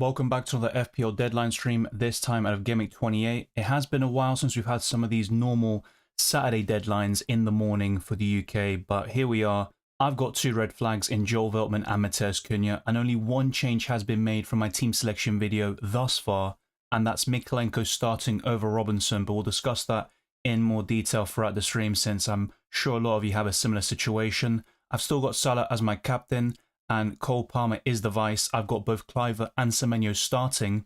Welcome back to another FPL deadline stream, this time out of Gameweek 28. It has been a while since we've had some of these normal Saturday deadlines in the morning for the UK, but here we are. I've got two red flags in Joel Veltman and Matheus Cunha, and only one change has been made from my team selection video thus far, and that's Mykolenko starting over Robinson, but we'll discuss that in more detail throughout the stream since I'm sure a lot of you have a similar situation. I've still got Salah as my captain, and Cole Palmer is the vice. I've got both Cliver and Semenyo starting.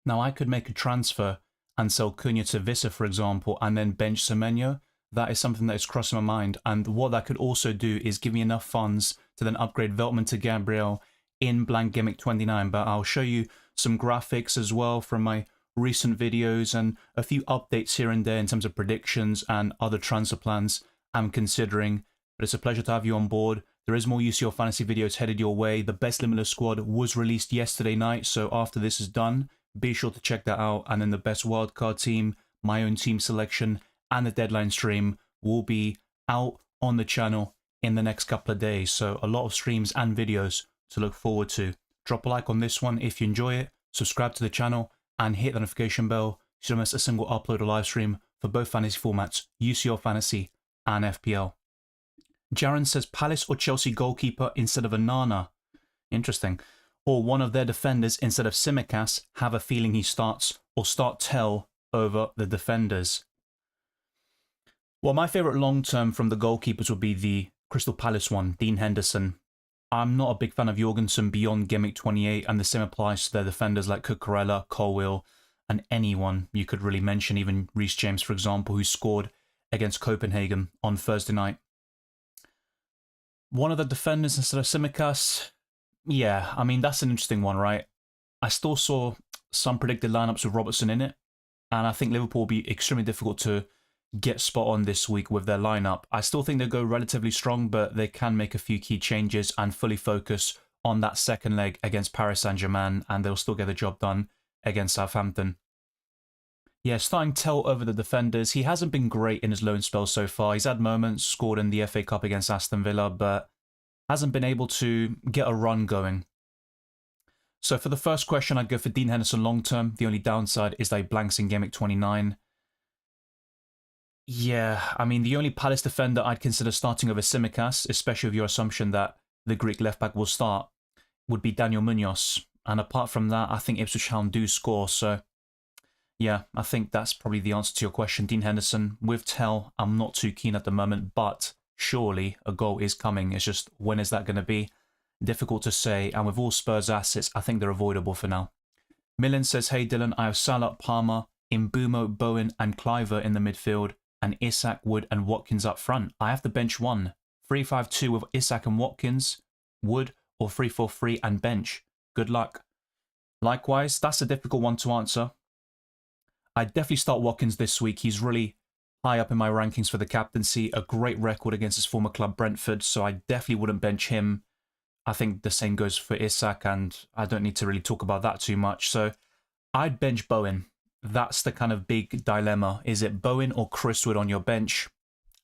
Now, I could make a transfer and sell Cunha to Vissa, for example, and then bench Semenyo. That is something that is crossing my mind. And what that could also do is give me enough funds to then upgrade Veltman to Gabriel in Blank Gameweek 29. But I'll show you some graphics as well from my recent videos and a few updates here and there in terms of predictions and other transfer plans I'm considering. But it's a pleasure to have you on board. There is more UCL fantasy videos headed your way. The best limitless squad was released yesterday night, so after this is done, be sure to check that out. And then the best wildcard team, my own team selection, and the deadline stream will be out on the channel in the next couple of days. So a lot of streams and videos to look forward to. Drop a like on this one if you enjoy it, subscribe to the channel, and hit the notification bell so you don't miss a single upload or live stream for both fantasy formats, UCL Fantasy and FPL. Jaron says Palace or Chelsea goalkeeper instead of Onana. Interesting. Or one of their defenders instead of Tsimikas. Have a feeling he starts, or start Tell over the defenders. Well, my favourite long-term from the goalkeepers would be the Crystal Palace one, Dean Henderson. I'm not a big fan of Jorgensen beyond Gameweek 28, and the same applies to their defenders like Cucurella, Colwill, and anyone you could really mention, even Reece James, for example, who scored against Copenhagen on Thursday night. One of the defenders instead of Tsimikas, yeah, I mean, that's an interesting one, right? I still saw some predicted lineups with Robertson in it, and I think Liverpool will be extremely difficult to get spot on this week with their lineup. I still think they'll go relatively strong, but they can make a few key changes and fully focus on that second leg against Paris Saint-Germain, and they'll still get the job done against Southampton. Yeah, starting Tell over the defenders. He hasn't been great in his loan spell so far. He's had moments, scored in the FA Cup against Aston Villa, but hasn't been able to get a run going. So for the first question, I'd go for Dean Henderson long term. The only downside is that he blanks in Gameweek 29. Yeah, I mean, the only Palace defender I'd consider starting over Tsimikas, especially with your assumption that the Greek left-back will start, would be Daniel Munoz. And apart from that, I think Ipswich Town do score, so yeah, I think that's probably the answer to your question. Dean Henderson with Tell, I'm not too keen at the moment, but surely a goal is coming. It's just, when is that going to be? Difficult to say, and with all Spurs assets, I think they're avoidable for now. Millen says, hey Dylan, I have Salah, Palmer, Mbeumo, Bowen and Cliver in the midfield, and Isak, Wood and Watkins up front. I have to bench one. 3-5-2 with Isak and Watkins, Wood, or 3-4-3 and bench. Good luck. Likewise, that's a difficult one to answer. I'd definitely start Watkins this week. He's really high up in my rankings for the captaincy. A great record against his former club Brentford, so I definitely wouldn't bench him. I think the same goes for Isak, and I don't need to really talk about that too much. So I'd bench Bowen. That's the kind of big dilemma. Is it Bowen or Chris Wood on your bench?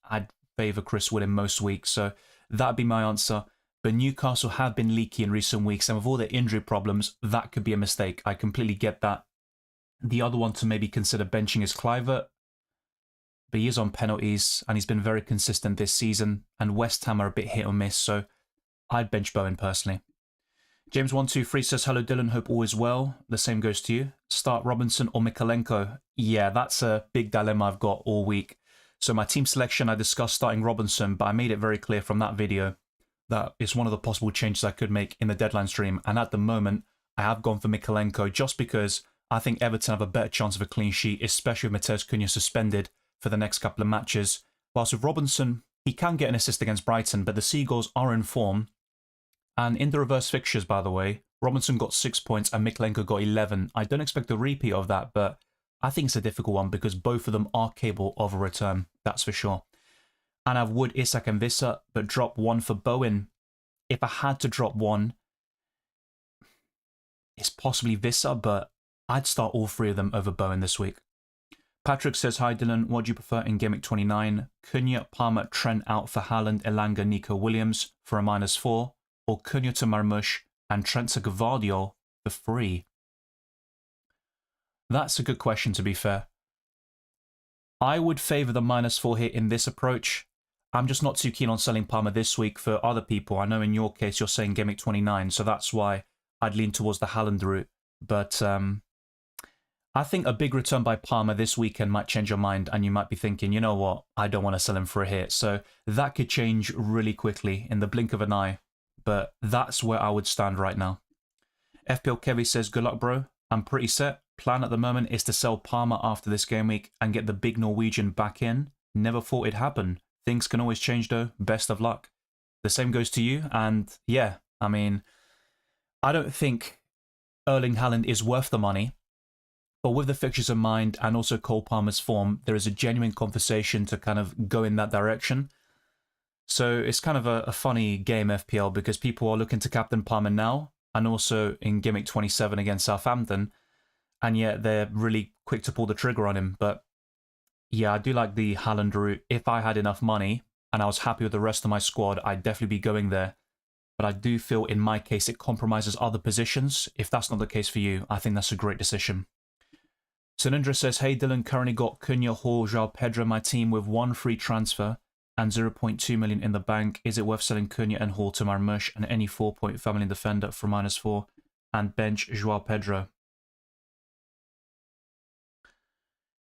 I'd favour Chris Wood in most weeks, so that'd be my answer. But Newcastle have been leaky in recent weeks, and with all their injury problems, that could be a mistake. I completely get that. The other one to maybe consider benching is Cliver, but he is on penalties and he's been very consistent this season, and West Ham are a bit hit or miss, so I'd bench Bowen personally. James123 says, hello Dylan, hope all is well. The same goes to you. Start Robinson or Mykolenko? Yeah, that's a big dilemma I've got all week. So my team selection, I discussed starting Robinson, but I made it very clear from that video that it's one of the possible changes I could make in the deadline stream, and at the moment I have gone for Mykolenko just because I think Everton have a better chance of a clean sheet, especially with Matheus Cunha suspended for the next couple of matches. Whilst with Robinson, he can get an assist against Brighton, but the Seagulls are in form. And in the reverse fixtures, by the way, Robinson got 6 points and Mykolenko got 11. I don't expect a repeat of that, but I think it's a difficult one because both of them are capable of a return, that's for sure. And I have Wood, Isak and Vissa, but drop one for Bowen. If I had to drop one, it's possibly Vissa, but I'd start all three of them over Bowen this week. Patrick says, hi Dylan, what do you prefer in Gameweek 29? Cunha, Palmer, Trent out for Haaland, Elanga, Nico Williams for a -4, or Cunha to Marmoush and Trent to Gvardiol for free? That's a good question, to be fair. I would favour the -4 here in this approach. I'm just not too keen on selling Palmer this week for other people. I know in your case you're saying Gameweek 29, so that's why I'd lean towards the Haaland route. But I think a big return by Palmer this weekend might change your mind, and you might be thinking, you know what, I don't want to sell him for a hit. So that could change really quickly in the blink of an eye. But that's where I would stand right now. FPL Kevy says, good luck, bro. I'm pretty set. Plan at the moment is to sell Palmer after this game week and get the big Norwegian back in. Never thought it'd happen. Things can always change though. Best of luck. The same goes to you. And yeah, I mean, I don't think Erling Haaland is worth the money. But with the fixtures in mind and also Cole Palmer's form, there is a genuine conversation to kind of go in that direction. So it's kind of a funny game, FPL, because people are looking to captain Palmer now and also in Gameweek 27 against Southampton. And yet they're really quick to pull the trigger on him. But yeah, I do like the Haaland route. If I had enough money and I was happy with the rest of my squad, I'd definitely be going there. But I do feel in my case it compromises other positions. If that's not the case for you, I think that's a great decision. Sinindra says, hey Dylan, currently got Cunha, Hall, João Pedro in my team with 1 free transfer and 0.2 million in the bank. Is it worth selling Cunha and Hall to Marmush and any 4.5 million defender for -4 and bench João Pedro?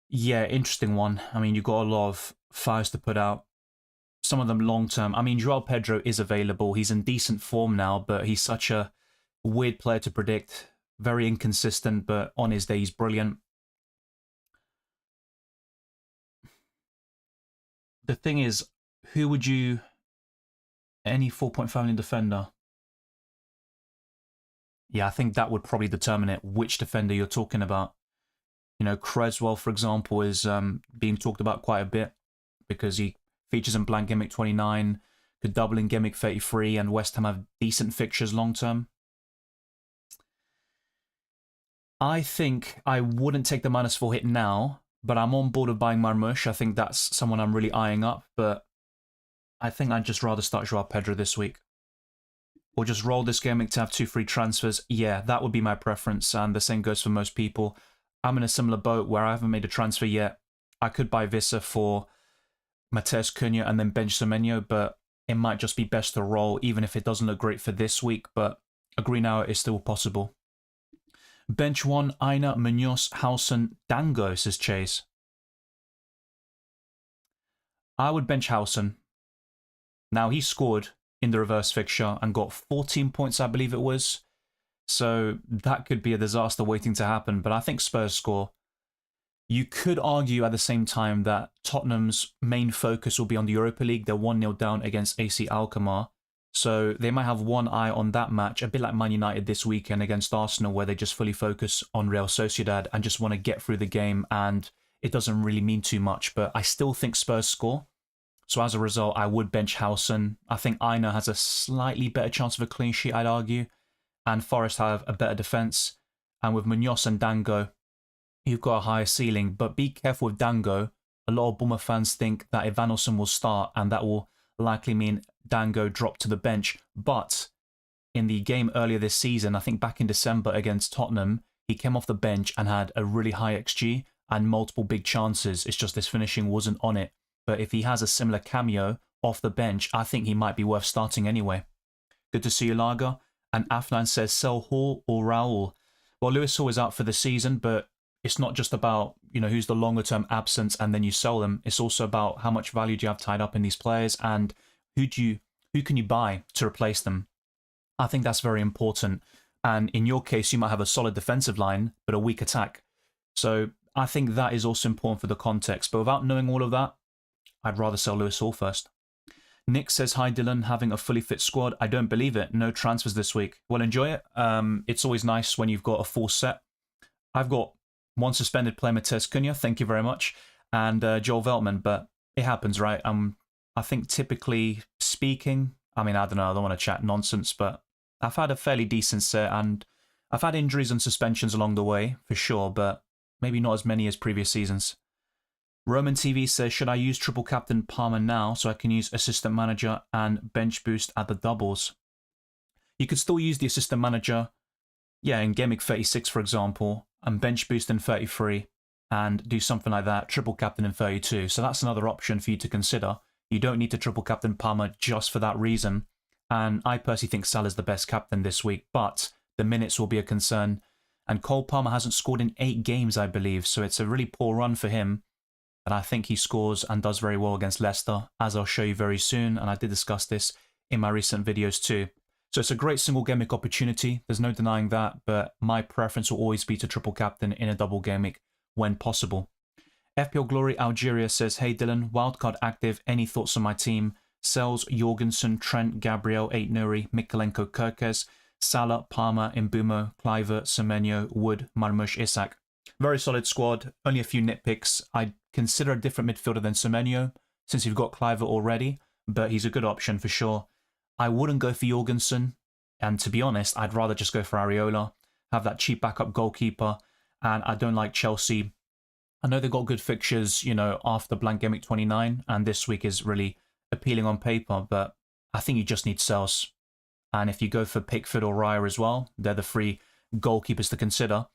Yeah, interesting one. I mean, you've got a lot of fires to put out. Some of them long-term. I mean, João Pedro is available. He's in decent form now, but he's such a weird player to predict. Very inconsistent, but on his day, he's brilliant. The thing is, who would you... Any 4.5 million defender? Yeah, I think that would probably determine it, which defender you're talking about. You know, Creswell, for example, is being talked about quite a bit because he features in Blank Gameweek 29, could double in Gameweek 33, and West Ham have decent fixtures long-term. I think I wouldn't take the -4 hit now, but I'm on board with buying Marmush. I think that's someone I'm really eyeing up, but I think I'd just rather start João Pedro this week. Or just roll this game week to have 2 free transfers. Yeah, that would be my preference, and the same goes for most people. I'm in a similar boat where I haven't made a transfer yet. I could buy Vissa for Matheus Cunha and then bench Semenyo, but it might just be best to roll, even if it doesn't look great for this week, but a green hour is still possible. Bench 1, Aina, Munoz, Howson, Dango, says Chase. I would bench Howson. Now, he scored in the reverse fixture and got 14 points, I believe it was. So that could be a disaster waiting to happen, but I think Spurs score. You could argue at the same time that Tottenham's main focus will be on the Europa League. They're 1-0 down against AC Alkmaar. So they might have one eye on that match, a bit like Man United this weekend against Arsenal, where they just fully focus on Real Sociedad and just want to get through the game, and it doesn't really mean too much. But I still think Spurs score. So as a result, I would bench Howson. I think Aina has a slightly better chance of a clean sheet, I'd argue. And Forest have a better defence. And with Munoz and Dango, you've got a higher ceiling. But be careful with Dango. A lot of Boomer fans think that Evanilson will start, and that will likely mean Dango drop to the bench. But in the game earlier this season, I think back in December against Tottenham, he came off the bench and had a really high XG and multiple big chances. It's just his finishing wasn't on it. But if he has a similar cameo off the bench, I think he might be worth starting anyway. Good to see you, Lager. And Afnan says, sell Hall or Raul? Well, Lewis Hall is out for the season, but it's not just about, you know, who's the longer-term absence and then you sell them. It's also about how much value do you have tied up in these players and who can you buy to replace them. I think that's very important. And in your case, you might have a solid defensive line, but a weak attack. So I think that is also important for the context. But without knowing all of that, I'd rather sell Lewis Hall first. Nick says, hi Dylan, having a fully fit squad. I don't believe it. No transfers this week. Well, enjoy it. It's always nice when you've got a full set. I've got one suspended player, Matheus Cunha, thank you very much, and Joel Veltman, but it happens, right? I think typically speaking, I mean, I don't know, I don't want to chat nonsense, but I've had a fairly decent set, and I've had injuries and suspensions along the way, for sure, but maybe not as many as previous seasons. Roman TV says, should I use triple captain Palmer now so I can use assistant manager and bench boost at the doubles? You could still use the assistant manager, yeah, in Gameweek 36, for example, and bench boost in 33 and do something like that, triple captain in 32. So that's another option for you to consider. You don't need to triple captain Palmer just for that reason. And I personally think Salah's the best captain this week, but the minutes will be a concern. And Cole Palmer hasn't scored in 8 games, I believe, so it's a really poor run for him. But I think he scores and does very well against Leicester, as I'll show you very soon, and I did discuss this in my recent videos too. So it's a great single game week opportunity, there's no denying that, but my preference will always be to triple captain in a double game week when possible. FPL Glory Algeria says, hey Dylan, wildcard active, any thoughts on my team? Sells, Jorgensen, Trent, Gabriel, Aït-Nouri, Mikolenko, Kirkes, Salah, Palmer, Mbumo, Kluivert, Semenyo, Wood, Marmoush, Isak. Very solid squad, only a few nitpicks. I'd consider a different midfielder than Semenyo, since you've got Kluivert already, but he's a good option for sure. I wouldn't go for Jorgensen, and to be honest, I'd rather just go for Areola, have that cheap backup goalkeeper, and I don't like Chelsea. I know they've got good fixtures, you know, after Blank Gameweek 29, and this week is really appealing on paper, but I think you just need Sels. And if you go for Pickford or Raya as well, they're the 3 goalkeepers to consider.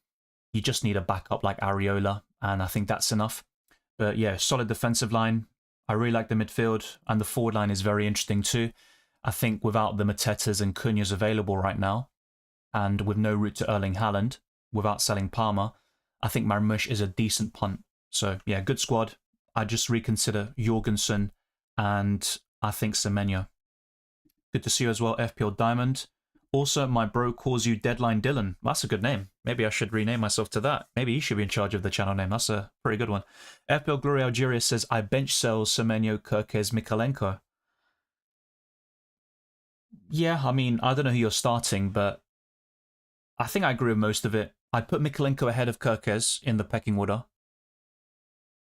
You just need a backup like Areola, and I think that's enough. But yeah, solid defensive line. I really like the midfield, and the forward line is very interesting too. I think without the Matetas and Cunha's available right now, and with no route to Erling Haaland, without selling Palmer, I think Marmoush is a decent punt. So yeah, good squad. I just reconsider Jorgensen, and I think Semenyo. Good to see you as well, FPL Diamond. Also, my bro calls you Deadline Dylan. That's a good name. Maybe I should rename myself to that. Maybe you should be in charge of the channel name. That's a pretty good one. FPL Glory Algeria says, I bench sell Semenyo, Kirkes, Mikolenko. Yeah, I mean, I don't know who you're starting, but I think I agree with most of it. I'd put Mikolenko ahead of Kirkes in the pecking order.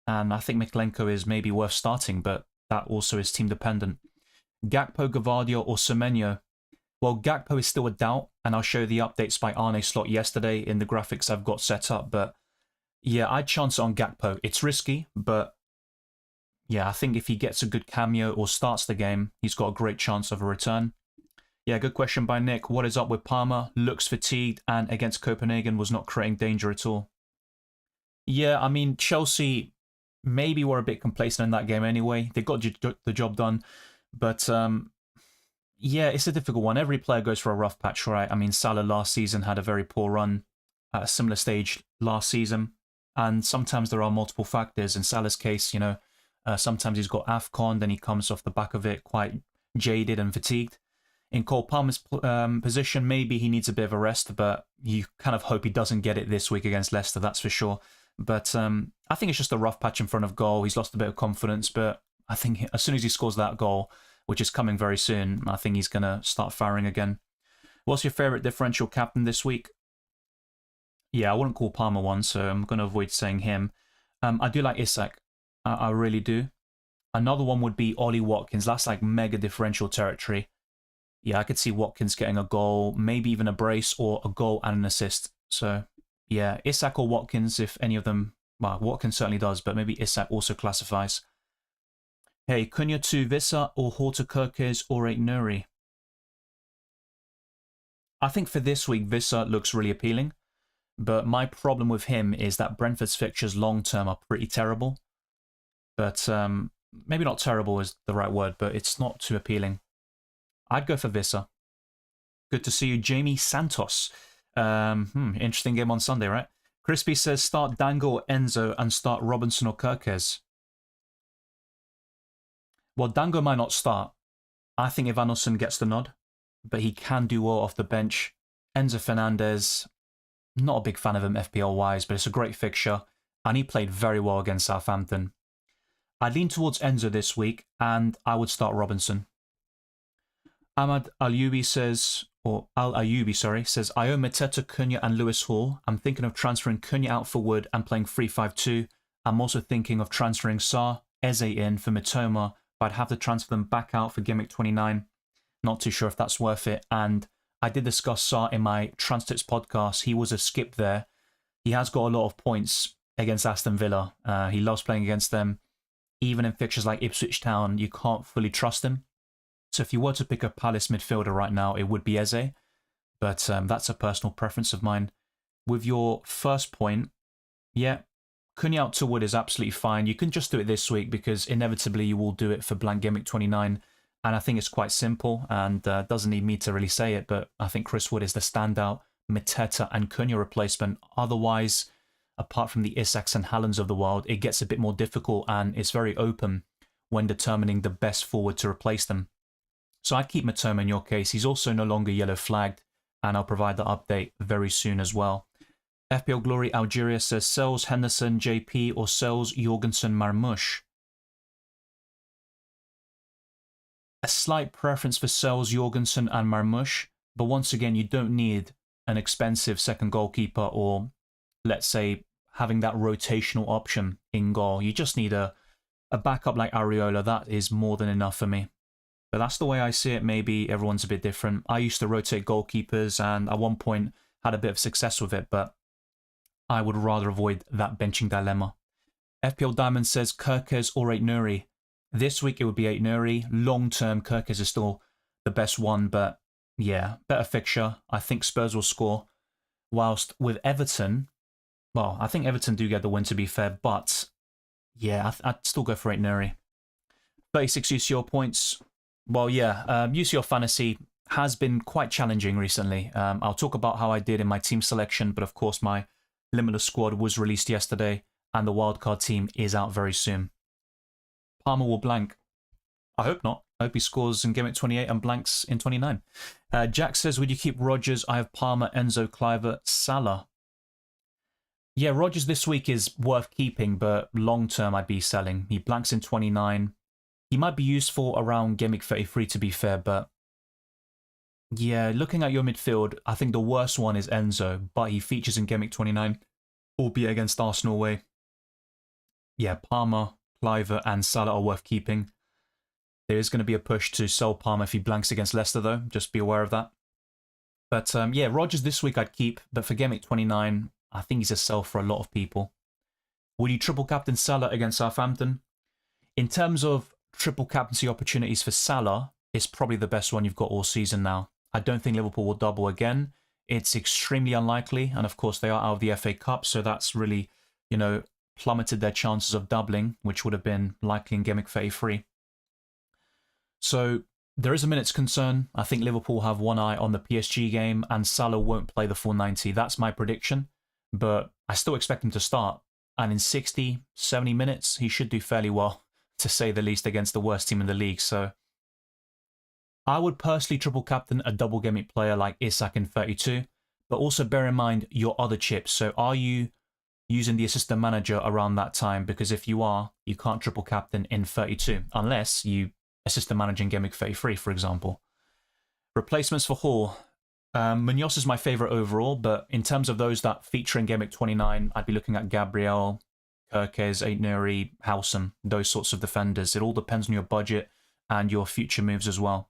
And I think Mikolenko is maybe worth starting, but that also is team dependent. Gakpo, Gavardia, or Semenyo? Well, Gakpo is still a doubt, and I'll show the updates by Arne Slot yesterday in the graphics I've got set up, but yeah, I'd chance it on Gakpo. It's risky, but yeah, I think if he gets a good cameo or starts the game, he's got a great chance of a return. Yeah, good question by Nick. What is up with Palmer? Looks fatigued, and against Copenhagen was not creating danger at all. Yeah, I mean, Chelsea maybe were a bit complacent in that game anyway. They got the job done, but yeah, it's a difficult one. Every player goes for a rough patch, right? I mean, Salah last season had a very poor run at a similar stage last season. And sometimes there are multiple factors. In Salah's case, you know, sometimes he's got AFCON, then he comes off the back of it quite jaded and fatigued. In Cole Palmer's position, maybe he needs a bit of a rest, but you kind of hope he doesn't get it this week against Leicester, that's for sure. But I think it's just a rough patch in front of goal. He's lost a bit of confidence, but I think as soon as he scores that goal, which is coming very soon, I think he's going to start firing again. What's your favourite differential captain this week? Yeah, I wouldn't call Palmer one, so I'm going to avoid saying him. I do like Isak. I really do. Another one would be Ollie Watkins. That's like mega differential territory. Yeah, I could see Watkins getting a goal, maybe even a brace or a goal and an assist. So yeah, Isak or Watkins, if any of them, well, Watkins certainly does, but maybe Isak also classifies. Hey, Cunha to Vissa or Horta Kirkes or Aït-Nouri? I think for this week, Vissa looks really appealing, but my problem with him is that Brentford's fixtures long-term are pretty terrible. But maybe not terrible is the right word, but it's not too appealing. I'd go for Vissa. Good to see you, Jamie Santos. Interesting game on Sunday, right? Crispy says start Dango or Enzo and start Robinson or Kirkes. Well, Dango might not start. I think Ivanosen gets the nod, but he can do well off the bench. Enzo Fernandez, not a big fan of him FPL-wise, but it's a great fixture, and he played very well against Southampton. I lean towards Enzo this week, and I would start Robinson. Ahmad Al-Ayubi says, says, I own Mateta, Cunha and Lewis Hall. I'm thinking of transferring Cunha out for Wood and playing 3-5-2. I'm also thinking of transferring Sarr, Eze in for Mitoma, but I'd have to transfer them back out for Gimmick 29. Not too sure if that's worth it. And I did discuss Sarr in my Transtips podcast. He was a skip there. He has got a lot of points against Aston Villa. He loves playing against them. Even in fixtures like Ipswich Town, you can't fully trust him. So if you were to pick a Palace midfielder right now, it would be Eze. But that's a personal preference of mine. with your first point, yeah, Cunha out to Wood is absolutely fine. You can just do it this week because inevitably you will do it for Blank Gameweek 29. And I think it's quite simple and doesn't need me to really say it, but I think Chris Wood is the standout Mateta and Cunha replacement. Otherwise, apart from the Isaks and Haalands of the world, it gets a bit more difficult and it's very open when determining the best forward to replace them. So I'd keep Matoma in your case. He's also no longer yellow flagged, and I'll provide the update very soon as well. FPL Glory Algeria says sells Henderson, JP, or sells Jorgensen, Marmoush. A slight preference for sells Jorgensen and Marmoush, but once again, you don't need an expensive second goalkeeper or, let's say, having that rotational option in goal. You just need a backup like Areola. That is more than enough for me. But that's the way I see it. Maybe everyone's a bit different. I used to rotate goalkeepers and at one point had a bit of success with it, but I would rather avoid that benching dilemma. FPL Diamond says Kerkez or Aït-Nouri. This week it would be Aït-Nouri. Long term, Kerkez is still the best one, but yeah, better fixture. I think Spurs will score. Whilst with Everton, well, I think Everton do get the win to be fair, but yeah, I'd still go for Aït-Nouri. 36 UCL points. Well, yeah, UCL Fantasy has been quite challenging recently. I'll talk about how I did in my team selection, but of course my Limitless squad was released yesterday, and the wildcard team is out very soon. Palmer will blank. I hope not. I hope he scores in game at 28 and blanks in 29. Jack says, would you keep Rodgers? I have Palmer, Enzo, Kluivert, Salah. Yeah, Rodgers this week is worth keeping, but long term I'd be selling. He blanks in 29. He might be useful around game week 33 to be fair, but yeah, looking at your midfield, I think the worst one is Enzo, but he features in game week 29, albeit against Arsenal away. Yeah, Palmer, Kluivert and Salah are worth keeping. There is going to be a push to sell Palmer if he blanks against Leicester though, just be aware of that. But yeah, Rodgers this week I'd keep, but for game week 29, I think he's a sell for a lot of people. Will you triple captain Salah against Southampton? In terms of triple captaincy opportunities for Salah, it's probably the best one you've got all season now. I don't think Liverpool will double again. It's extremely unlikely, and of course they are out of the FA Cup, so that's really, you know, plummeted their chances of doubling, which would have been likely in game week 33. So there is a minute's concern. I think Liverpool have one eye on the PSG game, and Salah won't play the full 90. That's my prediction, but I still expect him to start. And in 60, 70 minutes, he should do fairly well, to say the least, against the worst team in the league. So I would personally triple captain a double game week player like Isak in 32, but also bear in mind your other chips. So are you using the assistant manager around that time? Because if you are, you can't triple captain in 32, unless you assistant manager in game week 33, for example. Replacements for Hall. Munoz is my favourite overall, but in terms of those that feature in game week 29, I'd be looking at Gabriel, Kerkez, Aït-Nouri, Howson, those sorts of defenders. It all depends on your budget and your future moves as well.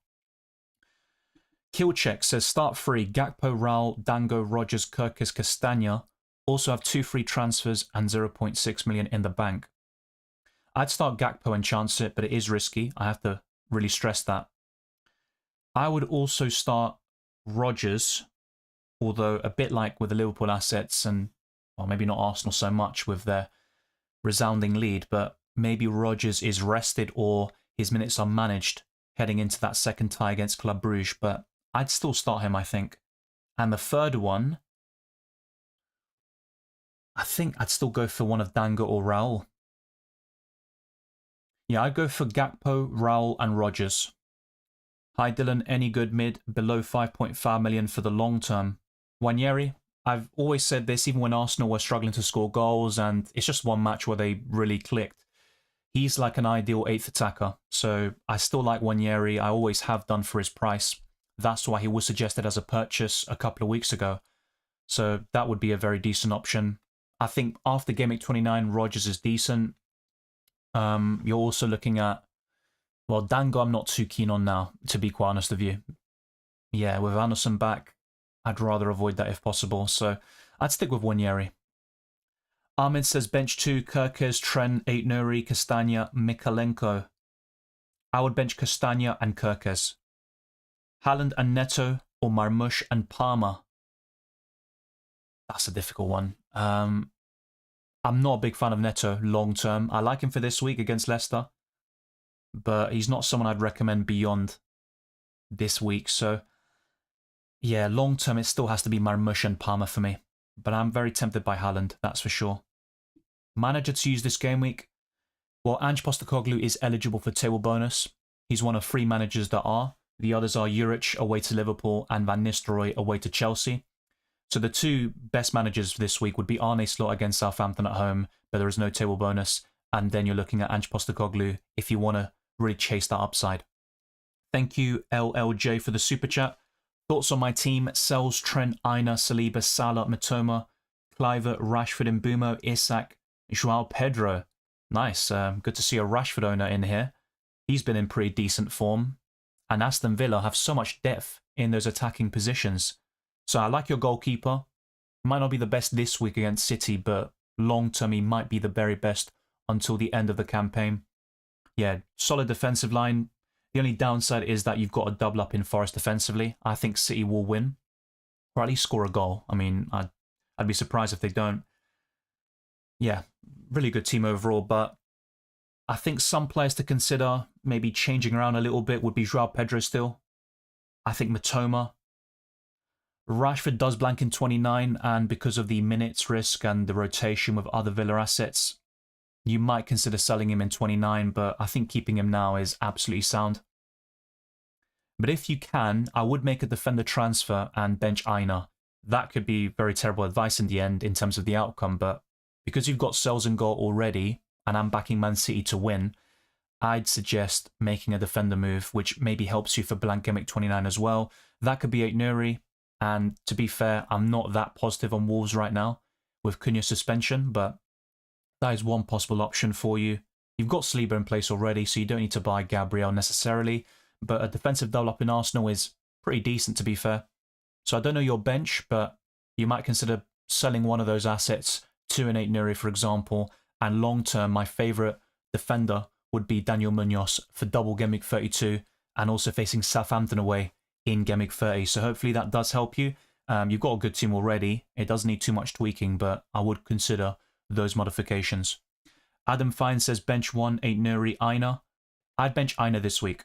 Killcheck says start free, Gakpo, Raul, Dango, Rodgers, Kerkez, Castagna. Also have 2 free transfers and 0.6 million in the bank. I'd start Gakpo and chance it, but it is risky. I have to really stress that. I would also start Rodgers, although a bit like with the Liverpool assets and, well, maybe not Arsenal so much with their resounding lead, but maybe Rodgers is rested or his minutes are managed heading into that second tie against Club Brugge, but I'd still start him, I think. And the third one, I think I'd still go for one of Dango or Raul. Yeah, I'd go for Gakpo, Raul and Rodgers. Hi Dylan, any good mid below 5.5 million for the long term? Wanyeri, I've always said this even when Arsenal were struggling to score goals and it's just one match where they really clicked. He's like an ideal 8th attacker, so I still like Wanyeri. I always have done for his price. That's why he was suggested as a purchase a couple of weeks ago. So that would be a very decent option. I think after game week 29, Rodgers is decent. You're also looking at, well, Dango I'm not too keen on now, to be quite honest with you. Yeah, with Anderson back, I'd rather avoid that if possible. So I'd stick with Wanyeri. Ahmed says bench 2, Kerkez, Trent, Aït-Nouri, Castagna, Mikalenko. I would bench Castagna and Kerkez. Haaland and Neto, or Marmoush and Palmer. That's a difficult one. I'm not a big fan of Neto long term. I like him for this week against Leicester, but he's not someone I'd recommend beyond this week. So, yeah, long term, it still has to be Marmoush and Palmer for me. But I'm very tempted by Haaland, that's for sure. Manager to use this game week? Well, Ange Postecoglou is eligible for table bonus. He's one of 3 managers that are. The others are Juric away to Liverpool and Van Nistelrooy away to Chelsea. So the 2 best managers this week would be Arne Slot against Southampton at home, but there is no table bonus. And then you're looking at Ange Postecoglou if you want to really chase that upside. Thank you, LLJ, for the super chat. Thoughts on my team: Sells, Trent, Aina, Saliba, Salah, Matoma, Cliver, Rashford, Mbumo, Isak, Joao Pedro. Nice. Good to see a Rashford owner in here. He's been in pretty decent form. And Aston Villa have so much depth in those attacking positions. So I like your goalkeeper. Might not be the best this week against City, but long term he might be the very best until the end of the campaign. Yeah, solid defensive line. The only downside is that you've got a double up in Forest defensively. I think City will win, or at least score a goal. I mean, I'd be surprised if they don't. Yeah, really good team overall, but I think some players to consider maybe changing around a little bit would be Joao Pedro still. I think Matoma. Rashford does blank in 29, and because of the minutes risk and the rotation with other Villa assets, you might consider selling him in 29, but I think keeping him now is absolutely sound. But if you can, I would make a defender transfer and bench Aina. That could be very terrible advice in the end in terms of the outcome, but because you've got Sells and goal already, and I'm backing Man City to win, I'd suggest making a defender move, which maybe helps you for Blank Gameweek 29 as well. That could be Aït-Nouri, and to be fair, I'm not that positive on Wolves right now with Cunha's suspension, but that is one possible option for you. You've got Saliba in place already, so you don't need to buy Gabriel necessarily, but a defensive double up in Arsenal is pretty decent, to be fair. So I don't know your bench, but you might consider selling one of those assets to an Aït-Nouri, for example, and long-term, my favourite defender would be Daniel Munoz for double Gameweek 32 and also facing Southampton away in Gameweek 30. So hopefully that does help you. You've got a good team already. It doesn't need too much tweaking, but I would consider those modifications. Adam Fine says bench 1, Aït-Nouri, Aina. I'd bench Aina this week.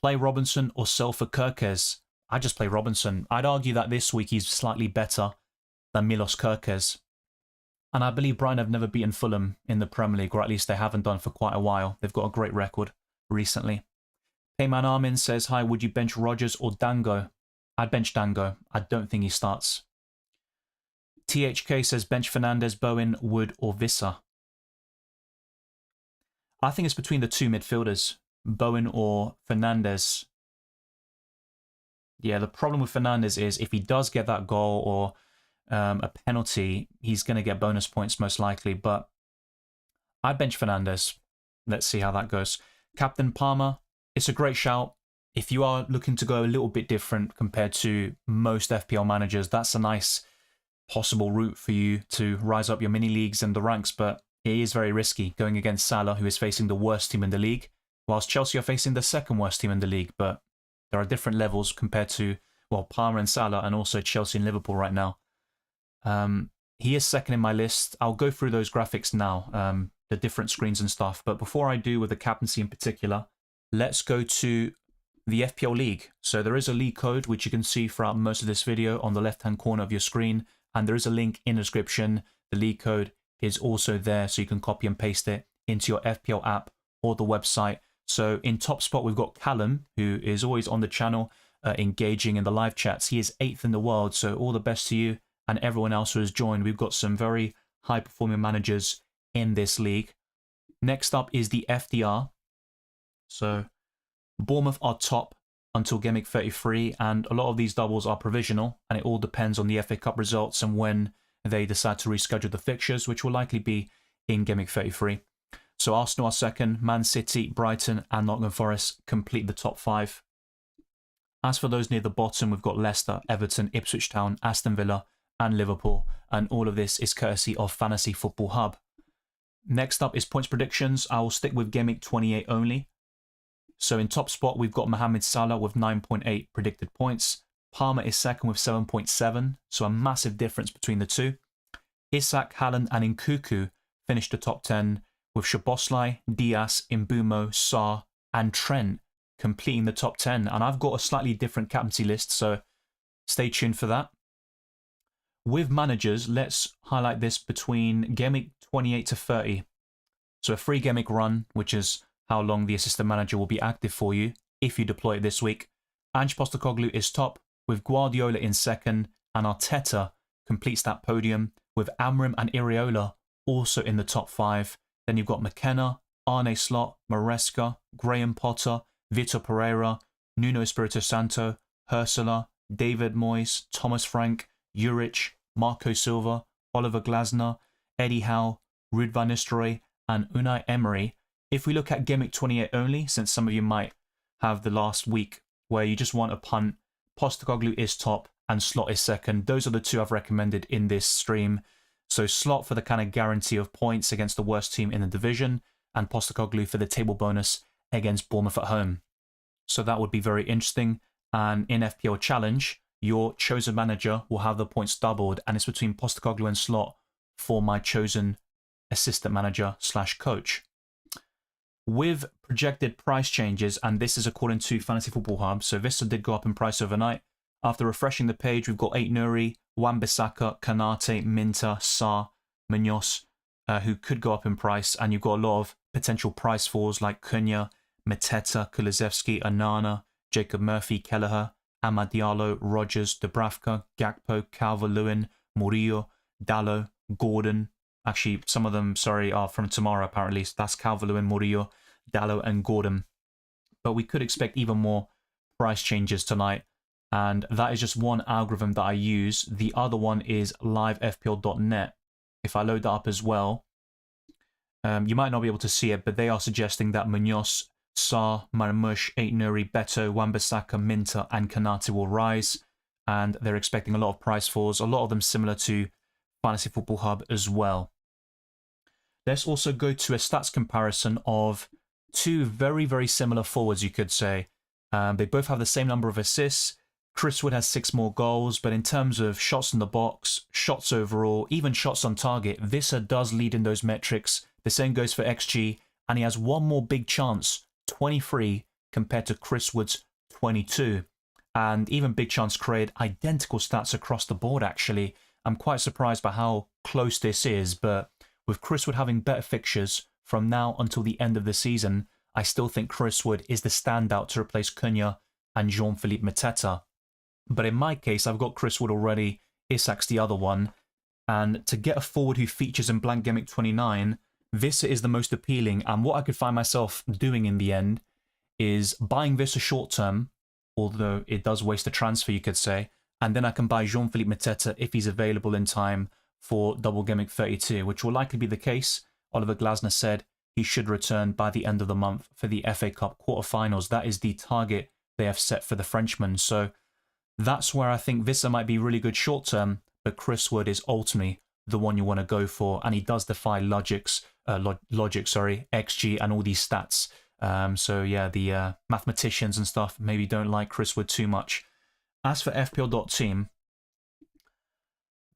Play Robinson or sell for Kerkez. I'd just play Robinson. I'd argue that this week he's slightly better than Milos Kerkez. And I believe Brighton have never beaten Fulham in the Premier League, or at least they haven't done for quite a while. They've got a great record recently. Payman Armin says, hi, would you bench Rodgers or Dango? I'd bench Dango. I don't think he starts. THK says, bench Fernandes, Bowen, Wood or Visser. I think it's between the 2 midfielders, Bowen or Fernandes. Yeah, the problem with Fernandes is if he does get that goal or a penalty, he's going to get bonus points most likely, but I'd bench Fernandes. Let's see how that goes. Captain Palmer, it's a great shout. If you are looking to go a little bit different compared to most FPL managers, that's a nice possible route for you to rise up your mini leagues and the ranks, but it is very risky going against Salah, who is facing the worst team in the league, whilst Chelsea are facing the second worst team in the league, but there are different levels compared to, well, Palmer and Salah and also Chelsea and Liverpool right now. He is second in my list. I'll go through those graphics now, the different screens and stuff. But before I do with the captaincy in particular, let's go to the FPL League. So there is a league code, which you can see throughout most of this video on the left-hand corner of your screen. And there is a link in the description. The league code is also there, so you can copy and paste it into your FPL app or the website. So in top spot, we've got Callum, who is always on the channel, engaging in the live chats. He is 8th in the world, so all the best to you. And everyone else who has joined. We've got some very high-performing managers in this league. Next up is the FDR. So Bournemouth are top until Gameweek 33, and a lot of these doubles are provisional, and it all depends on the FA Cup results and when they decide to reschedule the fixtures, which will likely be in Gameweek 33. So Arsenal are second, Man City, Brighton, and Nottingham Forest complete the top 5. As for those near the bottom, we've got Leicester, Everton, Ipswich Town, Aston Villa, and Liverpool, and all of this is courtesy of Fantasy Football Hub. Next up is points predictions. I will stick with Gameweek 28 only. So in top spot, we've got Mohamed Salah with 9.8 predicted points. Palmer is second with 7.7, so a massive difference between the two. Isak, Haaland and Nkunku finished the top 10 with Szoboszlai, Diaz, Mbeumo, Sarr and Trent completing the top 10. And I've got a slightly different captaincy list, so stay tuned for that. With managers, let's highlight this between Gameweek 28 to 30. So a free Gameweek run, which is how long the assistant manager will be active for you if you deploy it this week. Ange Postecoglou is top, with Guardiola in second, and Arteta completes that podium with Amram and Iraola also in the top 5. Then you've got McKenna, Arne Slot, Maresca, Graham Potter, Vitor Pereira, Nuno Espirito Santo, Ursula, David Moyes, Thomas Frank, Juric, Marco Silva, Oliver Glasner, Eddie Howe, Ruud van Nistelrooy, and Unai Emery. If we look at Gameweek 28 only, since some of you might have the last week where you just want a punt, Postecoglou is top and Slot is second. Those are the two I've recommended in this stream. So Slot for the kind of guarantee of points against the worst team in the division, and Postecoglou for the table bonus against Bournemouth at home. So that would be very interesting. And in FPL Challenge, your chosen manager will have the points doubled, and it's between Postecoglou and Slot for my chosen assistant manager / coach. With projected price changes, and this is according to Fantasy Football Hub, so Vista did go up in price overnight. After refreshing the page, we've got Aït-Nouri, Wan-Bissaka, Kanate, Minta, Sarr, Munoz, who could go up in price, and you've got a lot of potential price falls like Cunha, Mateta, Kulusevski, Onana, Jacob Murphy, Kelleher, Amad Diallo, Rogers, Dubravka, Gakpo, Calvert-Lewin, Murillo, Dallo, Gordon. Actually, some of them, are from tomorrow apparently. So that's Calvert-Lewin, Murillo, Dallo and Gordon. But we could expect even more price changes tonight. And that is just one algorithm that I use. The other one is livefpl.net. If I load that up as well, you might not be able to see it, but they are suggesting that Munoz, Sarr, Marmoush, Aït-Nouri, Beto, Wan-Bissaka, Minta and Kanate will rise. And they're expecting a lot of price falls, a lot of them similar to Fantasy Football Hub as well. Let's also go to a stats comparison of two very, very similar forwards, you could say. They both have the same number of assists. Chris Wood has 6 more goals, but in terms of shots in the box, shots overall, even shots on target, Visser does lead in those metrics. The same goes for XG, and he has one more big chance, 23, compared to Chris Wood's 22. And even big chance created, identical stats across the board, actually. I'm quite surprised by how close this is, but with Chris Wood having better fixtures from now until the end of the season, I still think Chris Wood is the standout to replace Cunha and Jean-Philippe Mateta. But in my case, I've got Chris Wood already, Isak's the other one, and to get a forward who features in Blank Gameweek 29, Visser is the most appealing, and what I could find myself doing in the end is buying Visser short term, although it does waste a transfer, you could say, and then I can buy Jean-Philippe Mateta if he's available in time for double Gameweek 32, which will likely be the case. Oliver Glasner said he should return by the end of the month for the FA Cup quarterfinals. That is the target they have set for the Frenchman. So that's where I think Visser might be really good short term, but Chris Wood is ultimately the one you want to go for, and he does defy XG and all these stats. So yeah, the mathematicians and stuff maybe don't like Chris Wood too much. As for fpl.team,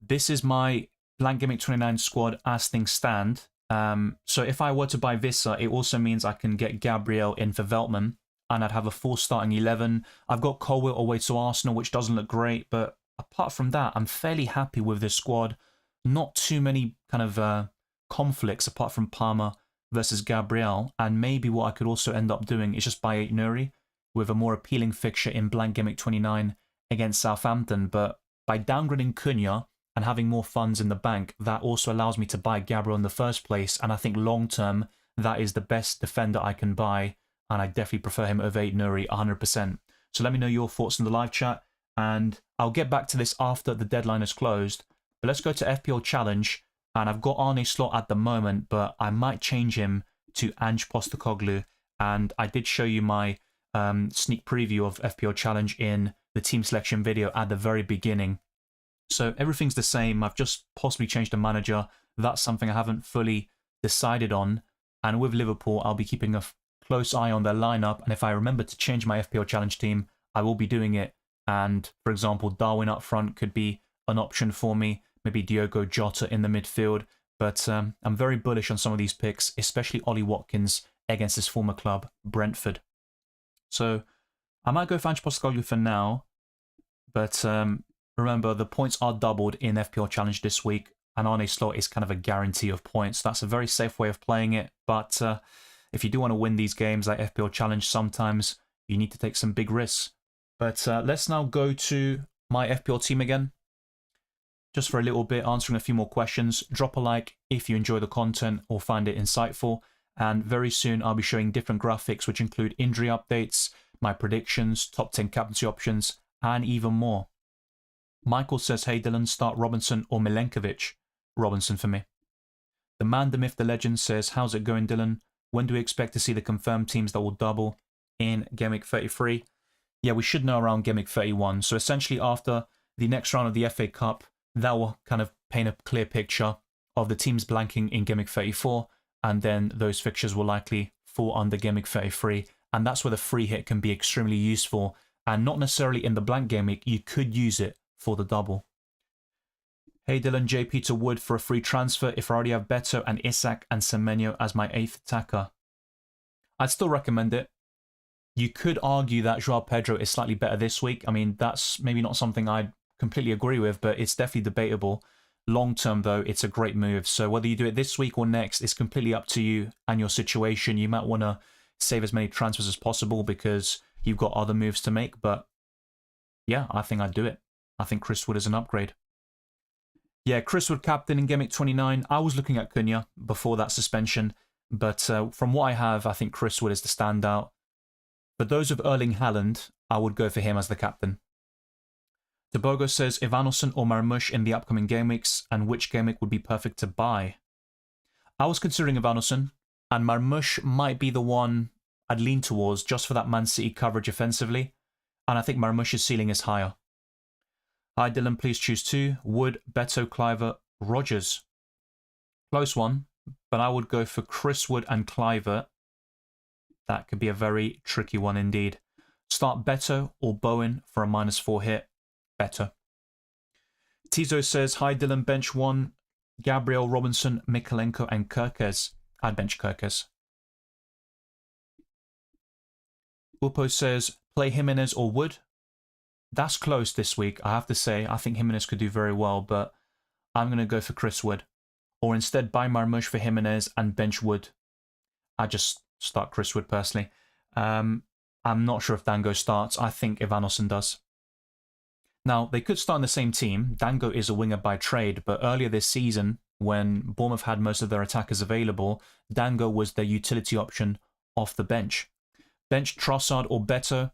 this is my Blank Gameweek 29 squad as things stand. So if I were to buy Visser, it also means I can get Gabriel in for Veltman, and I'd have a full starting 11. I've got Colwill away to Arsenal, which doesn't look great, but apart from that, I'm fairly happy with this squad. Not too many kind of conflicts apart from Palmer versus Gabriel, and maybe what I could also end up doing is just buy Aït-Nouri with a more appealing fixture in Blank Gameweek 29 against Southampton. But by downgrading Cunha and having more funds in the bank, that also allows me to buy Gabriel in the first place, and I think long term that is the best defender I can buy, and I definitely prefer him over Aït-Nouri 100%. So let me know your thoughts in the live chat, and I'll get back to this after the deadline is closed. But let's go to FPL Challenge, and I've got Arne Slot at the moment, but I might change him to Ange Postecoglou, and I did show you my sneak preview of FPL Challenge in the team selection video at the very beginning. So everything's the same. I've just possibly changed the manager. That's something I haven't fully decided on. And with Liverpool, I'll be keeping a close eye on their lineup. And if I remember to change my FPL Challenge team, I will be doing it And, for example, Darwin up front could be an option for me. Maybe Diogo Jota in the midfield. But I'm very bullish on some of these picks, especially Ollie Watkins against his former club, Brentford. So I might go for Ange Postecoglou for now. But remember, the points are doubled in FPL Challenge this week. And Arne Slot is kind of a guarantee of points. That's a very safe way of playing it. But if you do want to win these games like FPL Challenge, sometimes you need to take some big risks. But let's now go to my FPL team again. Just for a little bit, answering a few more questions. Drop a like if you enjoy the content or find it insightful. And very soon I'll be showing different graphics which include injury updates, my predictions, top 10 captaincy options, and even more. Michael says, hey Dylan, start Robinson or Milenkovic. Robinson for me. The man, the myth, the legend says, how's it going Dylan? When do we expect to see the confirmed teams that will double in Gameweek 33? Yeah, we should know around Gameweek 31. So essentially after the next round of the FA Cup, that will kind of paint a clear picture of the teams blanking in Gameweek 34, and then those fixtures will likely fall under Gameweek 33, and that's where the free hit can be extremely useful, and not necessarily in the blank Gameweek, you could use it for the double. Hey Dylan, JP to Wood for a free transfer if I already have Beto and Isak and Semenyo as my 8th attacker. I'd still recommend it. You could argue that Joao Pedro is slightly better this week. I mean, that's maybe not something I'd completely agree with, but it's definitely debatable. Long term, though, it's a great move. So whether you do it this week or next, it's completely up to you and your situation. You might want to save as many transfers as possible because you've got other moves to make. But yeah, I think I'd do it. I think Chris Wood is an upgrade. Yeah, Chris Wood captain in Gameweek 29. I was looking at Cunha before that suspension, but from what I have, I think Chris Wood is the standout. For those of Erling Haaland, I would go for him as the captain. Tobogo says, Ivanosen or Marmoush in the upcoming game weeks, and which game week would be perfect to buy? I was considering Ivanosen, and Marmoush might be the one I'd lean towards just for that Man City coverage offensively, and I think Marmoush's ceiling is higher. Hi Dylan, please choose 2. Wood, Beto, Kluivert, Rodgers. Close one, but I would go for Chris Wood and Kluivert. That could be a very tricky one indeed. Start Beto or Bowen for a -4 hit. Beto. Tizo says, hi Dylan, bench 1. Gabriel, Robinson, Mikalenko and Kirkes. I'd bench Kirkes. Upo says, play Jimenez or Wood. That's close this week, I have to say. I think Jimenez could do very well, but I'm going to go for Chris Wood. Or instead buy Marmoush for Jimenez and bench Wood. I just start Chris Wood personally. I'm not sure if Dango starts. I think Ivanosen does. Now, they could start in the same team. Dango is a winger by trade, but earlier this season, when Bournemouth had most of their attackers available, Dango was their utility option off the bench. Bench Trossard or Beto.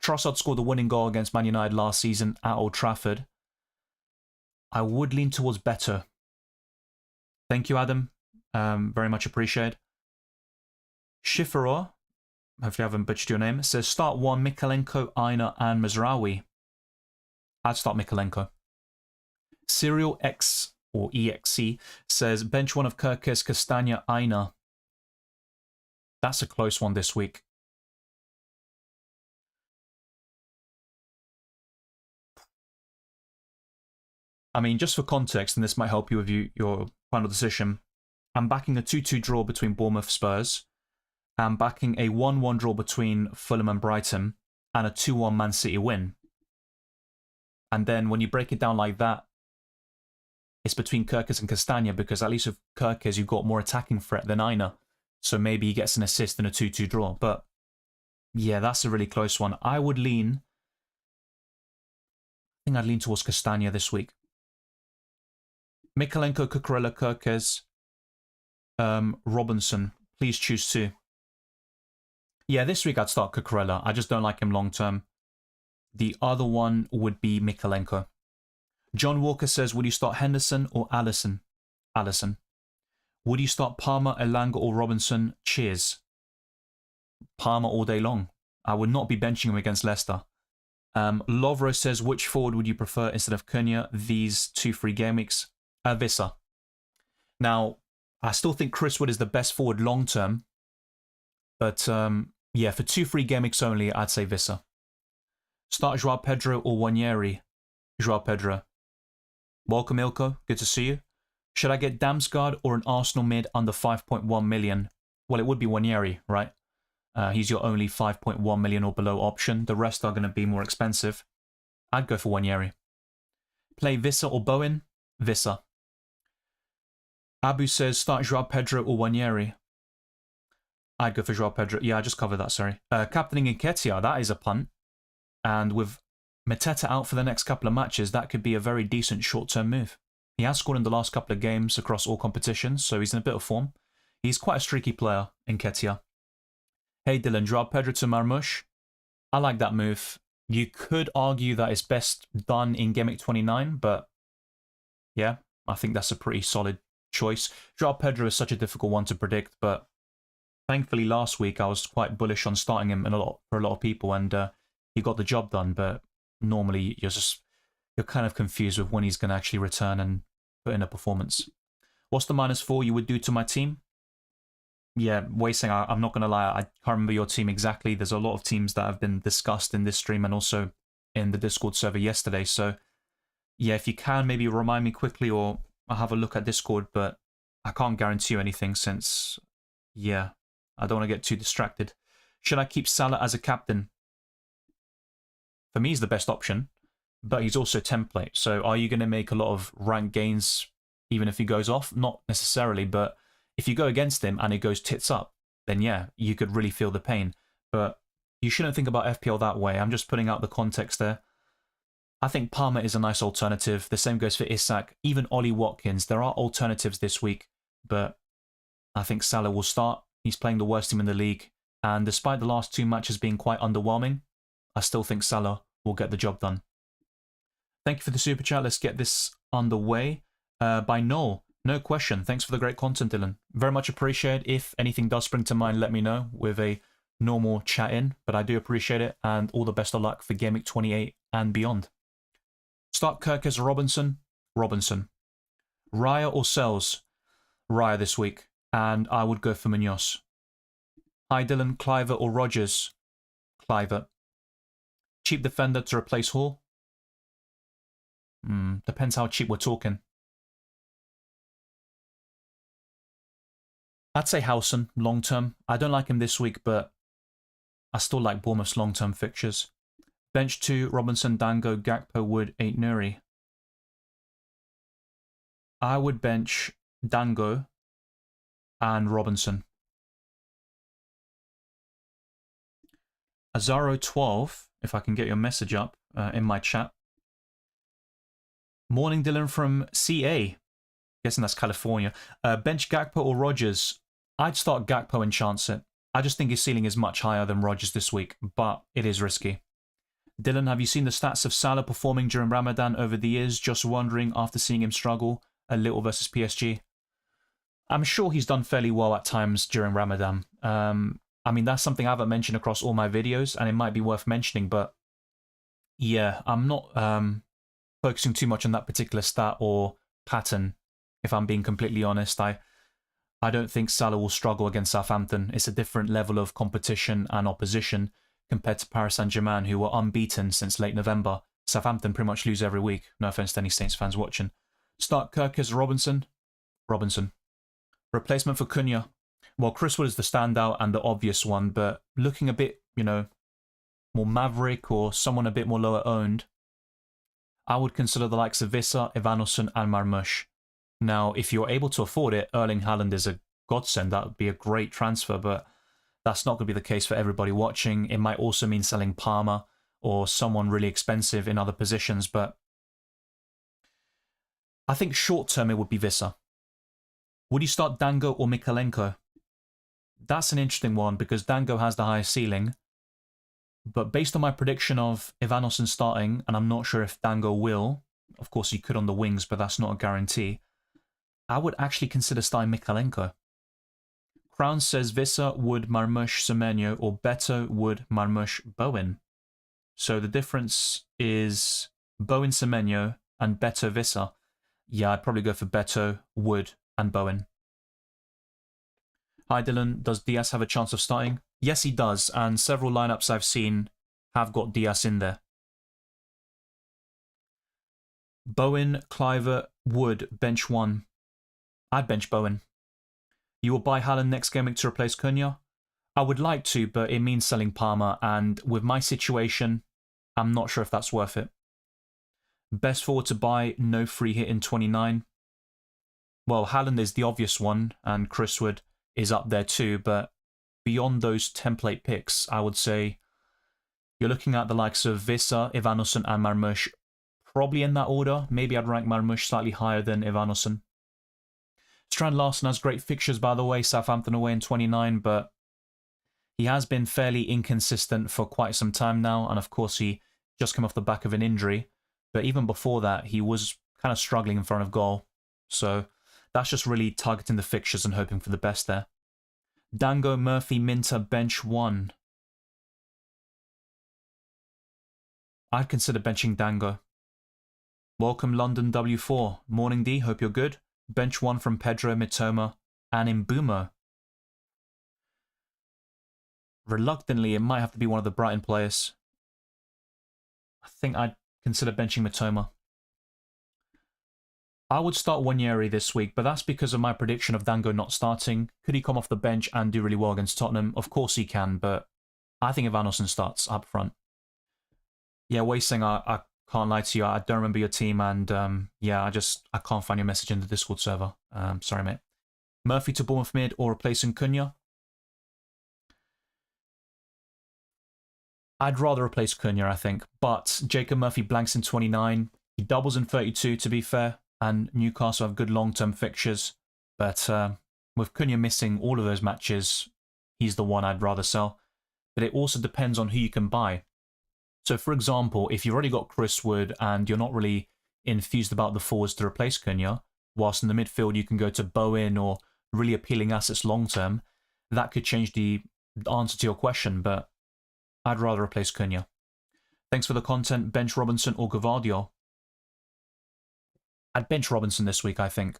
Trossard scored the winning goal against Man United last season at Old Trafford. I would lean towards Beto. Thank you, Adam. Very much appreciated. Shifaror, hopefully I haven't butchered your name, says start 1, Mikalenko, Aina and Mazraoui. I'd start Mikalenko. Serial X or EXC says bench 1 of Kirkes, Castagna, Aina. That's a close one this week. I mean, just for context, and this might help you with your final decision, I'm backing a 2-2 draw between Bournemouth Spurs. I'm backing a 1-1 draw between Fulham and Brighton, and a 2-1 Man City win. And then when you break it down like that, it's between Kirkes and Castagna, because at least with Kirkes, you've got more attacking threat than Aina. So maybe he gets an assist in a 2-2 draw. But yeah, that's a really close one. I think I'd lean towards Castagna this week. Mikalenko, Cucurella, Kirkes, Robinson. Please choose 2. Yeah, this week I'd start Cucurella. I just don't like him long term. The other one would be Mikalenko. John Walker says, would you start Henderson or Allison? Allison. Would you start Palmer, Elanga or Robinson? Cheers. Palmer all day long. I would not be benching him against Leicester. Lovro says, which forward would you prefer instead of Cunha these 2 free game weeks? Vissa. Now, I still think Chris Wood is the best forward long term. But yeah, for 2 free game weeks only, I'd say Vissa. Start Joao Pedro or Wanyeri? Joao Pedro. Welcome, Ilko. Good to see you. Should I get Damsgaard or an Arsenal mid under 5.1 million? Well, it would be Wanyeri, right? He's your only 5.1 million or below option. The rest are going to be more expensive. I'd go for Wanyeri. Play Vissa or Bowen? Vissa. Abu says start Joao Pedro or Wanyeri. I'd go for Joao Pedro. Yeah, I just covered that, sorry. Captaining Nketiah, that is a punt. And with Mateta out for the next couple of matches, that could be a very decent short-term move. He has scored in the last couple of games across all competitions, so he's in a bit of form. He's quite a streaky player, Nketiah. Hey Dylan, Joao Pedro to Marmoush. I like that move. You could argue that it's best done in Gameweek 29, but yeah, I think that's a pretty solid choice. Joao Pedro is such a difficult one to predict, but thankfully last week I was quite bullish on starting him for a lot of people, and he got the job done, but normally you're kind of confused with when he's going to actually return and put in a performance. What's the -4 you would do to my team? Yeah, Wasting, I'm not going to lie, I can't remember your team exactly. There's a lot of teams that have been discussed in this stream and also in the Discord server yesterday. So yeah, if you can, maybe remind me quickly or I'll have a look at Discord, but I can't guarantee you anything since, yeah, I don't want to get too distracted. Should I keep Salah as a captain? For me, he's the best option, but he's also template. So are you going to make a lot of rank gains even if he goes off? Not necessarily, but if you go against him and it goes tits up, then yeah, you could really feel the pain. But you shouldn't think about FPL that way. I'm just putting out the context there. I think Palmer is a nice alternative. The same goes for Isak. Even Ollie Watkins. There are alternatives this week, but I think Salah will start. He's playing the worst team in the league. And despite the last 2 matches being quite underwhelming, I still think Salah will get the job done. Thank you for the super chat. Let's get this underway. By Noel. No question. Thanks for the great content, Dylan. Very much appreciate it. If anything does spring to mind, let me know with a normal chat in. But I do appreciate it, and all the best of luck for Gameweek 28 and beyond. Start Kirk as Robinson. Robinson. Raya or Sells? Raya this week. And I would go for Munoz. Hi Dylan, Cliver or Rogers? Cliver. Cheap defender to replace Hall? Depends how cheap we're talking. I'd say Howson, long-term. I don't like him this week, but I still like Bournemouth's long-term fixtures. Bench 2, Robinson, Dango, Gakpo, Wood, 8 Nuri. I would bench Dango and Robinson. Azaro12, if I can get your message up in my chat. Morning Dylan from CA. Guessing that's California. Bench Gakpo or Rogers? I'd start Gakpo and chance it. I just think his ceiling is much higher than Rogers this week, but it is risky. Dylan, have you seen the stats of Salah performing during Ramadan over the years? Just wondering after seeing him struggle a little versus PSG. I'm sure he's done fairly well at times during Ramadan. I mean, that's something I haven't mentioned across all my videos, and it might be worth mentioning, but yeah, I'm not focusing too much on that particular stat or pattern, if I'm being completely honest. I don't think Salah will struggle against Southampton. It's a different level of competition and opposition compared to Paris Saint-Germain, who were unbeaten since late November. Southampton pretty much lose every week. No offense to any Saints fans watching. Start Kirk as Robinson. Robinson. Replacement for Cunha. Well, Chris Wood is the standout and the obvious one, but looking a bit, more maverick or someone a bit more lower owned, I would consider the likes of Vissa, Evanussen and Marmoush. Now, if you're able to afford it, Erling Haaland is a godsend. That would be a great transfer, but that's not going to be the case for everybody watching. It might also mean selling Palmer or someone really expensive in other positions, but I think short-term it would be Vissa. Would you start Dango or Mikalenko? That's an interesting one because Dango has the highest ceiling, but based on my prediction of Evanussen starting, and I'm not sure if Dango will, of course he could on the wings, but that's not a guarantee, I would actually consider starting Mikalenko. Crown says Vissa, Wood, Marmoush, Semenyo, or Beto, Wood, Marmoush, Bowen. So the difference is Bowen, Semenyo, and Beto, Vissa. Yeah, I'd probably go for Beto, Wood, and Bowen. Hi Dylan, does Diaz have a chance of starting? Yes, he does, and several lineups I've seen have got Diaz in there. Bowen, Cliver, Wood, bench 1. I'd bench Bowen. You will buy Haaland next game week to replace Cunha? I would like to, but it means selling Palmer, and with my situation, I'm not sure if that's worth it. Best forward to buy, no free hit in 29. Well, Haaland is the obvious one, and Chris Wood is up there too, but beyond those template picks, I would say you're looking at the likes of Vissa, Ivanosen, and Marmoush, probably in that order. Maybe I'd rank Marmoush slightly higher than Ivanosen. Strand Larsen has great fixtures, by the way, Southampton away in 29, but he has been fairly inconsistent for quite some time now, and of course he just came off the back of an injury, but even before that he was kind of struggling in front of goal, so that's just really targeting the fixtures and hoping for the best there. Dango, Murphy, Minter, bench 1. I'd consider benching Dango. Welcome London W4. Morning D, hope you're good. Bench 1 from Pedro, Mitoma, and Mbumo. Reluctantly, it might have to be one of the Brighton players. I think I'd consider benching Mitoma. I would start Wanyeri this week, but that's because of my prediction of Dango not starting. Could he come off the bench and do really well against Tottenham? Of course he can, but I think Ivanosen starts up front. Yeah, Wasting, I can't lie to you. I don't remember your team, and yeah, I can't find your message in the Discord server. Sorry, mate. Murphy to Bournemouth mid or replacing Cunha? I'd rather replace Cunha, I think. But Jacob Murphy blanks in 29. He doubles in 32, to be fair. And Newcastle have good long-term fixtures. But with Cunha missing all of those matches, he's the one I'd rather sell. But it also depends on who you can buy. So, for example, if you've already got Chris Wood and you're not really enthused about the forwards to replace Cunha, whilst in the midfield you can go to Bowen or really appealing assets long-term, that could change the answer to your question, but I'd rather replace Cunha. Thanks for the content. Bench Robinson or Gvardiol? I'd bench Robinson this week, I think.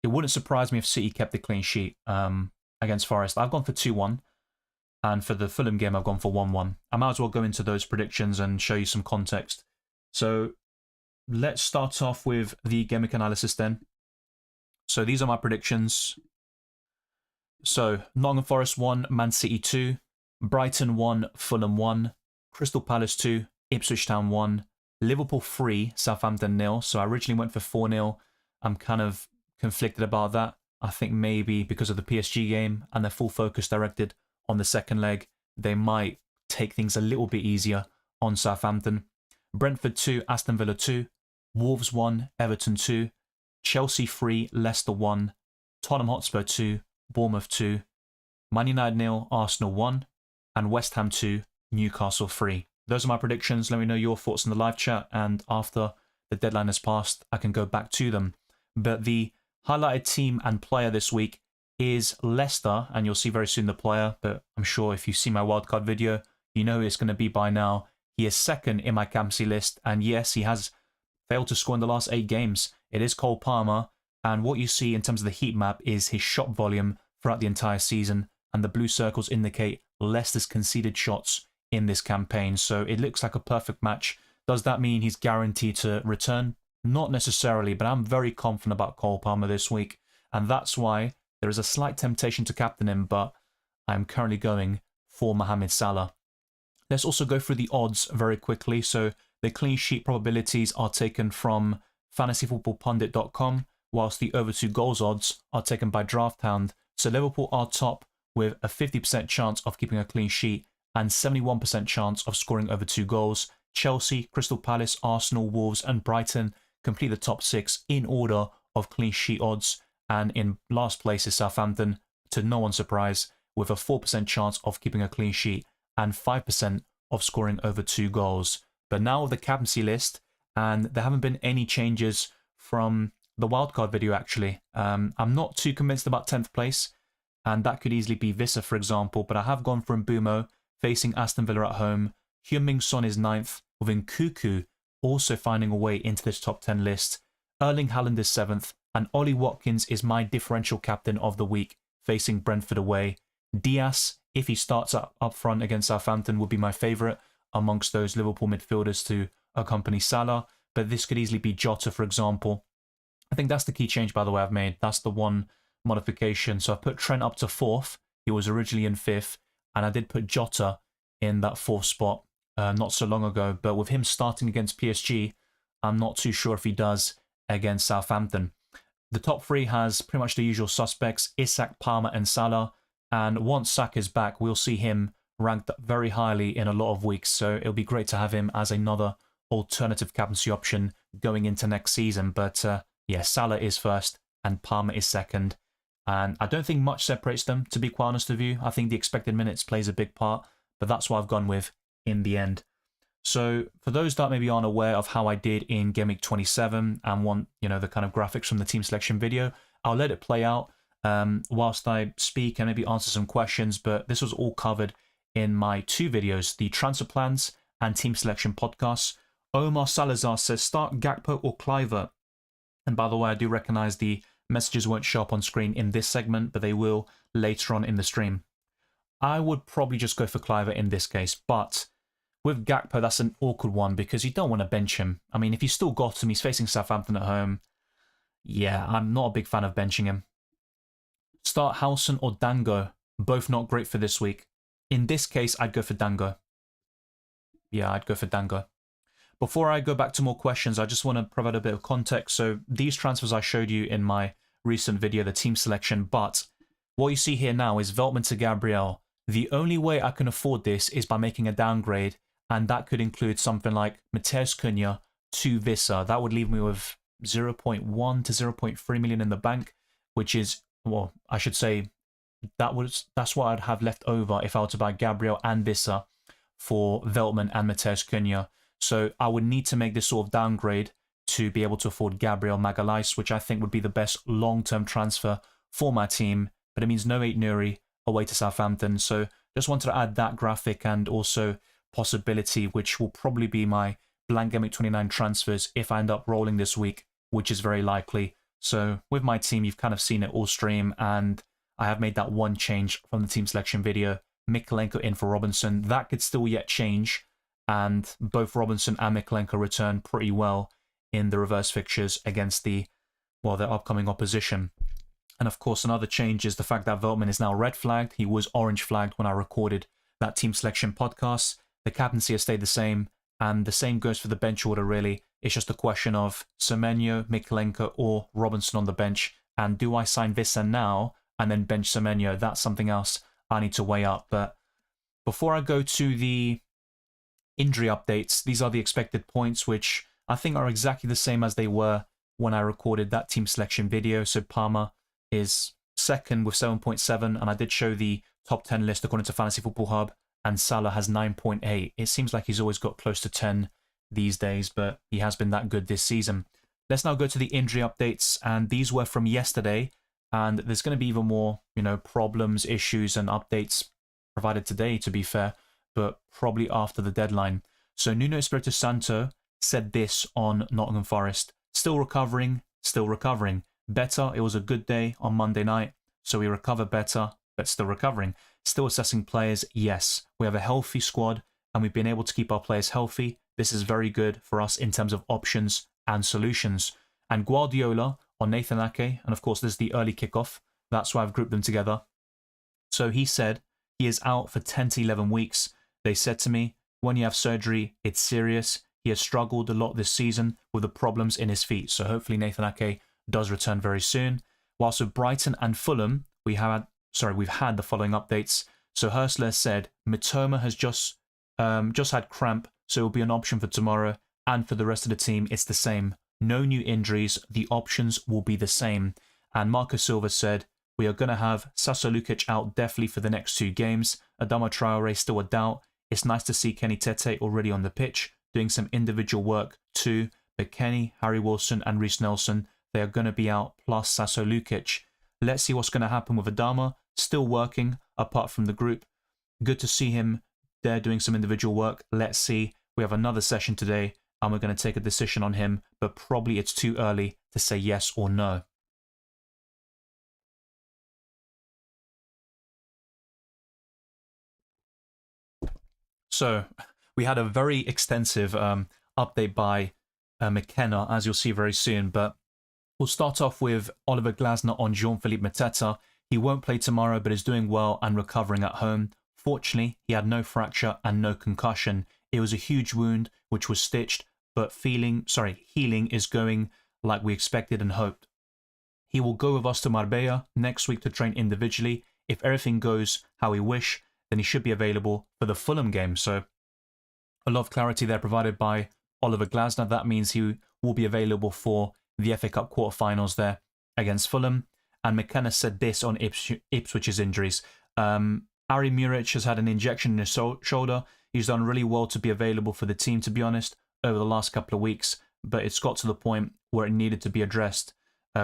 It wouldn't surprise me if City kept the clean sheet against Forest. I've gone for 2-1. And for the Fulham game, I've gone for 1-1. I might as well go into those predictions and show you some context. So let's start off with the game week analysis then. So these are my predictions. So Nottingham Forest 1, Man City 2, Brighton 1, Fulham 1, Crystal Palace 2, Ipswich Town 1, Liverpool 3, Southampton 0. So I originally went for 4-0. I'm kind of conflicted about that. I think maybe because of the PSG game and their full focus directed on the second leg, they might take things a little bit easier on Southampton. Brentford 2, Aston Villa 2, Wolves 1, Everton 2, Chelsea 3, Leicester 1, Tottenham Hotspur 2, Bournemouth 2, Man United 0, Arsenal 1, and West Ham 2, Newcastle 3. Those are my predictions. Let me know your thoughts in the live chat, and after the deadline has passed, I can go back to them. But the highlighted team and player this week is Leicester, and you'll see very soon the player, but I'm sure if you've seen my wildcard video, you know who it's going to be by now. He is second in my captaincy list, and yes, he has failed to score in the last 8 games. It is Cole Palmer, and what you see in terms of the heat map is his shot volume throughout the entire season, and the blue circles indicate Leicester's conceded shots in this campaign, so it looks like a perfect match. Does that mean he's guaranteed to return? Not necessarily, but I'm very confident about Cole Palmer this week, and that's why there is a slight temptation to captain him, but I'm currently going for Mohamed Salah. Let's also go through the odds very quickly. So the clean sheet probabilities are taken from fantasyfootballpundit.com, whilst the over 2 goals odds are taken by DraftHound. So Liverpool are top with a 50% chance of keeping a clean sheet and 71% chance of scoring over 2 goals. Chelsea, Crystal Palace, Arsenal, Wolves and Brighton complete the top 6 in order of clean sheet odds. And in last place is Southampton, to no one's surprise, with a 4% chance of keeping a clean sheet and 5% of scoring over 2 goals. But now with the captaincy list, and there haven't been any changes from the wildcard video actually. I'm not too convinced about 10th place, and that could easily be Vissa, for example, but I have gone for Mbumo, facing Aston Villa at home. Heung-min Son is 9th, with Nkuku also finding a way into this top 10 list. Erling Haaland is 7th, and Ollie Watkins is my differential captain of the week, facing Brentford away. Diaz, if he starts up front against Southampton, would be my favourite amongst those Liverpool midfielders to accompany Salah. but this could easily be Jota, for example. I think that's the key change, by the way, I've made. That's the one modification. So I put Trent up to 4th. He was originally in 5th. And I did put Jota in that 4th spot not so long ago. But with him starting against PSG, I'm not too sure if he does against Southampton. The top 3 has pretty much the usual suspects, Isak, Palmer and Salah. And once Saka is back, we'll see him ranked very highly in a lot of weeks. So it'll be great to have him as another alternative captaincy option going into next season. But yeah, Salah is 1st and Palmer is 2nd. And I don't think much separates them, to be quite honest with you. I think the expected minutes plays a big part, but that's what I've gone with in the end. So for those that maybe aren't aware of how I did in Game Week 27 and want, the kind of graphics from the team selection video, I'll let it play out whilst I speak and maybe answer some questions, but this was all covered in my 2 videos, the transfer plans and team selection podcasts. Omar Salazar says, start Gakpo or Kluivert. And by the way, I do recognize the messages won't show up on screen in this segment, but they will later on in the stream. I would probably just go for Kluivert in this case, but with Gakpo, that's an awkward one because you don't want to bench him. I mean, if you still got him, he's facing Southampton at home. Yeah, I'm not a big fan of benching him. Start Howson or Dango. Both not great for this week. In this case, I'd go for Dango. Yeah, I'd go for Dango. Before I go back to more questions, I just want to provide a bit of context. So these transfers I showed you in my recent video, the team selection, but what you see here now is Veltman to Gabriel. The only way I can afford this is by making a downgrade, and that could include something like Matheus Cunha to Vissa. That would leave me with 0.1 to 0.3 million in the bank, which is, well, I should say that's what I'd have left over if I were to buy Gabriel and Vissa for Veltman and Matheus Cunha. So I would need to make this sort of downgrade to be able to afford Gabriel Magalhaes, which I think would be the best long-term transfer for my team. But it means no Aït-Nouri away to Southampton. So just wanted to add that graphic and also possibility, which will probably be my Blank Gameweek 29 transfers if I end up rolling this week, which is very likely. So with my team, you've kind of seen it all stream, and I have made that one change from the team selection video. Mykolenko in for Robinson. That could still yet change. And both Robinson and Mykolenko return pretty well in the reverse fixtures against their upcoming opposition. And of course, another change is the fact that Veltman is now red flagged. He was orange flagged when I recorded that team selection podcast. The captaincy has stayed the same, and the same goes for the bench order, really. It's just a question of Semenyo, Mykolenko, or Robinson on the bench. And do I sign Vissa now and then bench Semenyo? That's something else I need to weigh up. But before I go to the injury updates, these are the expected points, which I think are exactly the same as they were when I recorded that team selection video. So Palmer is 2nd with 7.7, and I did show the top 10 list according to Fantasy Football Hub, and Salah has 9.8. It seems like he's always got close to 10 these days, but he has been that good this season. Let's now go to the injury updates, and these were from yesterday, and there's going to be even more, problems, issues, and updates provided today, to be fair, but probably after the deadline. So Nuno Espirito Santo said this on Nottingham Forest. Still recovering. Better. It was a good day on Monday night, so we recovered better, but still recovering. Still assessing players, yes. We have a healthy squad, and we've been able to keep our players healthy. This is very good for us in terms of options and solutions. And Guardiola on Nathan Ake, and of course there's the early kickoff. That's why I've grouped them together. So he said he is out for 10 to 11 weeks. They said to me, when you have surgery, it's serious. He has struggled a lot this season with the problems in his feet. So hopefully Nathan Ake does return very soon. Whilst with Brighton and Fulham, we've had the following updates. So Hörsler said Mitoma has just had cramp, so it will be an option for tomorrow. And for the rest of the team, it's the same. No new injuries. The options will be the same. And Marco Silva said, we are going to have Sasa Lukic out definitely for the next 2 games. Adama Traore still a doubt. It's nice to see Kenny Tete already on the pitch, doing some individual work too. But Kenny, Harry Wilson and Reece Nelson, they are going to be out, plus Sasa Lukic. Let's see what's going to happen with Adama. Still working, apart from the group. Good to see him there doing some individual work. Let's see. We have another session today, and we're going to take a decision on him, but probably it's too early to say yes or no. So we had a very extensive update by McKenna, as you'll see very soon. But we'll start off with Oliver Glasner on Jean-Philippe Mateta. He won't play tomorrow, but is doing well and recovering at home. Fortunately, he had no fracture and no concussion. It was a huge wound, which was stitched, but healing is going like we expected and hoped. He will go with us to Marbella next week to train individually. If everything goes how we wish, then he should be available for the Fulham game. So a lot of clarity there provided by Oliver Glasner. That means he will be available for the FA Cup quarterfinals there against Fulham. And McKenna said this on Ipswich's injuries. Ari Muric has had an injection in his shoulder. He's done really well to be available for the team, to be honest, over the last couple of weeks, but it's got to the point where it needed to be addressed.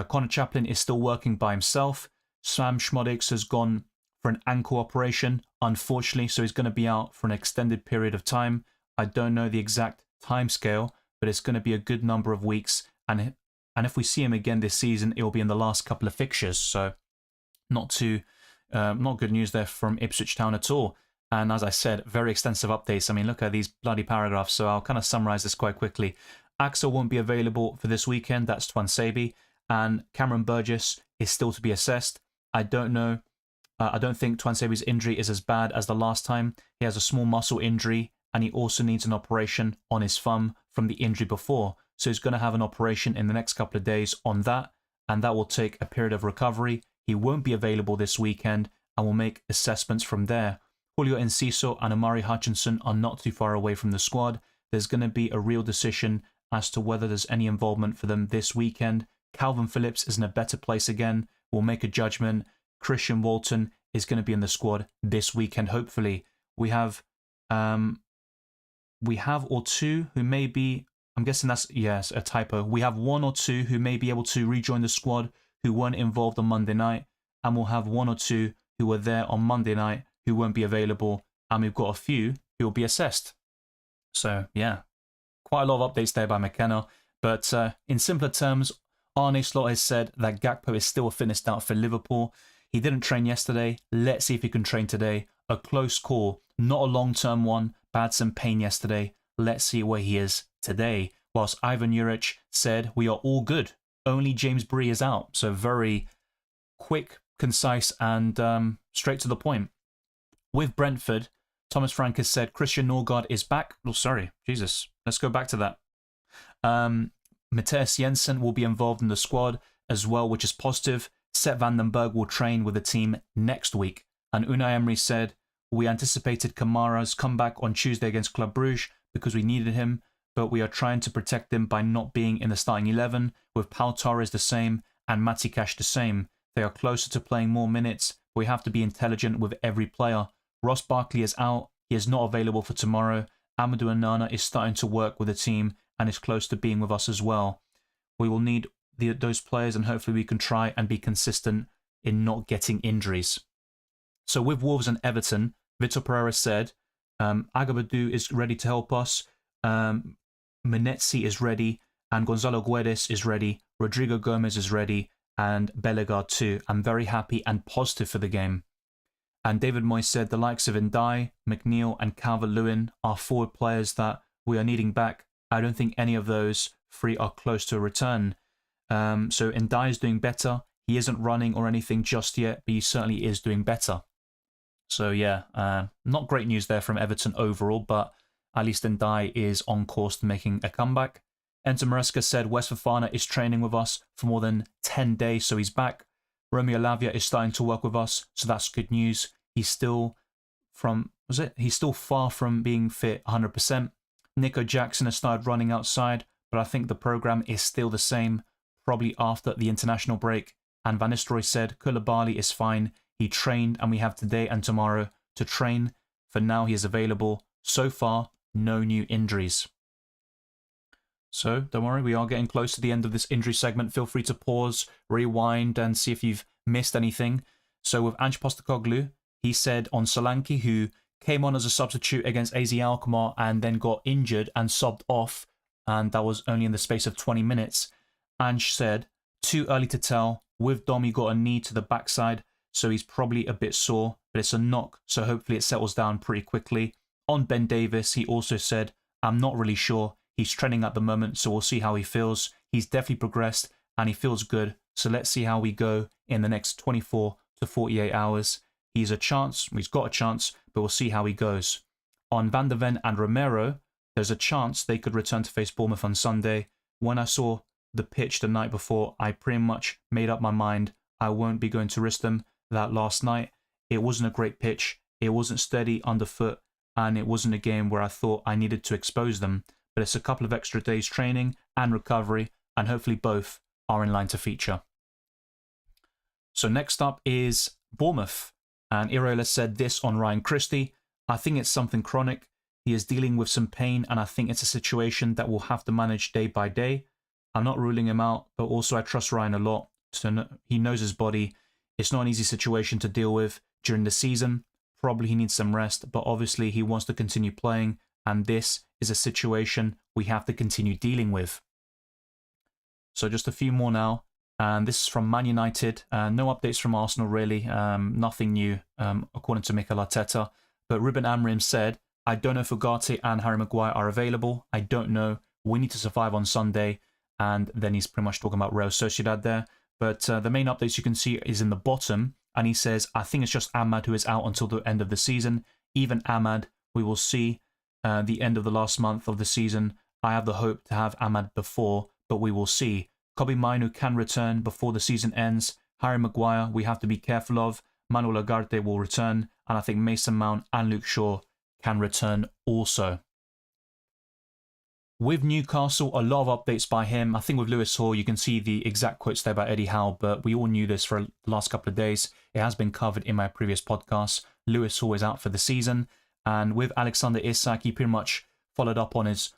Connor Chaplin is still working by himself. Sam Schmodix has gone for an ankle operation, unfortunately, so he's going to be out for an extended period of time. I don't know the exact time scale, but it's going to be a good number of weeks, and if we see him again this season, it will be in the last couple of fixtures, so not good news there from Ipswich Town at all. And as I said, very extensive updates. I mean, look at these bloody paragraphs, so I'll kind of summarize this quite quickly. Axel won't be available for this weekend, that's Twansebi, and Cameron Burgess is still to be assessed. I don't know. I don't think Twansebi's injury is as bad as the last time. He has a small muscle injury, and he also needs an operation on his thumb from the injury before. So he's going to have an operation in the next couple of days on that, and that will take a period of recovery. He won't be available this weekend, and will make assessments from there. Julio Enciso and Amari Hutchinson are not too far away from the squad. There's going to be a real decision as to whether there's any involvement for them this weekend. Calvin Phillips is in a better place again. We'll make a judgment. Christian Walton is going to be in the squad this weekend, hopefully. We have or two who may be, I'm guessing that's, yes, a typo. We have one or two who may be able to rejoin the squad who weren't involved on Monday night, and we'll have one or two who were there on Monday night who won't be available, and we've got a few who will be assessed. So, yeah, quite a lot of updates there by McKenna, but in simpler terms, Arne Slot has said that Gakpo is still a fitness doubt for Liverpool. He didn't train yesterday. Let's see if he can train today. A close call, not a long-term one, but had some pain yesterday. Let's see where he is today. Whilst Ivan Juric said, we are all good. Only James Bree is out. So very quick, concise, and straight to the point. With Brentford, Thomas Frank has said Christian Norgard is back. Oh, sorry. Jesus. Let's go back to that. Matthias Jensen will be involved in the squad as well, which is positive. Seth Vandenberg will train with the team next week. And Unai Emery said, we anticipated Kamara's comeback on Tuesday against Club Brugge because we needed him, but we are trying to protect him by not being in the starting 11, with Pau Torres the same and Matty Cash the same. They are closer to playing more minutes, but we have to be intelligent with every player. Ross Barkley is out. He is not available for tomorrow. Amadou Onana is starting to work with the team and is close to being with us as well. We will need those players, and hopefully we can try and be consistent in not getting injuries. So with Wolves and Everton, Vitor Pereira said, Agabadu is ready to help us, Menetzi is ready, and Gonzalo Guedes is ready, Rodrigo Gomez is ready, and Bellegarde too. I'm very happy and positive for the game. And David Moyes said the likes of Ndai, McNeil and Calvert-Lewin are forward players that we are needing back. I don't think any of those three are close to a return. So Ndai is doing better. He isn't running or anything just yet, but he certainly is doing better. So yeah, not great news there from Everton overall, but at least Ndai is on course to making a comeback. Enter Maresca said Wes Fofana is training with us for more than 10 days, so he's back. Romeo Lavia is starting to work with us, so that's good news. He's still far from being fit 100%. Nico Jackson has started running outside, but I think the program is still the same, probably after the international break. And Van Nistelrooy said Koulibaly is fine. He trained, and we have today and tomorrow to train. For now, he is available. So far, no new injuries. So don't worry, we are getting close to the end of this injury segment. Feel free to pause, rewind, and see if you've missed anything. So with Ange Postecoglou, he said on Solanke, who came on as a substitute against AZ Alkmaar and then got injured and subbed off, and that was only in the space of 20 minutes. Ange said, too early to tell. With Dom, he got a knee to the backside, so he's probably a bit sore, but it's a knock, so hopefully it settles down pretty quickly. On Ben Davis, he also said, I'm not really sure. He's training at the moment, so we'll see how he feels. He's definitely progressed and he feels good. So let's see how we go in the next 24 to 48 hours. He's got a chance, but we'll see how he goes. On Van der Ven and Romero, there's a chance they could return to face Bournemouth on Sunday. When I saw the pitch the night before, I pretty much made up my mind I won't be going to risk them. That last night, it wasn't a great pitch, it wasn't steady underfoot, and it wasn't a game where I thought I needed to expose them. But it's a couple of extra days training and recovery, and hopefully both are in line to feature. So next up is Bournemouth, and Irola said this on Ryan Christie: I think it's something chronic. He is dealing with some pain, and I think it's a situation that we'll have to manage day by day. I'm not ruling him out, but also I trust Ryan a lot. So he knows his body. It's not an easy situation to deal with during the season. Probably he needs some rest, but obviously he wants to continue playing, and this is a situation we have to continue dealing with. So just a few more now, and this is from Man United. No updates from Arsenal really, nothing new according to Mikel Arteta. But Ruben Amorim said, I don't know if Ugarte and Harry Maguire are available. I don't know. We need to survive on Sunday. And then he's pretty much talking about Real Sociedad there. But the main updates you can see is in the bottom. And he says, I think it's just Ahmad who is out until the end of the season. Even Ahmad, we will see the end of the last month of the season. I have the hope to have Ahmad before, but we will see. Kobe Mainu can return before the season ends. Harry Maguire, we have to be careful of. Manuel Ugarte will return. And I think Mason Mount and Luke Shaw can return also. With Newcastle, a lot of updates by him. I think with Lewis Hall, you can see the exact quotes there by Eddie Howe, but we all knew this for the last couple of days. It has been covered in my previous podcasts. Lewis Hall is out for the season. And with Alexander Isak, he pretty much followed up on his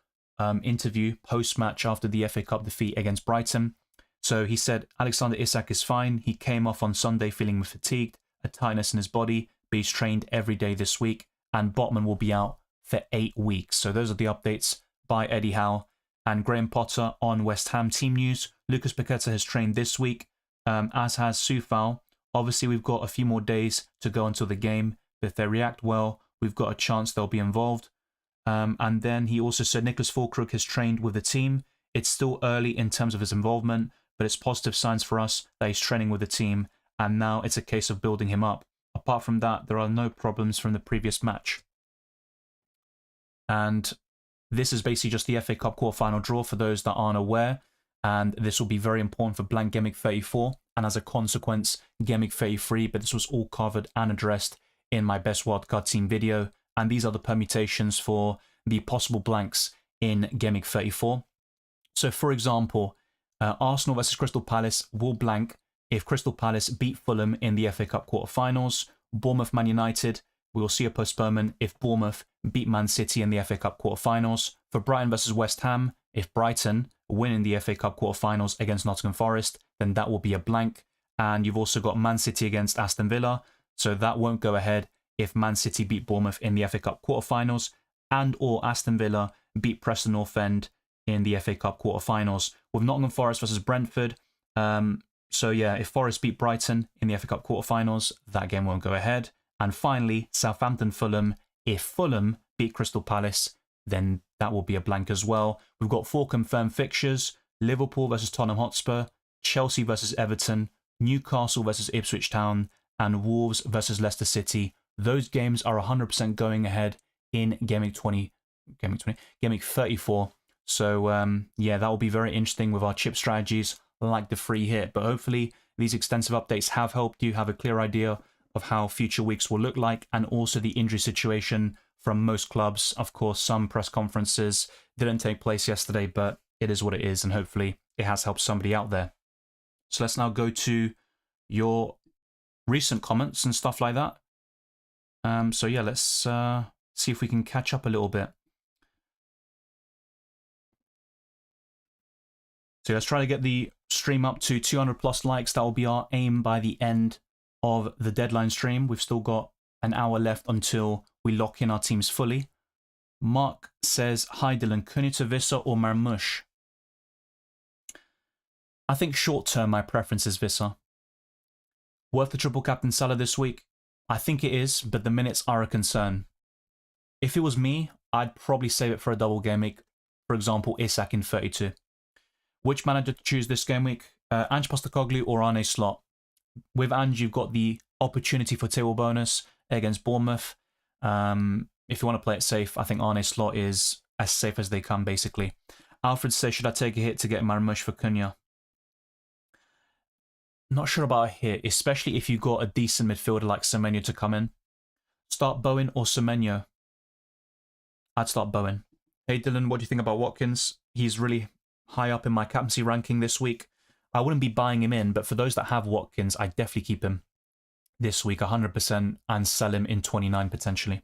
interview post-match after the FA Cup defeat against Brighton. So he said Alexander Isak is fine. He came off on Sunday feeling fatigued, a tightness in his body, but he's trained every day this week. And Botman will be out for 8 weeks. So those are the updates by Eddie Howe. And Graham Potter on West Ham team news. Lucas Paqueta has trained this week, as has Soufal. Obviously, we've got a few more days to go until the game. But if they react well, we've got a chance they'll be involved. And then he also said Nicholas Fulkrug has trained with the team. It's still early in terms of his involvement, but it's positive signs for us that he's training with the team. And now it's a case of building him up. Apart from that, there are no problems from the previous match. And this is basically just the FA Cup quarterfinal draw for those that aren't aware. And this will be very important for Blank Gameweek 34. And as a consequence, Gameweek 33. But this was all covered and addressed in my best wildcard team video. And these are the permutations for the possible blanks in Gameweek 34. So for example, Arsenal versus Crystal Palace will blank if Crystal Palace beat Fulham in the FA Cup quarterfinals. Bournemouth Man United, we will see a postponement if Bournemouth beat Man City in the FA Cup quarterfinals. For Brighton versus West Ham, if Brighton win in the FA Cup quarterfinals against Nottingham Forest, then that will be a blank. And you've also got Man City against Aston Villa, so that won't go ahead if Man City beat Bournemouth in the FA Cup quarterfinals, and or Aston Villa beat Preston North End in the FA Cup quarterfinals. With Nottingham Forest versus Brentford, so yeah, if Forest beat Brighton in the FA Cup quarterfinals, that game won't go ahead. And finally, Southampton-Fulham. If Fulham beat Crystal Palace, then that will be a blank as well. We've got 4 confirmed fixtures: Liverpool versus Tottenham Hotspur, Chelsea versus Everton, Newcastle versus Ipswich Town, and Wolves versus Leicester City. Those games are 100% going ahead in Gameweek 34. So yeah, that will be very interesting with our chip strategies like the free hit. But hopefully these extensive updates have helped you have a clear idea of how future weeks will look like, and also the injury situation from most clubs. Of course, some press conferences didn't take place yesterday, but it is what it is, and hopefully it has helped somebody out there. So let's now go to your recent comments and stuff like that. So yeah, let's see if we can catch up a little bit. So let's try to get the stream up to 200 plus likes. That will be our aim by the end of the deadline stream. We've still got an hour left until we lock in our teams fully. Mark says, hi Dylan, Kunita Visser or Marmoush? I think short term my preference is Visser. Worth the triple captain Salah this week? I think it is, but the minutes are a concern. If it was me, I'd probably save it for a double game week. For example, Isak in 32. Which manager to choose this game week? Ange Postecoglou or Arne Slot? With Ange, you've got the opportunity for table bonus against Bournemouth. If you want to play it safe, I think Arne Slot is as safe as they come, basically. Alfred says, should I take a hit to get Marmoush for Cunha? Not sure about a hit, especially if you got a decent midfielder like Semenyo to come in. Start Bowen or Semenyo? I'd start Bowen. Hey Dylan, what do you think about Watkins? He's really high up in my captaincy ranking this week. I wouldn't be buying him in, but for those that have Watkins, I'd definitely keep him this week 100% and sell him in 29 potentially.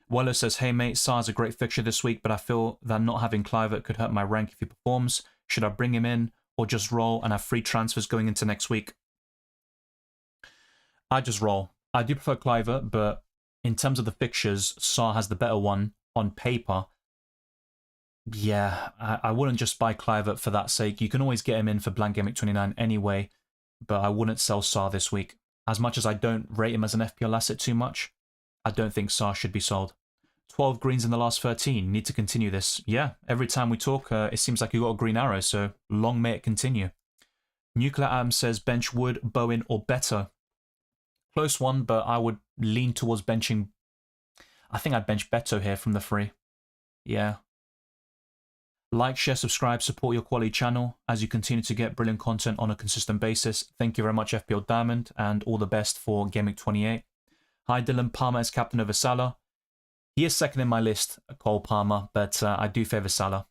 Weller says, hey mate, Sar's a great fixture this week, but I feel that not having Kluivert could hurt my rank if he performs. Should I bring him in or just roll and have free transfers going into next week? I just roll. I do prefer Kluivert, but in terms of the fixtures, Sar has the better one on paper. Yeah, I wouldn't just buy Kluivert for that sake. You can always get him in for Blank Gameweek 29 anyway, but I wouldn't sell Sar this week. As much as I don't rate him as an FPL asset too much, I don't think Sar should be sold. 12 greens in the last 13. Need to continue this. Yeah, every time we talk, it seems like you got a green arrow, so long may it continue. Nuclear Atom says bench Wood, Bowen, or Beto. Close one, but I would lean towards benching. I think I'd bench Beto here from the free. Yeah. Like, share, subscribe, support your quality channel as you continue to get brilliant content on a consistent basis. Thank you very much, FPL Diamond, and all the best for Game Week 28. Hi, Dylan. Palmer is captain over Salah. He is second in my list, Cole Palmer, but I do favour Salah.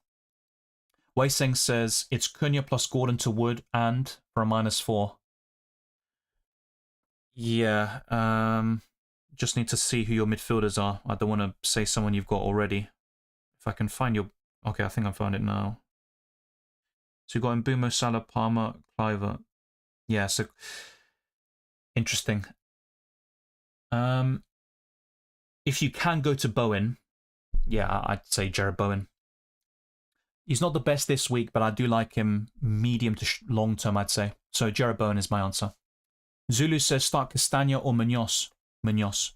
Wei Seng says it's Cunha plus Gordon to Wood and for a -4. Yeah, just need to see who your midfielders are. I don't want to say someone you've got already. If I can find your... Okay, I think I found it now. So you've got Mbumo, Salah, Palmer, Kluivert. Yeah, so... Interesting. If you can go to Bowen, yeah, I'd say Jared Bowen. He's not the best this week, but I do like him medium to long term, I'd say. So Jared Bowen is my answer. Zulu says start Castagna or Munoz. Munoz.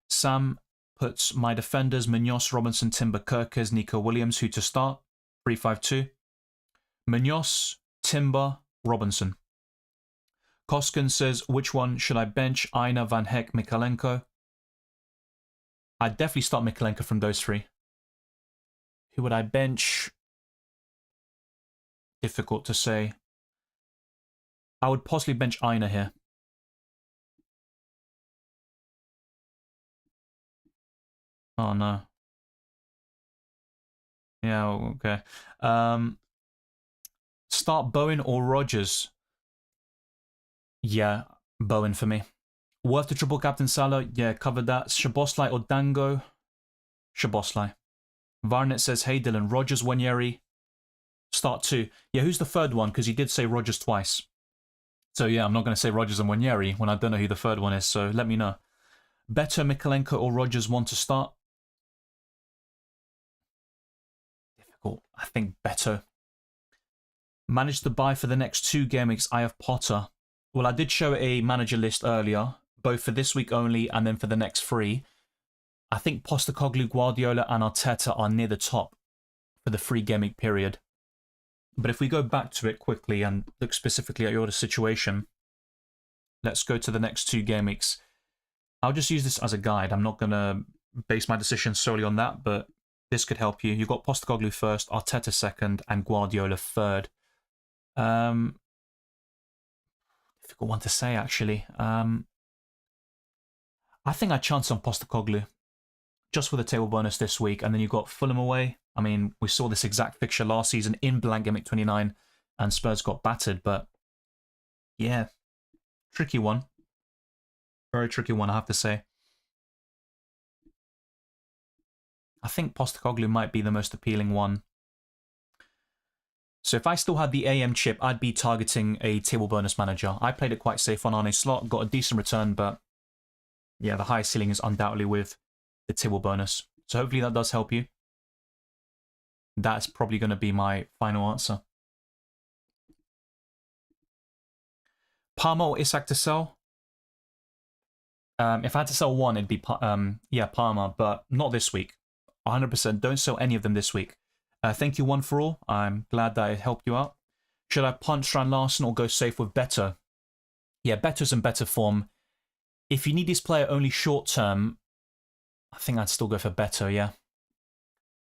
Sam puts my defenders Munoz, Robinson, Timber, Kirkers, Nico Williams. Who to start? 3-5-2. Munoz, Timber, Robinson. Koskin says which one should I bench? Aina, Van Heck, Mikalenko. I'd definitely start Mikalenko from those three. Who would I bench? Difficult to say. I would possibly bench Aina here. Oh no. Yeah, okay. Start Bowen or Rogers? Yeah, Bowen for me. Worth the triple captain Salah? Yeah, covered that. Szoboszlai or Dango? Szoboszlai. Varnet says, hey Dylan, Rogers, Wanyeri. Start 2. Yeah, who's the third one? Because you did say Rogers twice. So yeah, I'm not going to say Rogers and Wanyeri when I don't know who the third one is, so let me know. Beto, Mikalenko or Rogers want to start? Difficult. I think Beto. Managed to buy for the next 2 game weeks. I have Potter. Well, I did show a manager list earlier, both for this week only and then for the next 3. I think Postecoglou, Guardiola and Arteta are near the top for the 3 game week period. But if we go back to it quickly and look specifically at your situation, let's go to the next 2 game weeks. I'll just use this as a guide. I'm not going to base my decision solely on that, but this could help you. You've got Postecoglou first, Arteta second, and Guardiola third. Difficult one to say, actually. I think I chance on Postecoglou just for the table bonus this week, and then you've got Fulham away. I mean, we saw this exact fixture last season in Blank Gameweek 29, and Spurs got battered, but yeah, tricky one. Very tricky one, I have to say. I think Postecoglou might be the most appealing one. So if I still had the AM chip, I'd be targeting a table bonus manager. I played it quite safe on Arne Slot, got a decent return, but yeah, the highest ceiling is undoubtedly with the table bonus. So hopefully that does help you. That's probably going to be my final answer. Palmer or Isak to sell? If I had to sell one, it'd be yeah, Palmer, but not this week. 100%. Don't sell any of them this week. Thank you, one for all. I'm glad that it helped you out. Should I punt Strand Larson or go safe with Better? Yeah, Better's in better form. If you need this player only short term, I think I'd still go for Better, yeah.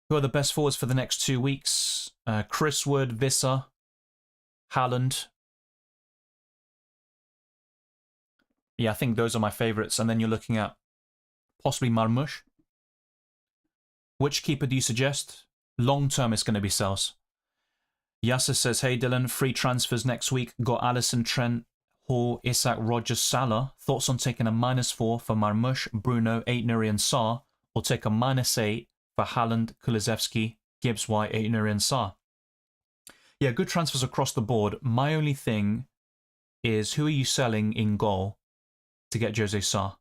Who are the best forwards for the next 2 weeks? Chris Wood, Visser, Haaland. Yeah, I think those are my favourites. And then you're looking at possibly Marmoush. Which keeper do you suggest? Long term, it's going to be Sels. Yasser says, hey Dylan, free transfers next week. Got Alisson, Trent, Hall, Isak, Rogers, Salah. Thoughts on taking a -4 for Marmoush, Bruno, 8 Nuri and Sarr, or take a -8 for Haaland, Kulusevski, Gibbs White, 8 Nuri and Sarr? Yeah, good transfers across the board. My only thing is, who are you selling in goal to get Jose Sarr?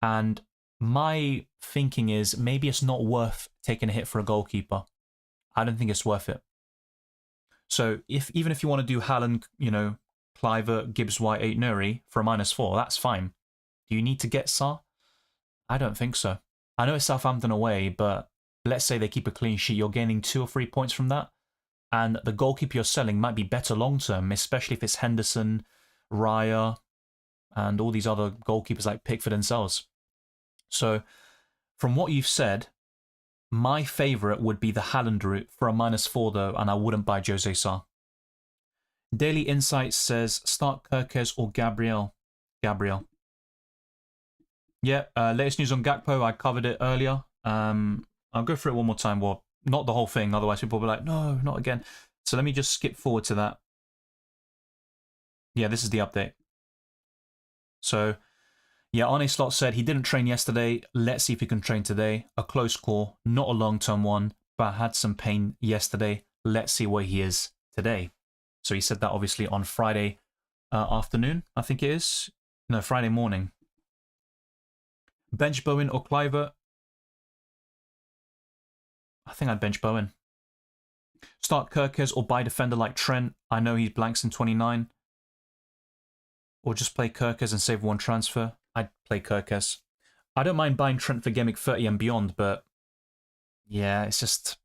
And my thinking is maybe it's not worth taking a hit for a goalkeeper. I don't think it's worth it. So even if you want to do Haaland, Cliver, Gibbs White, 8 Nuri for a -4, that's fine. Do you need to get Sarr? I don't think so. I know it's Southampton away, but let's say they keep a clean sheet, you're gaining 2 or 3 points from that. And the goalkeeper you're selling might be better long term, especially if it's Henderson, Raya, and all these other goalkeepers like Pickford and Sells. So, from what you've said, my favourite would be the Haaland route for a -4 though, and I wouldn't buy Jose Sarr. Daily Insights says, start Kirkes or Gabriel. Gabriel. Yeah, latest news on Gakpo, I covered it earlier. I'll go through it one more time. Well, not the whole thing, otherwise people will be like, no, not again. So let me just skip forward to that. Yeah, this is the update. So, yeah, Arne Slot said he didn't train yesterday. Let's see if he can train today. A close call, not a long-term one, but had some pain yesterday. Let's see where he is today. So he said that obviously on Friday afternoon, I think it is. No, Friday morning. Bench Bowen or Cliver? I think I'd bench Bowen. Start Kirkes or buy defender like Trent. I know he blanks in 29. Or just play Kirkes and save 1 transfer. I'd play Kirkes. I don't mind buying Trent for Gameweek 30 and beyond, but yeah, it's just...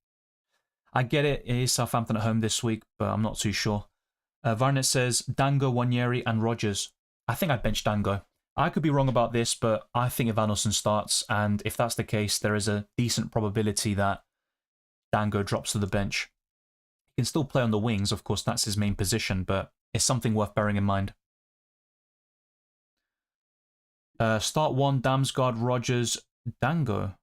I get it. It is Southampton at home this week, but I'm not too sure. Varnet says, Dango, Wanyeri and Rogers. I think I'd bench Dango. I could be wrong about this, but I think Evanilson starts, and if that's the case, there is a decent probability that Dango drops to the bench. He can still play on the wings, of course, that's his main position, but it's something worth bearing in mind. Start 1, Damsgaard, Rogers, Dango.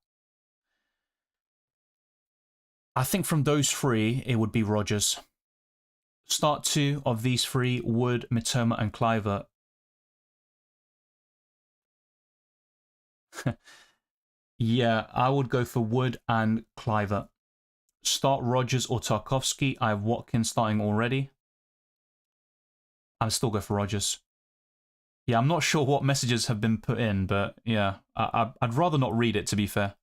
I think from those 3, it would be Rogers. Start 2 of these 3, Wood, Mitoma and Cliver. Yeah, I would go for Wood and Cliver. Start Rogers or Tarkovsky. I have Watkins starting already. I'll still go for Rogers. Yeah, I'm not sure what messages have been put in, but yeah, I'd rather not read it, to be fair.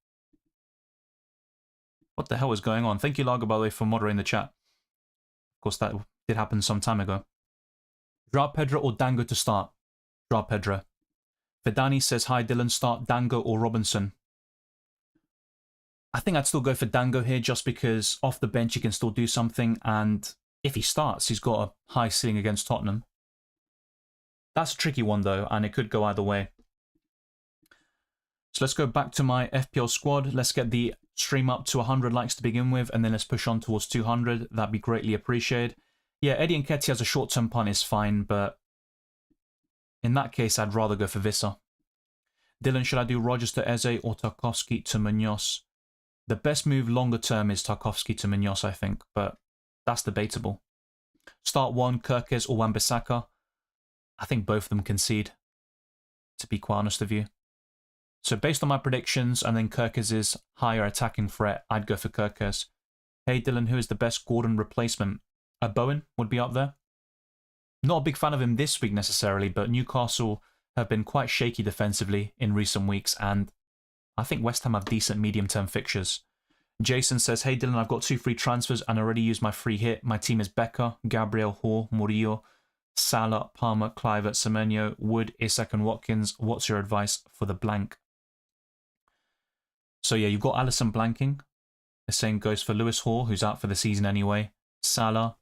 What the hell is going on? Thank you, Lager, by the way, for moderating the chat. Of course, that did happen some time ago. Joao Pedro or Dango to start? Joao Pedro. Vidani says, hi Dylan, start Dango or Robinson? I think I'd still go for Dango here just because off the bench he can still do something, and if he starts, he's got a high ceiling against Tottenham. That's a tricky one though, and it could go either way. So let's go back to my FPL squad. Let's get the stream up to 100 likes to begin with, and then let's push on towards 200. That'd be greatly appreciated. Yeah, Eddie Nketiah as a short-term punt is fine, but in that case, I'd rather go for Visser. Dylan, should I do Rogers to Eze or Tarkovsky to Munoz? The best move longer term is Tarkovsky to Munoz, I think, but that's debatable. Start 1, Kirkes or Wan-Bissaka. I think both of them concede, to be quite honest with you. So based on my predictions and then Kirkes' higher attacking threat, I'd go for Kirkes. Hey Dylan, who is the best Gordon replacement? Bowen would be up there. Not a big fan of him this week necessarily, but Newcastle have been quite shaky defensively in recent weeks, and I think West Ham have decent medium-term fixtures. Jason says, hey Dylan, I've got 2 free transfers and already used my free hit. My team is Becker, Gabriel, Hall, Murillo, Salah, Palmer, Cliver, Semenyo, Wood, Isak and Watkins. What's your advice for the blank? So yeah, you've got Alisson blanking. The same goes for Lewis Hall, who's out for the season anyway. Salah,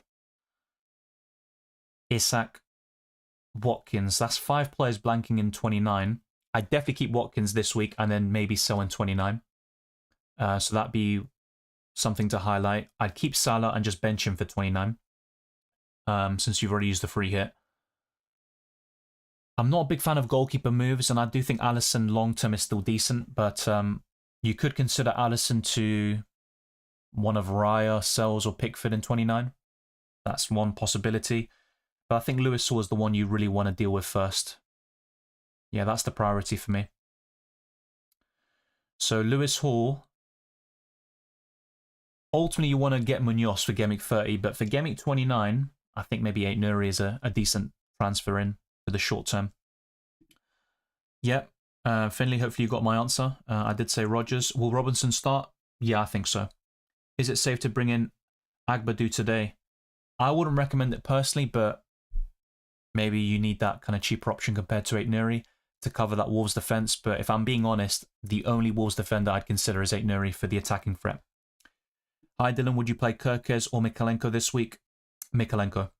Isak, Watkins. That's 5 players blanking in 29. I'd definitely keep Watkins this week and then maybe sell in 29. So that'd be something to highlight. I'd keep Salah and just bench him for 29. Since you've already used the free hit. I'm not a big fan of goalkeeper moves, and I do think Alisson long-term is still decent, but you could consider Alisson to one of Raya, Sells, or Pickford in 29. That's one possibility. But I think Lewis Hall is the one you really want to deal with first. Yeah, that's the priority for me. So Lewis Hall. Ultimately, you want to get Munoz for Gameweek 30, but for Gameweek 29, I think maybe Aït-Nouri is a decent transfer in for the short term. Yep. Finley, hopefully you got my answer. I did say Rodgers. Will Robinson start? Yeah, I think so. Is it safe to bring in Agbadou today? I wouldn't recommend it personally, but maybe you need that kind of cheaper option compared to Aït-Nouri to cover that Wolves defense. But if I'm being honest, the only Wolves defender I'd consider is Aït-Nouri for the attacking threat. Hi Dylan, would you play Kirkes or Mikalenko this week? Mikalenko.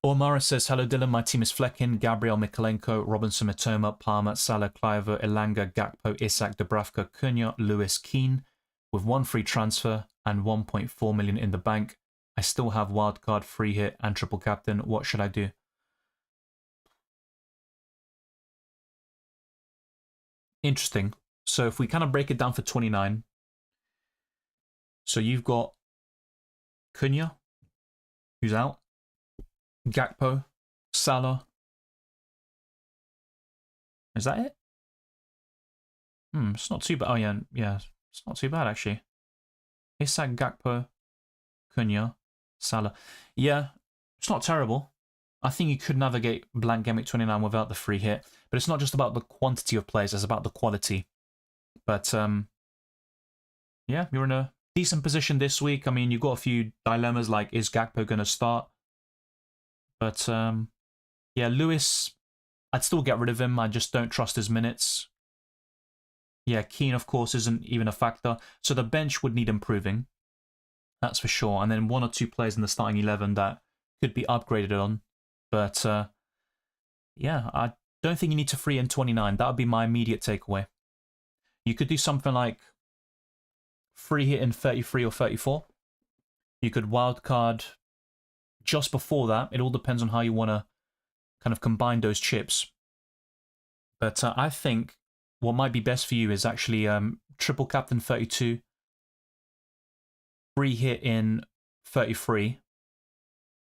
Omara says, hello Dylan, my team is Fleckin, Gabriel, Mikalenko, Robinson, Matoma, Palmer, Salah, Cliver, Elanga, Gakpo, Isak, Dubravka, Cunha, Lewis, Keane, with 1 free transfer and 1.4 million in the bank. I still have wildcard, free hit, and triple captain. What should I do? Interesting. So if we kind of break it down for 29, so you've got Cunha, who's out. Gakpo, Salah. Is that it? It's not too bad. Oh, yeah, it's not too bad, actually. Isak, Gakpo, Cunha, Salah. Yeah, it's not terrible. I think you could navigate Blank Gameweek 29 without the free hit, but it's not just about the quantity of players, it's about the quality. But, yeah, you're in a decent position this week. I mean, you've got a few dilemmas, like, is Gakpo going to start? But, yeah, Lewis, I'd still get rid of him. I just don't trust his minutes. Yeah, Keane, of course, isn't even a factor. So the bench would need improving. That's for sure. And then 1 or 2 players in the starting 11 that could be upgraded on. But, yeah, I don't think you need to free in 29. That would be my immediate takeaway. You could do something like free hit in 33 or 34. You could wildcard just before that. It all depends on how you want to kind of combine those chips. But I think what might be best for you is actually triple captain 32, free hit in 33,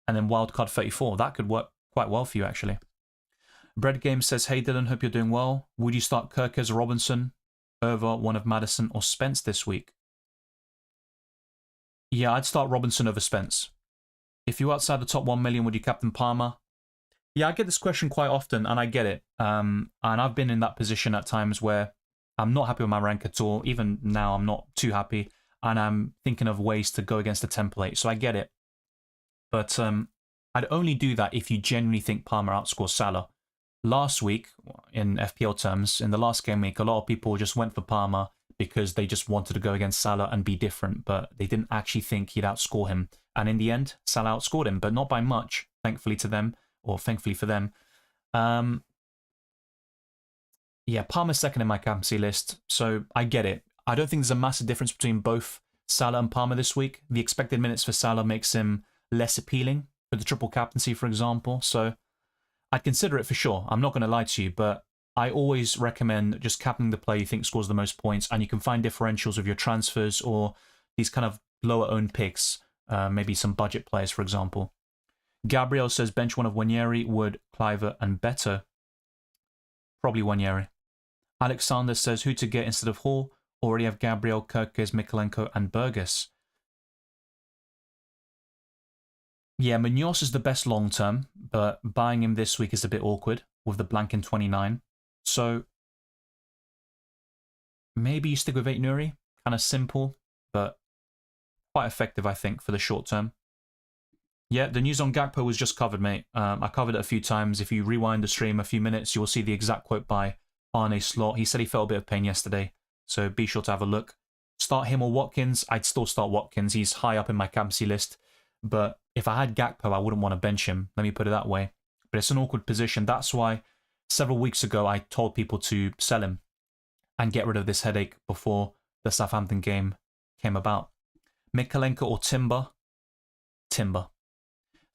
and then wildcard 34. That could work quite well for you, actually. Bread Game says, hey Dylan, hope you're doing well. Would you start Kirkes or Robinson over one of Maddison or Spence this week? Yeah, I'd start Robinson over Spence. If you're outside the top 1 million, would you captain Palmer? Yeah, I get this question quite often, and I get it. And I've been in that position at times where I'm not happy with my rank at all. Even now, I'm not too happy, and I'm thinking of ways to go against the template. So I get it. But I'd only do that if you genuinely think Palmer outscores Salah. Last week, in FPL terms, in the last game week, a lot of people just went for Palmer because they just wanted to go against Salah and be different, but they didn't actually think he'd outscore him. And in the end, Salah outscored him, but not by much, thankfully to them, or thankfully for them. Yeah, Palmer's second in my captaincy list, so I get it. I don't think there's a massive difference between both Salah and Palmer this week. The expected minutes for Salah makes him less appealing for the triple captaincy, for example, so I'd consider it for sure. I'm not going to lie to you, but I always recommend just captaining the player you think scores the most points, and you can find differentials of your transfers or these kind of lower-owned picks, maybe some budget players, for example. Gabriel says bench one of Wanyeri, Wood, Cliver, and Better. Probably Wanyeri. Alexander says who to get instead of Hall. Already have Gabriel, Kirkes, Mikalenko, and Burgess. Yeah, Munoz is the best long-term, but buying him this week is a bit awkward with the blank in 29. So maybe you stick with Aït-Nouri. Kind of simple, but quite effective, I think, for the short term. Yeah, the news on Gakpo was just covered, mate. I covered it a few times. If you rewind the stream a few minutes, you will see the exact quote by Arne Slot. He said he felt a bit of pain yesterday, so be sure to have a look. start him or Watkins, I'd still start Watkins. He's high up in my captaincy list. But if I had Gakpo, I wouldn't want to bench him. Let me put it that way. But it's an awkward position. That's why several weeks ago I told people to sell him and get rid of this headache before the Southampton game came about. Mikalenko or Timber? Timber.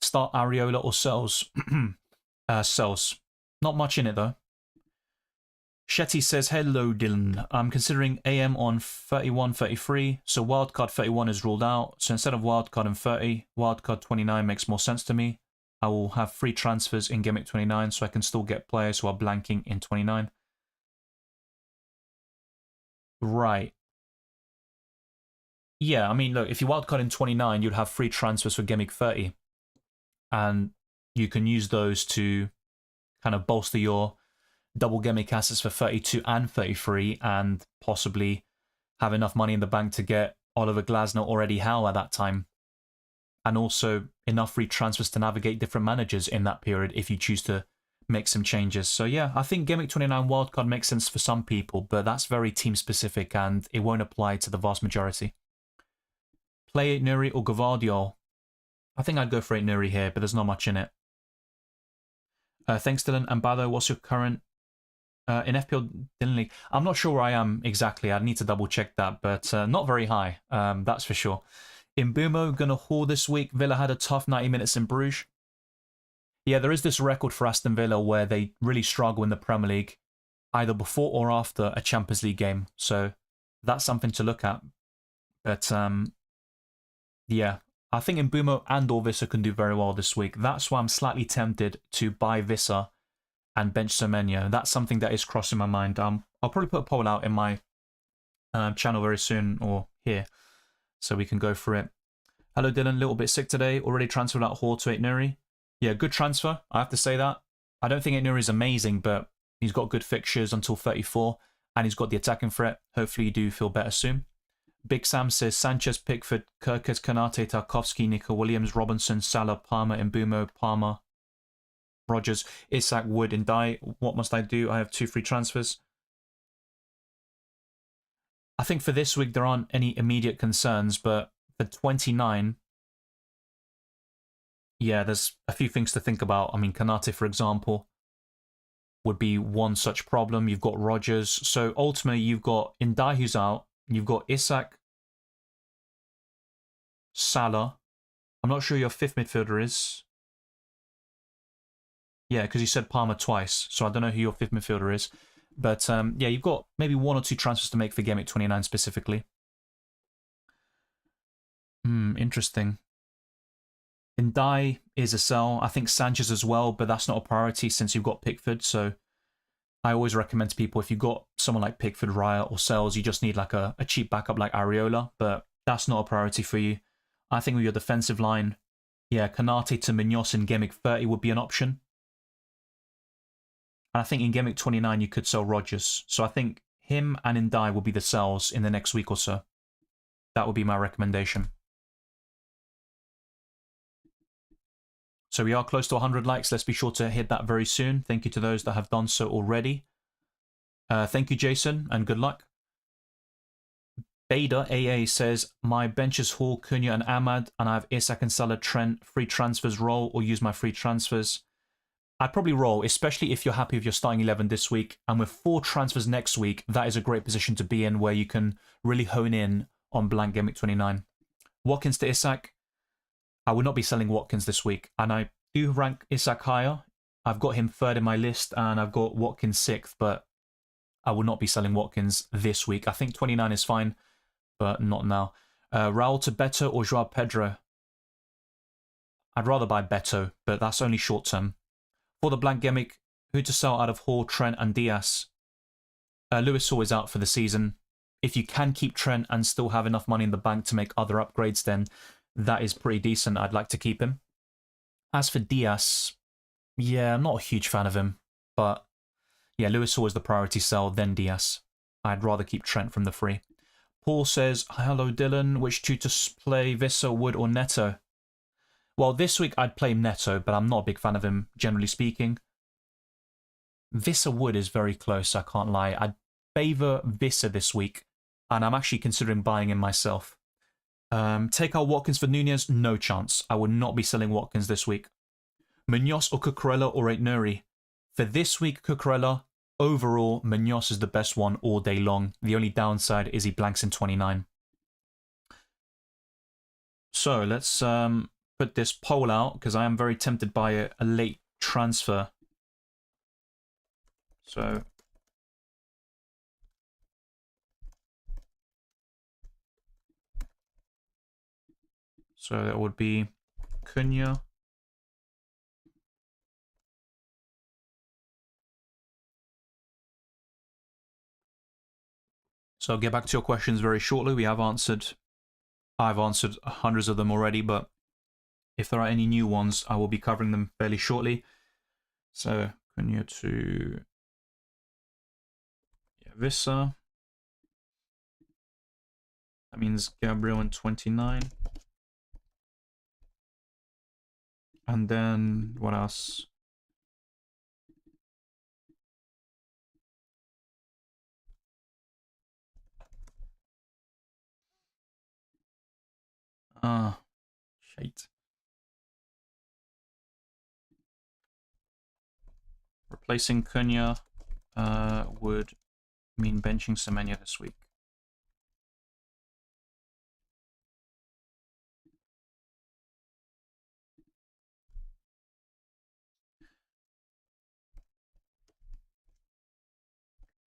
Start Areola or Sells? Sells. Not much in it though. Shetty says, hello Dylan. I'm considering AM on 31, 33, so wildcard 31 is ruled out. So instead of wildcard and 30, wildcard 29 makes more sense to me. I will have free transfers in Gameweek 29, so I can still get players who are blanking in 29. Right. Yeah, I mean, look, if you wildcard in 29, you'd have free transfers for Gameweek 30. And you can use those to kind of bolster your double Gameweek assets for 32 and 33 and possibly have enough money in the bank to get Oliver Glasner or Eddie Howe at that time. And also enough free transfers to navigate different managers in that period if you choose to make some changes. So yeah, I think Gameweek 29 wildcard makes sense for some people, but that's very team specific and it won't apply to the vast majority. Play Nuri or Gvardiol? I think I'd go for Nuri here, but there's not much in it. Thanks Dylan. And Bado, what's your current in FPL Dylan League? I'm not sure where I am exactly. I'd need to double check that, but not very high, that's for sure. In Mbumo, gonna haul this week. Villa had a tough 90 minutes in Bruges. Yeah, there is this record for Aston Villa where they really struggle in the Premier League, either before or after a Champions League game. So that's something to look at. But yeah, I think Mbumo and or Vissa can do very well this week. That's why I'm slightly tempted to buy Vissa and bench Semenyo. That's something that is crossing my mind. I'll probably put a poll out in my channel very soon, or here, so we can go for it. Hello Dylan, little bit sick today. Already transferred out Hall to 8 Nuri. Yeah, good transfer, I have to say that. I don't think 8 Nuri is amazing, but he's got good fixtures until 34, and he's got the attacking threat. Hopefully you do feel better soon. Big Sam says Sanchez, Pickford, Kirkes, Kanate, Tarkovsky, Nico Williams, Robinson, Salah, Palmer, Mbumo, Palmer, Rogers, Isak, Wood, and Dye. What must I do? I have 2 free transfers. I think for this week there aren't any immediate concerns, but for 29, yeah, there's a few things to think about. I mean, Kanate, for example, would be one such problem. You've got Rogers. So ultimately, you've got Ndai who's out. You've got Isak, Salah. I'm not sure your 5th midfielder is. Yeah, because you said Palmer twice, so I don't know who your 5th midfielder is. But yeah, you've got maybe 1 or 2 transfers to make for Gameweek 29 specifically. Interesting. Ndai is a sell. I think Sanchez as well, but that's not a priority since you've got Pickford. So I always recommend to people, if you've got someone like Pickford, Raya, or Sells, you just need like a cheap backup like Areola, but that's not a priority for you. I think with your defensive line, yeah, Kanate to Munoz in Gameweek 30 would be an option. And I think in Gameweek 29 you could sell Rogers. So I think him and Ndai will be the sells in the next week or so. That would be my recommendation. So we are close to 100 likes. Let's be sure to hit that very soon. Thank you to those that have done so already. Thank you, Jason, and good luck. Beda AA says, my bench is Hall, Cunha, and Ahmad, and I have Isak and Salah, Trent. Free transfers, roll, or use my free transfers. I'd probably roll, especially if you're happy with your starting 11 this week. And with 4 transfers next week, that is a great position to be in where you can really hone in on Blank Gameweek 29. Watkins to Isak. I would not be selling Watkins this week, and I do rank Isak higher. I've got him 3rd in my list, and I've got Watkins 6th, but I will not be selling Watkins this week. I think 29 is fine, but not now. Raul to Beto or Joao Pedro? I'd rather buy Beto, but that's only short term. For the Blank Gameweek, who to sell out of Hall, Trent, and Diaz? Lewis Hall is out for the season. If you can keep Trent and still have enough money in the bank to make other upgrades, then that is pretty decent. I'd like to keep him. As for Diaz, yeah, I'm not a huge fan of him. But yeah, Lewis Hall is the priority sell, then Diaz. I'd rather keep Trent from the free. Paul says, hello Dylan, which two to play, Vissa, Wood, or Neto? Well, this week I'd play Neto, but I'm not a big fan of him, generally speaking. Vissa Wood is very close, I can't lie. I'd favour Vissa this week. and I'm actually considering buying him myself. Take out Watkins for Nunez, no chance. I would not be selling Watkins this week. Munoz or Cucurella or Aitnuri. For this week, Cucurella. Overall, Munoz is the best one all day long. The only downside is he blanks in 29. So let's put this poll out, because I am very tempted by a late transfer. So that would be Cunha. So I'll get back to your questions very shortly. I've answered hundreds of them already, but if there are any new ones, I will be covering them fairly shortly. So Cunha to Vissa. That means Gabriel in 29. And then what else? Shite. Replacing Cunha would mean benching Semenya this week.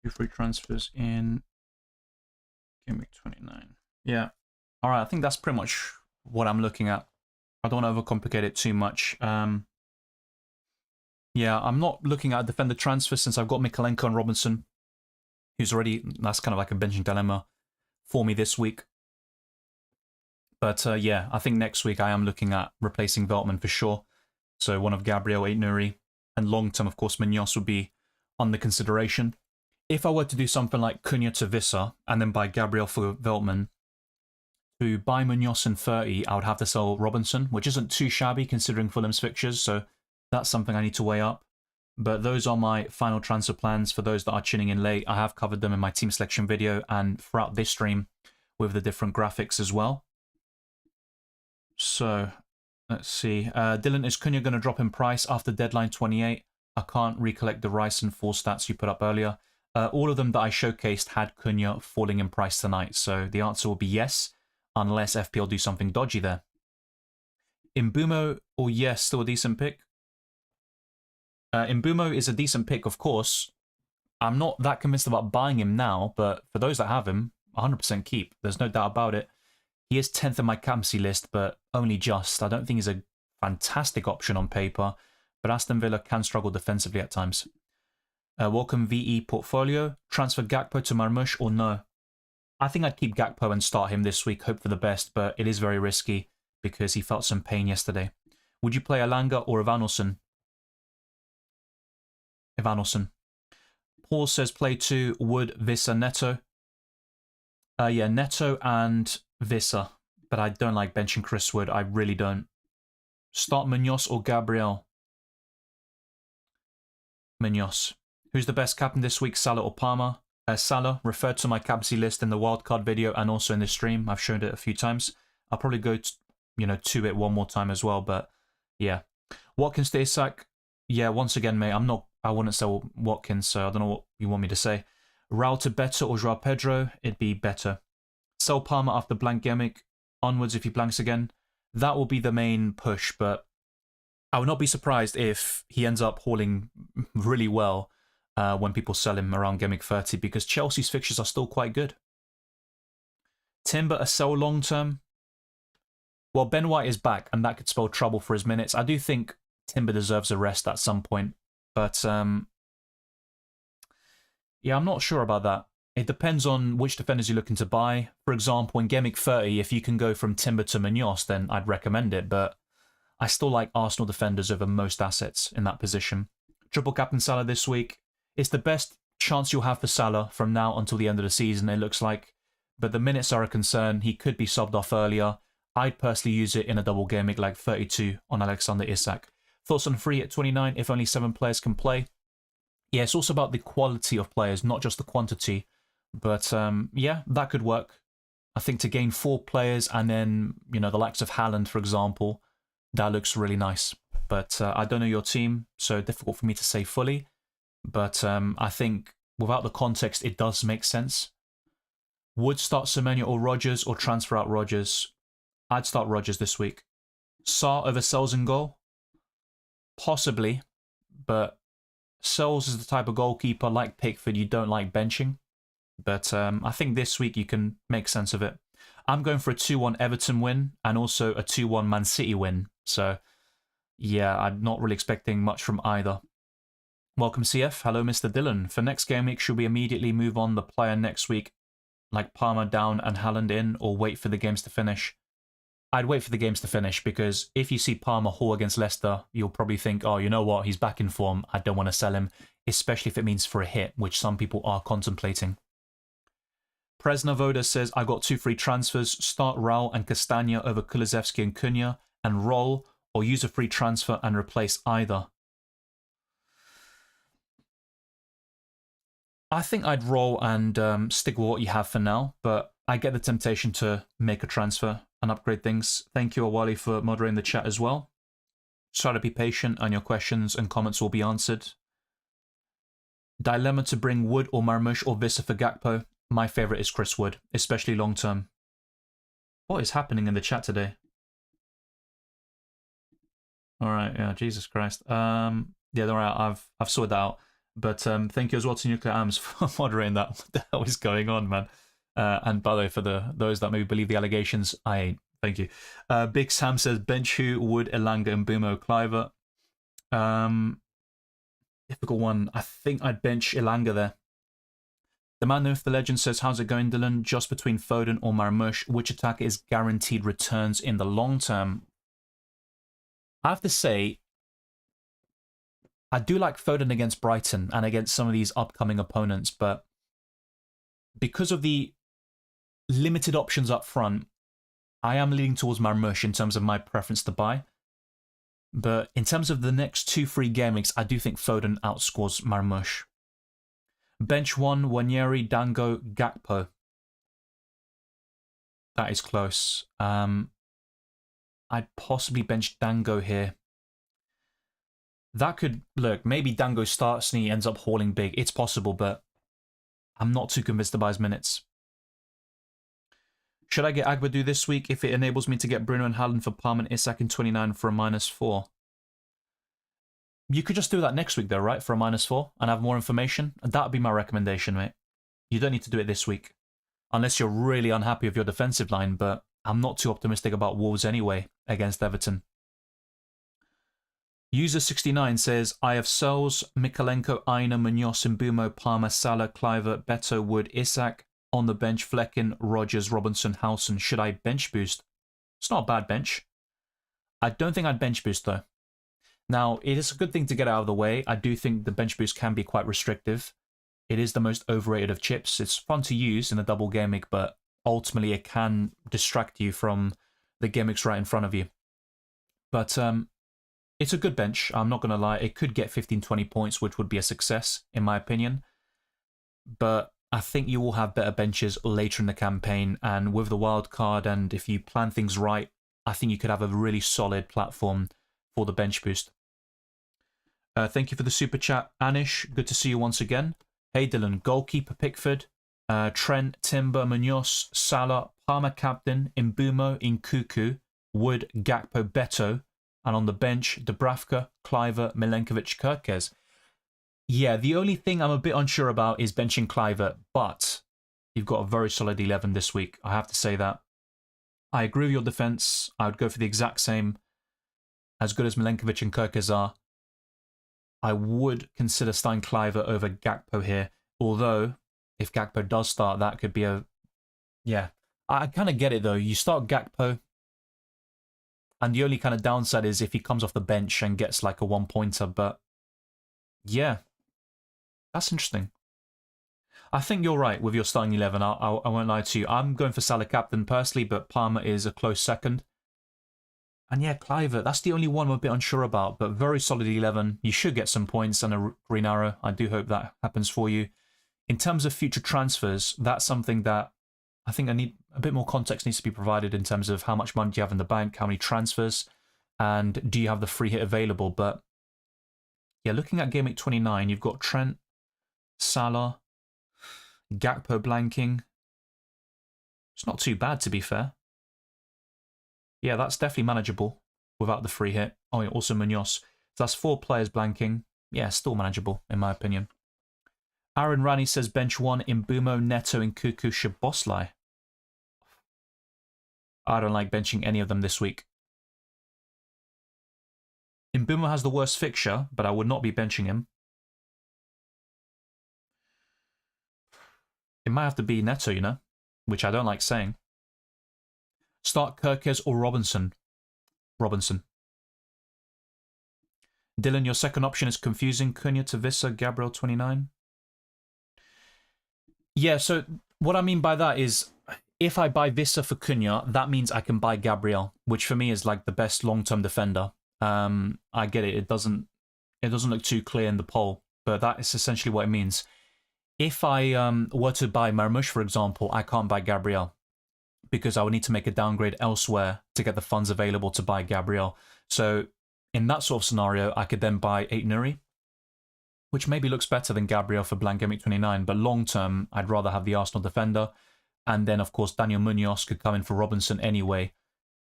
Two free transfers in Gameweek 29. Yeah. All right, I think that's pretty much what I'm looking at. I don't want to overcomplicate it too much. Yeah, I'm not looking at a defender transfer since I've got Mikalenko and Robinson, who's already, that's kind of like a benching dilemma for me this week. But yeah, I think next week I am looking at replacing Veltman for sure. So one of Gabriel, Aitnuri, and long-term, of course, Munoz would be under consideration. If I were to do something like Cunha to Vissa and then buy Gabriel for Veltman, to buy Munoz in 30, I would have to sell Robinson, which isn't too shabby considering Fulham's fixtures, so that's something I need to weigh up. But those are my final transfer plans for those that are tuning in late. I have covered them in my team selection video and throughout this stream with the different graphics as well. So, let's see. Dylan, is Cunha going to drop in price after deadline 28? I can't recollect the Rice and 4 stats you put up earlier. All of them that I showcased had Cunha falling in price tonight, so the answer will be yes, unless FPL do something dodgy there. Imbumo, or yes, still a decent pick? Imbumo is a decent pick, of course. I'm not that convinced about buying him now, but for those that have him, 100% keep. There's no doubt about it. He is 10th in my captaincy list, but only just. I don't think he's a fantastic option on paper, but Aston Villa can struggle defensively at times. Welcome VE portfolio. Transfer Gakpo to Marmoush or no? I think I'd keep Gakpo and start him this week, hope for the best, but it is very risky because he felt some pain yesterday. Would you play Alanga or Evanilson? Evanilson. Paul says play 2, Wood, Vissa, Neto. Yeah, Neto and Vissa, but I don't like benching Chris Wood. I really don't. Start Munoz or Gabriel? Munoz. Who's the best captain this week, Salah or Palmer? Salah, referred to my captaincy list in the wildcard video and also in this stream. I've shown it a few times. I'll probably go to it one more time as well, but yeah. Watkins to Isak. Yeah, once again, mate, I wouldn't sell Watkins, so I don't know what you want me to say. Raul to Better or Joao Pedro? It'd be Better. Sell Palmer after Blank Gameweek. Onwards if he blanks again. That will be the main push, but I would not be surprised if he ends up hauling really well when people sell him around Gameweek 30, because Chelsea's fixtures are still quite good. Timber a sell long term? Well, Ben White is back, and that could spell trouble for his minutes. I do think Timber deserves a rest at some point, but yeah, I'm not sure about that. It depends on which defenders you're looking to buy. For example, in Gameweek 30, if you can go from Timber to Munoz, then I'd recommend it, but I still like Arsenal defenders over most assets in that position. Triple captain Salah this week. It's the best chance you'll have for Salah from now until the end of the season, it looks like. But the minutes are a concern. He could be subbed off earlier. I'd personally use it in a double Gameweek like 32 on Alexander Isak. Thoughts on free at 29 if only 7 players can play? Yeah, it's also about the quality of players, not just the quantity. But yeah, that could work. I think to gain 4 players and then, you know, the likes of Haaland, for example, that looks really nice. But I don't know your team, so difficult for me to say fully. But I think without the context, it does make sense. Would start Semenyo or Rodgers or transfer out Rodgers? I'd start Rodgers this week. Sarr over Sells in goal? Possibly, but Sells is the type of goalkeeper like Pickford you don't like benching. But I think this week you can make sense of it. I'm going for a 2-1 Everton win and also a 2-1 Man City win. So, yeah, I'm not really expecting much from either. Welcome, CF. Hello, Mr. Dillon. For next game week, should we immediately move on the player next week, like Palmer down and Haaland in, or wait for the games to finish? I'd wait for the games to finish, because if you see Palmer haul against Leicester, you'll probably think, oh, you know what, he's back in form, I don't want to sell him, especially if it means for a hit, which some people are contemplating. Presnavoda says, I got 2 free transfers, start Raul and Castagna over Kulusevski and Cunha, and roll, or use a free transfer and replace either. I think I'd roll and stick with what you have for now, but I get the temptation to make a transfer and upgrade things. Thank you, Awali, for moderating the chat as well. Try to be patient and your questions and comments will be answered. Dilemma to bring Wood or Marmoush or Vissa for Gakpo. My favourite is Chris Wood, especially long term. What is happening in the chat today? Alright, yeah, Jesus Christ. Yeah, don't worry, I've sorted that out. But thank you as well to Nuclear Arms for moderating that. What the hell is going on, man? And by the way, for those that maybe believe the allegations, I ain't. Thank you. Big Sam says, bench who, Wood, Elanga, and Bumo Cliver. Difficult one. I think I'd bench Elanga there. The man with the legend says, how's it going, Dylan? Just between Foden or Marmoush, which attacker is guaranteed returns in the long term? I have to say, I do like Foden against Brighton and against some of these upcoming opponents, but because of the limited options up front, I am leaning towards Marmoush in terms of my preference to buy. But in terms of the next 2 free game weeks, I do think Foden outscores Marmoush. Bench 1, Wanyeri, Dango, Gakpo. That is close. I'd possibly bench Dango here. That could, look, maybe Dango starts and he ends up hauling big. It's possible, but I'm not too convinced to buy his minutes. Should I get Agbadu this week if it enables me to get Bruno and Haaland for Palm and Isak in 29 for a -4? You could just do that next week though, right? For a -4 and have more information. And that would be my recommendation, mate. You don't need to do it this week. Unless you're really unhappy with your defensive line, but I'm not too optimistic about Wolves anyway against Everton. User69 says, I have Sells, Mikalenko, Aina, Munoz, Mbumo, Palmer, Salah, Cliver, Beto, Wood, Isak. On the bench, Flecken, Rodgers, Robinson, Howson. Should I bench boost? It's not a bad bench. I don't think I'd bench boost though. Now, it is a good thing to get out of the way. I do think the bench boost can be quite restrictive. It is the most overrated of chips. It's fun to use in a double game week, but ultimately it can distract you from the game weeks right in front of you. But it's a good bench, I'm not going to lie. It could get 15-20 points, which would be a success, in my opinion. But I think you will have better benches later in the campaign, and with the wild card, and if you plan things right, I think you could have a really solid platform for the bench boost. Thank you for the super chat, Anish. Good to see you once again. Hey Dylan, goalkeeper Pickford, Trent, Timber, Munoz, Salah, Palmer captain, Mbumo, Nkuku, Wood, Gakpo, Beto, and on the bench, Dubravka, Cliver, Milenkovic, Kirkes. Yeah, the only thing I'm a bit unsure about is benching Cliver, but you've got a very solid 11 this week. I have to say that. I agree with your defense. I would go for the exact same. As good as Milenkovic and Kirkes are, I would consider starting Cliver over Gakpo here. Although, if Gakpo does start, that could be a... Yeah, I kind of get it though. You start Gakpo, and the only kind of downside is if he comes off the bench and gets like a 1-pointer, but yeah. That's interesting. I think you're right with your starting 11. I won't lie to you. I'm going for Salah captain personally, but Palmer is a close second. And yeah, Cliver, that's the only one I'm a bit unsure about, but very solid 11. You should get some points and a green arrow. I do hope that happens for you. In terms of future transfers, that's something that I think I need a bit more context needs to be provided in terms of how much money do you have in the bank, how many transfers, and do you have the free hit available. But yeah, looking at Game Week 29, you've got Trent, Salah, Gakpo blanking. It's not too bad, to be fair. Yeah, that's definitely manageable without the free hit. Oh, yeah, also Munoz. So that's 4 players blanking. Yeah, still manageable, in my opinion. Aaron Rani says bench 1 in Mbumo, Neto, and Cuckoo Szoboszlai. I don't like benching any of them this week. Mbumo has the worst fixture, but I would not be benching him. It might have to be Neto, you know, which I don't like saying. Start Kirkes or Robinson. Robinson. Dylan, your second option is confusing. Cunha to Vissa, Gabriel 29. Yeah, so what I mean by that is if I buy Vissa for Cunha, that means I can buy Gabriel, which for me is like the best long-term defender. I get it. It doesn't look too clear in the poll, but that is essentially what it means. If I were to buy Marmoush, for example, I can't buy Gabriel because I would need to make a downgrade elsewhere to get the funds available to buy Gabriel. So in that sort of scenario, I could then buy 8 Nuri, which maybe looks better than Gabriel for Blank Gameweek 29, but long-term, I'd rather have the Arsenal defender. And then, of course, Daniel Munoz could come in for Robinson anyway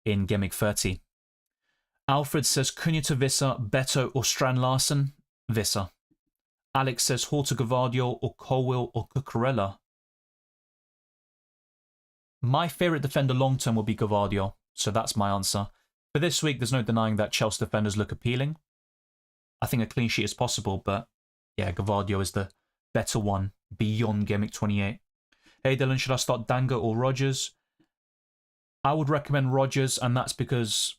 in Gameweek 30. Alfred says Cunha to Vissa, Beto or Strand Larsen, Vissa. Alex says Hall to Gvardiol or Colwill or Cucurella. My favourite defender long-term will be Gvardiol, so that's my answer. For this week, there's no denying that Chelsea defenders look appealing. I think a clean sheet is possible, but yeah, Gvardiol is the better one beyond Gameweek 28. Hey Dylan, should I start Dango or Rodgers? I would recommend Rodgers, and that's because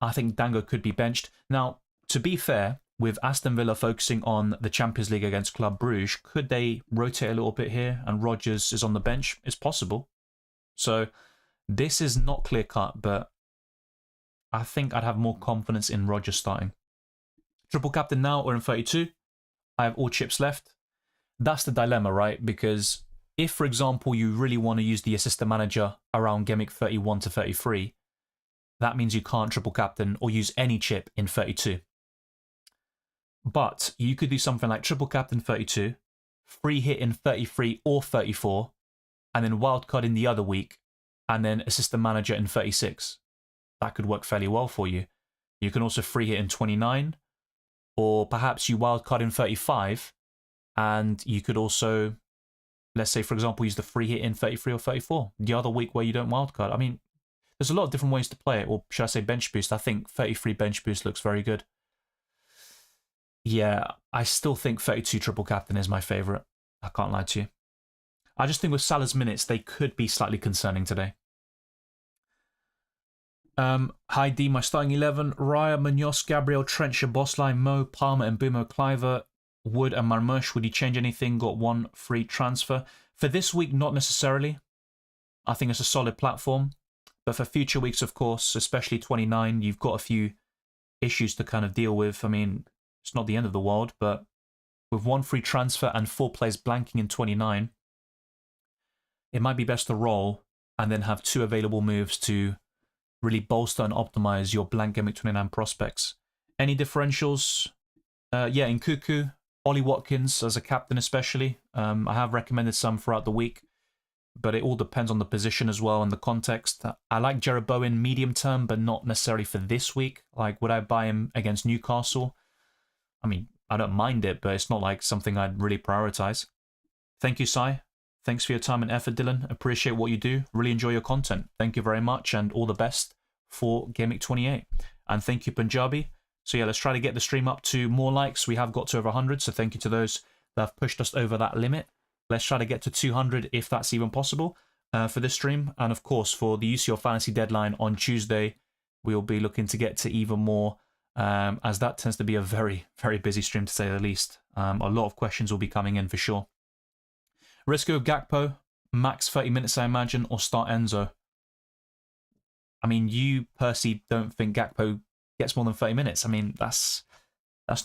I think Dango could be benched. Now, to be fair, with Aston Villa focusing on the Champions League against Club Bruges, could they rotate a little bit here and Rodgers is on the bench? It's possible. So this is not clear-cut, but I think I'd have more confidence in Rodgers starting. Triple captain now or in 32? I have all chips left. That's the dilemma, right? Because if, for example, you really want to use the assistant manager around Gameweek 31 to 33, that means you can't triple captain or use any chip in 32. But you could do something like triple captain 32, free hit in 33 or 34, and then wildcard in the other week, and then assistant manager in 36. That could work fairly well for you. You can also free hit in 29, or perhaps you wildcard in 35, and you could also, let's say, for example, use the free hit in 33 or 34, the other week where you don't wildcard. I mean, there's a lot of different ways to play it, or should I say bench boost? I think 33 bench boost looks very good. Yeah, I still think 32 triple captain is my favourite. I can't lie to you. I just think with Salah's minutes, they could be slightly concerning today. Hi D, my starting 11, Raya, Munoz, Gabriel, Trent, Szoboszlai, Mo, Palmer, and Mbumo, Cliver, Wood, and Marmoush. Would you change anything? Got one free transfer. For this week, not necessarily. I think it's a solid platform. But for future weeks, of course, especially 29, you've got a few issues to kind of deal with. I mean, it's not the end of the world, but with one free transfer and 4 players blanking in 29, it might be best to roll and then have 2 available moves to really bolster and optimize your Blank Gameweek 29 prospects. Any differentials? Yeah, in Cuckoo, Ollie Watkins as a captain especially. I have recommended some throughout the week, but it all depends on the position as well and the context. I like Jared Bowen medium term, but not necessarily for this week. Like, would I buy him against Newcastle? I mean, I don't mind it, but it's not like something I'd really prioritize. Thank you, Sai. Thanks for your time and effort, Dylan. Appreciate what you do. Really enjoy your content. Thank you very much, and all the best for Gameweek 28. And thank you, Punjabi. So yeah, let's try to get the stream up to more likes. We have got to over 100, so thank you to those that have pushed us over that limit. Let's try to get to 200 if that's even possible for this stream. And of course, for the UCL Fantasy Deadline on Tuesday, we'll be looking to get to even more, as that tends to be a very, very busy stream to say the least. A lot of questions will be coming in for sure. Let's go with Gakpo, max 30 minutes, I imagine, or start Enzo. I mean, you, Percy, don't think Gakpo gets more than 30 minutes. I mean, that's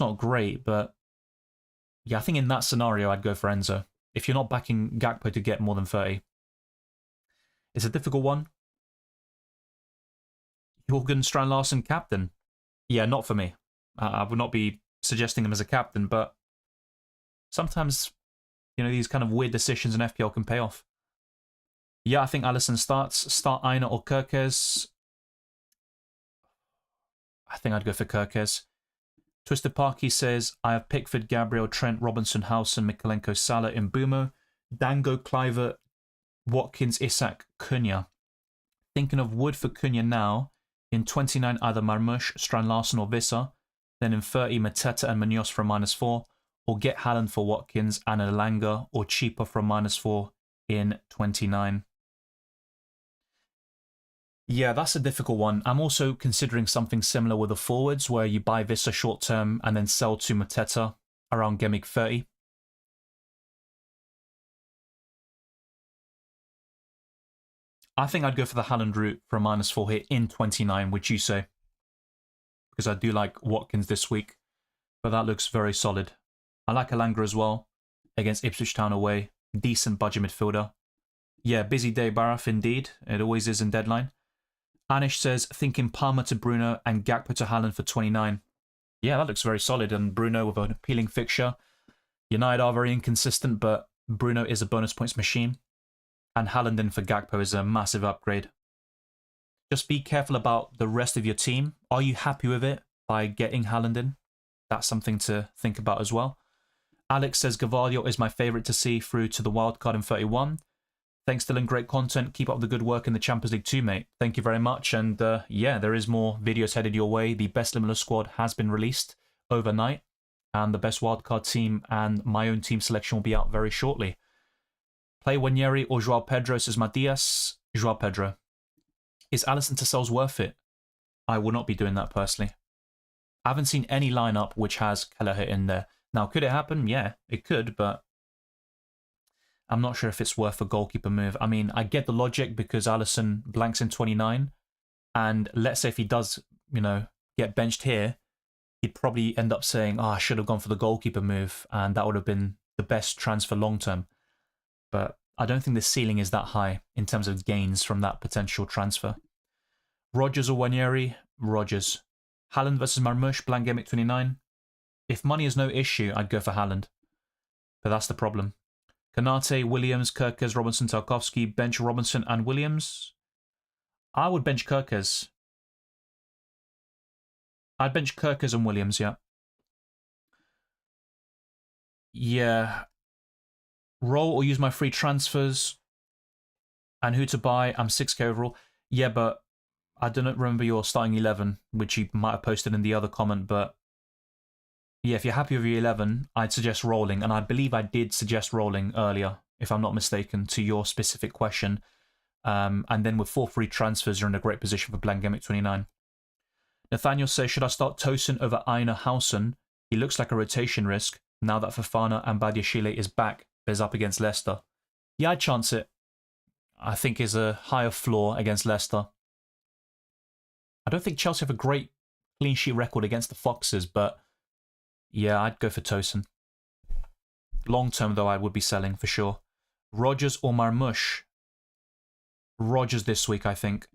not great, but yeah, I think in that scenario, I'd go for Enzo. if you're not backing Gakpo to get more than 30. It's a difficult one. Jorgen Strand Larsen, captain. Yeah, not for me. I would not be suggesting him as a captain, but sometimes, these kind of weird decisions in FPL can pay off. Yeah, I think Alisson starts. Start Aina or Kerkez. I think I'd go for Kerkez. Twisted Parky says, I have Pickford, Gabriel, Trent, Robinson, Howson, Mikolenko, Salah, Mbumo, Dango, Cliver, Watkins, Isak, Cunha. Thinking of Wood for Cunha now. In 29, either Marmoush, Strand Larsen or Visser. Then in 30, Mateta and Munoz for -4. Or get Haaland for Watkins and Elanga, or cheaper for -4 in 29. Yeah, that's a difficult one. I'm also considering something similar with the forwards, where you buy Visser short term and then sell to Mateta around Gameweek 30. I think I'd go for the Haaland route for a -4 here in 29, which you say. Because I do like Watkins this week, but that looks very solid. I like Elanga as well, against Ipswich Town away. Decent budget midfielder. Yeah, busy day, Baraf, indeed. It always is in deadline. Anish says, thinking Palmer to Bruno and Gakpo to Haaland for 29. Yeah, that looks very solid, and Bruno with an appealing fixture. United are very inconsistent, but Bruno is a bonus points machine. And Haaland in for Gakpo is a massive upgrade. Just be careful about the rest of your team. Are you happy with it by getting Haaland in? That's something to think about as well. Alex says, Gavardio is my favourite to see through to the wildcard in 31. Thanks, Dylan. Great content. Keep up the good work in the Champions League too, mate. Thank you very much. And yeah, there is more videos headed your way. The best limitless squad has been released overnight. And the best wildcard team and my own team selection will be out very shortly. Play Wanyeri or Joao Pedro, says Matias. Joao Pedro. Is Alisson to sells worth it? I will not be doing that personally. I haven't seen any lineup which has Kelleher in there. Now, could it happen? Yeah, it could, but I'm not sure if it's worth a goalkeeper move. I mean, I get the logic because Alisson blanks in 29, and let's say if he does, get benched here, he'd probably end up saying, I should have gone for the goalkeeper move, and that would have been the best transfer long term. But I don't think the ceiling is that high in terms of gains from that potential transfer. Rodgers or Wanyeri? Rodgers. Haaland versus Marmoush, Blank Gameweek 29. If money is no issue, I'd go for Haaland. But that's the problem. Kanate, Williams, Kerkez, Robinson, Tarkovsky, bench Robinson and Williams. I would bench Kerkez. I'd bench Kerkez and Williams, yeah. Yeah. Roll or use my free transfers. And who to buy? I'm 6k overall. Yeah, but I don't remember your starting 11, which you might have posted in the other comment, but yeah, if you're happy with your 11, I'd suggest rolling, and I believe I did suggest rolling earlier, if I'm not mistaken, to your specific question. And then with 4 free transfers, you're in a great position for Blank Gameweek 29. Nathaniel says, should I start Tosin over Aina Howson? He looks like a rotation risk now that Fofana and Badiashile is back. There's up against Leicester. Yeah, I'd chance it. I think is a higher floor against Leicester. I don't think Chelsea have a great clean sheet record against the Foxes, but yeah, I'd go for Tosin. Long term, though, I would be selling for sure. Rodgers or Marmoush? Rodgers this week, I think.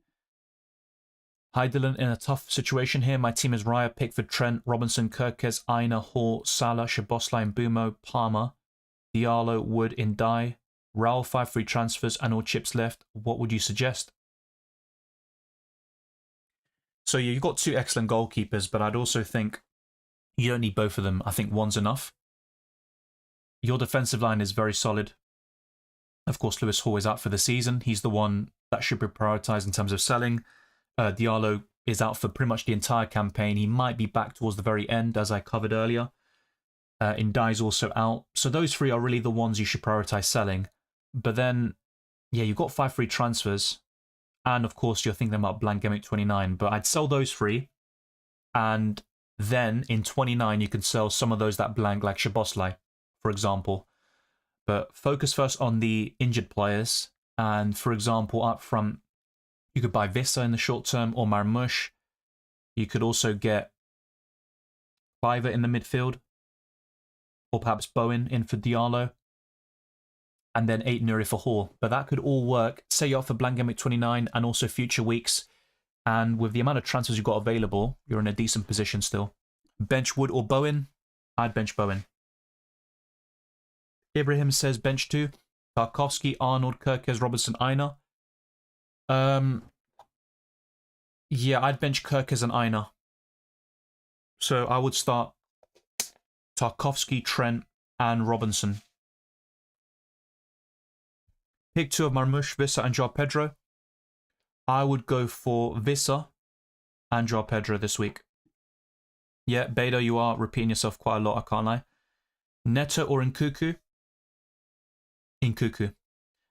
Hi, Dylan. In a tough situation here. My team is Raya, Pickford, Trent, Robinson, Kerkez, Aina, Hall, Salah, Szoboszlai, Mbumo, Palmer, Diallo, Wood, Indai, Raul, 5 free transfers and all chips left. What would you suggest? So you've got 2 excellent goalkeepers, but I'd also think you don't need both of them. I think one's enough. Your defensive line is very solid. Of course, Lewis Hall is out for the season. He's the one that should be prioritised in terms of selling. Diallo is out for pretty much the entire campaign. He might be back towards the very end, as I covered earlier. Indai's also out. So those 3 are really the ones you should prioritise selling. But then, yeah, you've got 5 free transfers. And of course, you're thinking about Blank Gameweek 29. But I'd sell those 3. And then in 29, you can sell some of those that blank, like Szoboszlai, for example. But focus first on the injured players. And for example, up front, you could buy Visser in the short term or Marmoush. You could also get Cliver in the midfield. Or perhaps Bowen in for Diallo. and then 8 Nuri for Hall. But that could all work. Say you're up for Blank Gameweek 29 and also future weeks. And with the amount of transfers you've got available, you're in a decent position still. Bench Wood or Bowen? I'd bench Bowen. Ibrahim says bench 2. Tarkovsky, Arnold, Kirkes, Robertson, Aina. Yeah, I'd bench Kirkes and Aina. So I would start Tarkovsky, Trent, and Robinson. Pick 2 of Marmoush, Vissa, and Joao Pedro. I would go for Vissa and Joao Pedro this week. Yeah, Beto, you are repeating yourself quite a lot, I can't lie. Neto or Nkuku? Nkuku.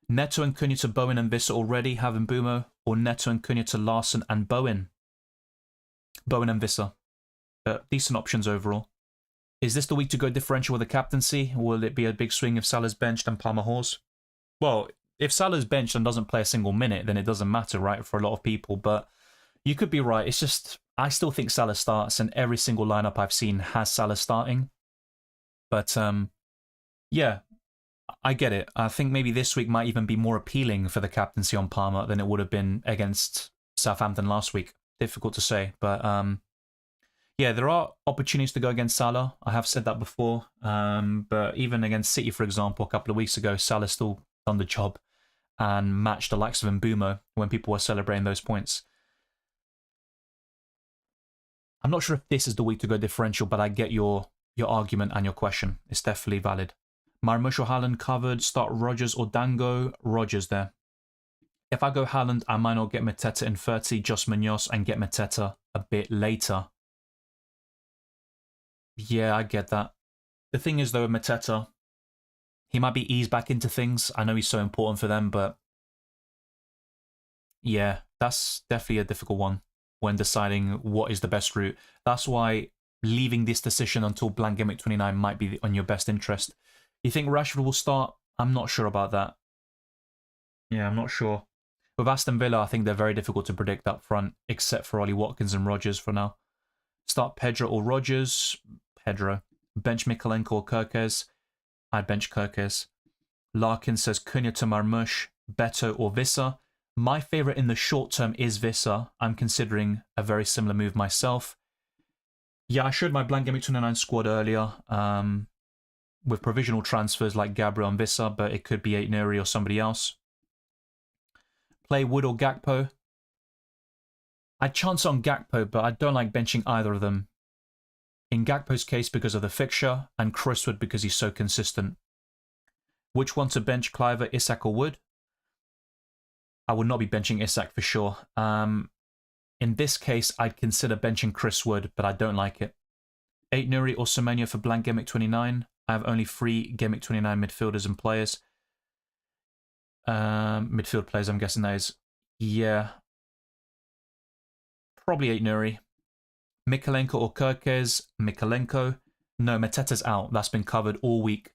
Neto and Cunha to Bowen and Vissa already, having Mbumo, or Neto and Cunha to Larson and Bowen? Bowen and Vissa. Decent options overall. Is this the week to go differential with the captaincy? Will it be a big swing if Salah's benched and Palmer Hawes? Well, if Salah's benched and doesn't play a single minute, then it doesn't matter, right, for a lot of people. But you could be right. It's just, I still think Salah starts, and every single lineup I've seen has Salah starting. But, yeah, I get it. I think maybe this week might even be more appealing for the captaincy on Palmer than it would have been against Southampton last week. Difficult to say, but yeah, there are opportunities to go against Salah. I have said that before, but even against City, for example, a couple of weeks ago, Salah still done the job and matched the likes of Mbumo when people were celebrating those points. I'm not sure if this is the week to go differential, but I get your argument and your question. It's definitely valid. Marmoush or Haaland covered. Start Rodgers or Dango. Rodgers there. If I go Haaland, I might not get Mateta in 30, just Munoz, and get Mateta a bit later. Yeah, I get that. The thing is, though, with Mateta, he might be eased back into things. I know he's so important for them, but yeah, that's definitely a difficult one when deciding what is the best route. That's why leaving this decision until Blank Gameweek 29 might be on your best interest. You think Rashford will start? I'm not sure about that. Yeah, I'm not sure. With Aston Villa, I think they're very difficult to predict up front, except for Ollie Watkins and Rodgers for now. Start Pedro or Rodgers. Pedro. Bench Mikolenko or Kirkes. I'd bench Kirkes. Larkin says Cunha to Marmoush, Beto or Vissa. My favourite in the short term is Vissa. I'm considering a very similar move myself. Yeah, I showed my Blank Gameweek 29 squad earlier with provisional transfers like Gabriel and Vissa, but it could be Aït-Nouri or somebody else. Play Wood or Gakpo. I'd chance on Gakpo, but I don't like benching either of them. In Gakpo's case, because of the fixture, and Chris Wood because he's so consistent. Which one to bench, Cliver, Isak or Wood? I would not be benching Isak for sure. In this case, I'd consider benching Chris Wood, but I don't like it. Aït-Nouri or Semenyo for Blank Gameweek 29. I have only 3 Gameweek 29 midfielders and players. Midfield players, I'm guessing that is. Yeah. Probably Aït-Nouri. Mikolenko or Kirkes? Mikolenko. No, Mateta's out. That's been covered all week.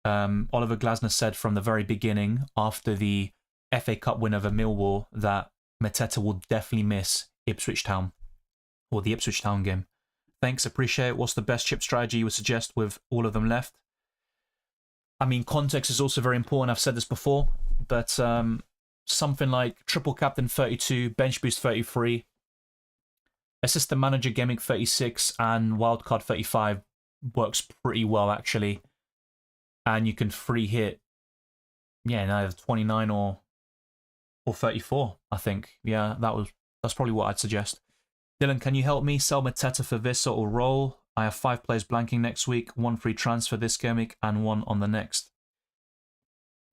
Oliver Glasner said from the very beginning, after the FA Cup win over Millwall, that Mateta will definitely miss Ipswich Town, or the Ipswich Town game. Thanks, appreciate it. What's the best chip strategy you would suggest with all of them left? I mean, context is also very important. I've said this before, but something like triple captain 32, bench boost 33, assistant manager Gameweek 36, and wildcard 35 works pretty well actually. And you can free hit, yeah, either 29 or 34. I think, yeah, that's probably what I'd suggest. Dylan, can you help me sell Mateta for Vissa or Roll? I have 5 players blanking next week, 1 free transfer this game week, and 1 on the next.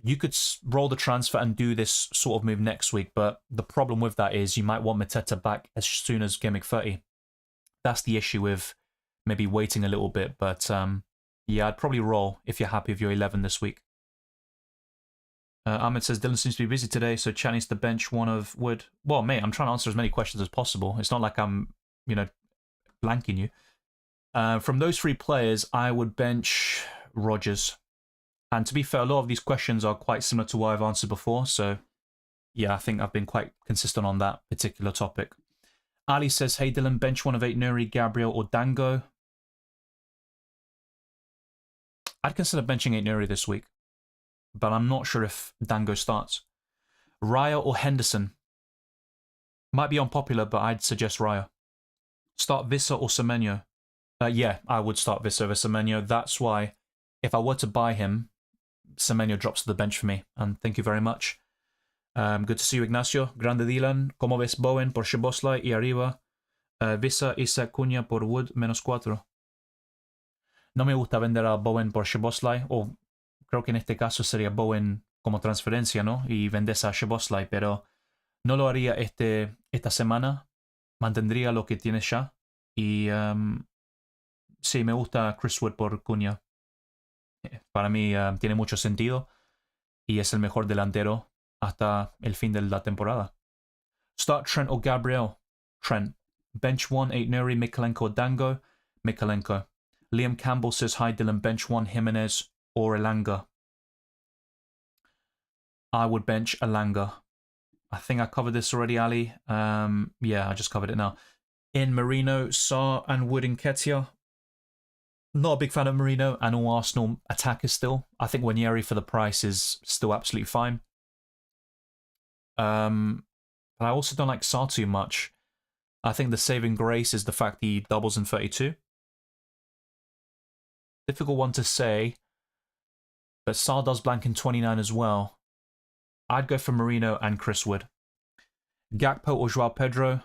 You could roll the transfer and do this sort of move next week, but the problem with that is you might want Mateta back as soon as game week 30. That's the issue with maybe waiting a little bit, but yeah, I'd probably roll if you're happy with your 11 this week. Ahmed says, Dylan seems to be busy today, so chat needs to bench one of Wood. Well, mate, I'm trying to answer as many questions as possible. It's not like I'm, blanking you. From those 3 players, I would bench Rodgers. And to be fair, a lot of these questions are quite similar to what I've answered before, so yeah, I think I've been quite consistent on that particular topic. Ali says, hey Dylan, bench one of Aït-Nouri, Gabriel or Dango. I'd consider benching Aït-Nouri this week. but I'm not sure if Dango starts. Raya or Henderson? Might be unpopular, but I'd suggest Raya. Start Vissa or Semenyo? Yeah, I would start Vissa over Semenyo. That's why, if I were to buy him, Semenyo drops to the bench for me. And thank you very much. Good to see you, Ignacio. Grande Dylan. Como ves Bowen por Szoboszlai y arriba? Vissa, Isa, Cunha por Wood, -4. No me gusta vender a Bowen por Szoboszlai, o creo que en este caso sería Bowen como transferencia, ¿no? Y vendes a Szoboszlai, pero no lo haría esta semana. Mantendría lo que tienes ya. Y sí, me gusta Chris Wood por Cunha. Para mí tiene mucho sentido y es el mejor delantero hasta el fin de la temporada. Start Trent o Gabriel? Trent. Bench 1, 8 Nuri, Mikalenko, Dango. Mikalenko. Liam Campbell says, hi Dylan, bench 1, Jimenez or Elanga. I would bench Elanga. I think I covered this already, Ali. Yeah, I just covered it now. In Marino, Sarr and Wood and Ketia. Not a big fan of Marino and all Arsenal attackers still. I think Wanyeri for the price is still absolutely fine. But I also don't like Sarr too much. I think the saving grace is the fact he doubles in 32. Difficult one to say, but Sarr does blank in 29 as well. I'd go for Marino and Chris Wood. Gakpo or Joao Pedro?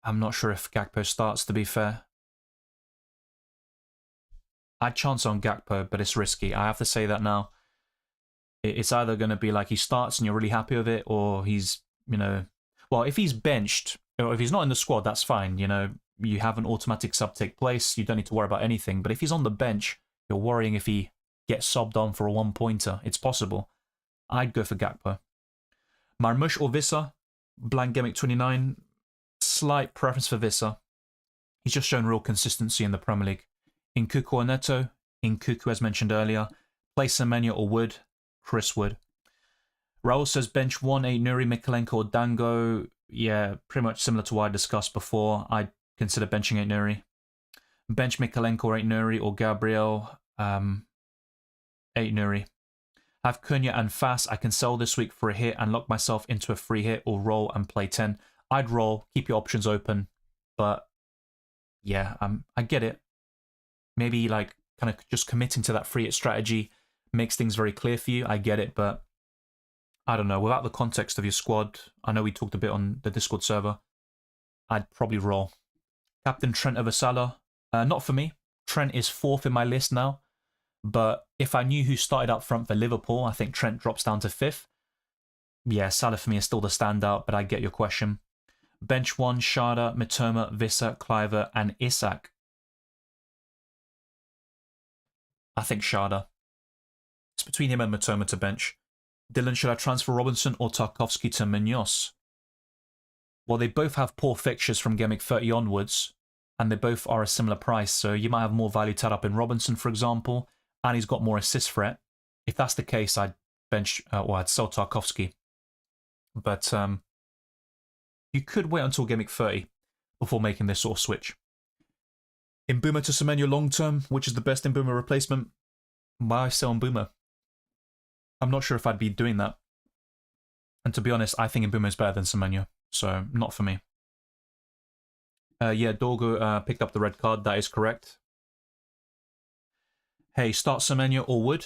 I'm not sure if Gakpo starts, to be fair. I'd chance on Gakpo, but it's risky. I have to say that now. It's either going to be like he starts and you're really happy with it, or he's, you know... Well, if he's benched, or if he's not in the squad, that's fine. You know, you have an automatic sub take place. You don't need to worry about anything. But if he's on the bench, you're worrying if he gets subbed on for a one-pointer. It's possible. I'd go for Gakpo. Marmoush or Vissa? Blank Gameweek 29. Slight preference for Vissa. He's just shown real consistency in the Premier League. Nkuku or Neto? Nkuku, as mentioned earlier. Play Semenyo or Wood? Chris Wood. Raul says bench 1, 8 Nuri, Mikalenko or Dango. Yeah, pretty much similar to what I discussed before. I'd consider benching 8 Nuri. Bench Mikalenko or 8 Nuri or Gabriel. 8 Nuri. Have Cunha and Fast. I can sell this week for a hit and lock myself into a free hit, or roll and play 10. I'd roll, keep your options open, but yeah, I get it. Maybe like kind of just committing to that free hit strategy makes things very clear for you. I get it, but I don't know. Without the context of your squad, I know we talked a bit on the Discord server, I'd probably roll. Captain Trent over Salah. Not for me. Trent is 4th in my list now, but if I knew who started up front for Liverpool, I think Trent drops down to 5th. Yeah, Salah for me is still the standout, but I get your question. Bench 1, Sharda, Mitoma, Vissa, Cliver, and Isak. I think Sharda. It's between him and Mitoma to bench. Dylan, should I transfer Robinson or Tarkowski to Munoz? Well, they both have poor fixtures from Gameweek 30 onwards, and they both are a similar price, so you might have more value tied up in Robinson, for example, and he's got more assist threat. If that's the case, I'd bench, or I'd sell Tarkowski. But you could wait until Gameweek 30 before making this sort of switch. Mbeumo to Semenyo long term, which is the best Mbeumo replacement? Why sell Mbeumo? I'm not sure if I'd be doing that. And to be honest, I think Mbeumo is better than Semenyo, so not for me. Yeah, Dorgo picked up the red card, that is correct. Hey, start Semenyo or Wood?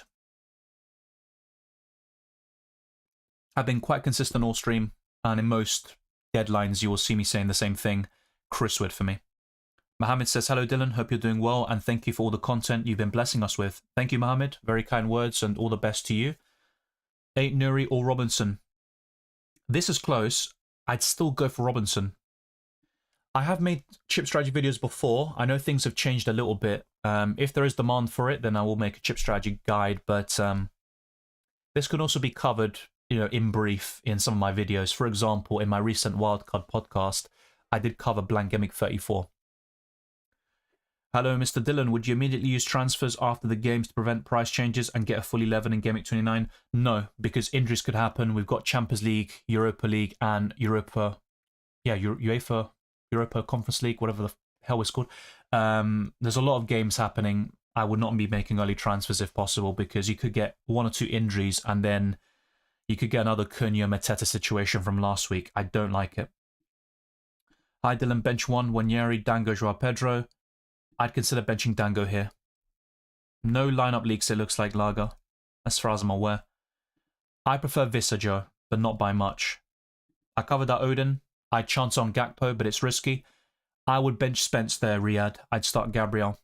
I've been quite consistent all stream, and in most deadlines you will see me saying the same thing. Chris Wood for me. Mohammed says, hello Dylan, hope you're doing well, and thank you for all the content you've been blessing us with. Thank you, Mohammed. Very kind words, and all the best to you. 8 Nuri or Robinson? This is close. I'd still go for Robinson. I have made chip strategy videos before. I know things have changed a little bit. If there is demand for it, then I will make a chip strategy guide, but this could also be covered, you know, in brief in some of my videos. For example, in my recent Wildcard podcast, I did cover Blank Gameweek 34. Hello, Mr. Dylan. Would you immediately use transfers after the games to prevent price changes and get a full 11 in Gameweek 29? No, because injuries could happen. We've got Champions League, Europa League, and UEFA Conference League, whatever the hell it's called. There's a lot of games happening, I would not be making early transfers if possible, because you could get 1 or 2 injuries and then you could get another Cunha Mateta situation from last week. I don't like it. Hi Dylan, bench 1, Wanyeri, Dango, Joao Pedro. I'd consider benching Dango here. No lineup leaks, it looks like, Lager, as far as I'm aware. I prefer Vissa, Joe, but not by much. I covered that Odin. I'd chance on Gakpo, but it's risky. I would bench Spence there, Riyadh. I'd start Gabriel.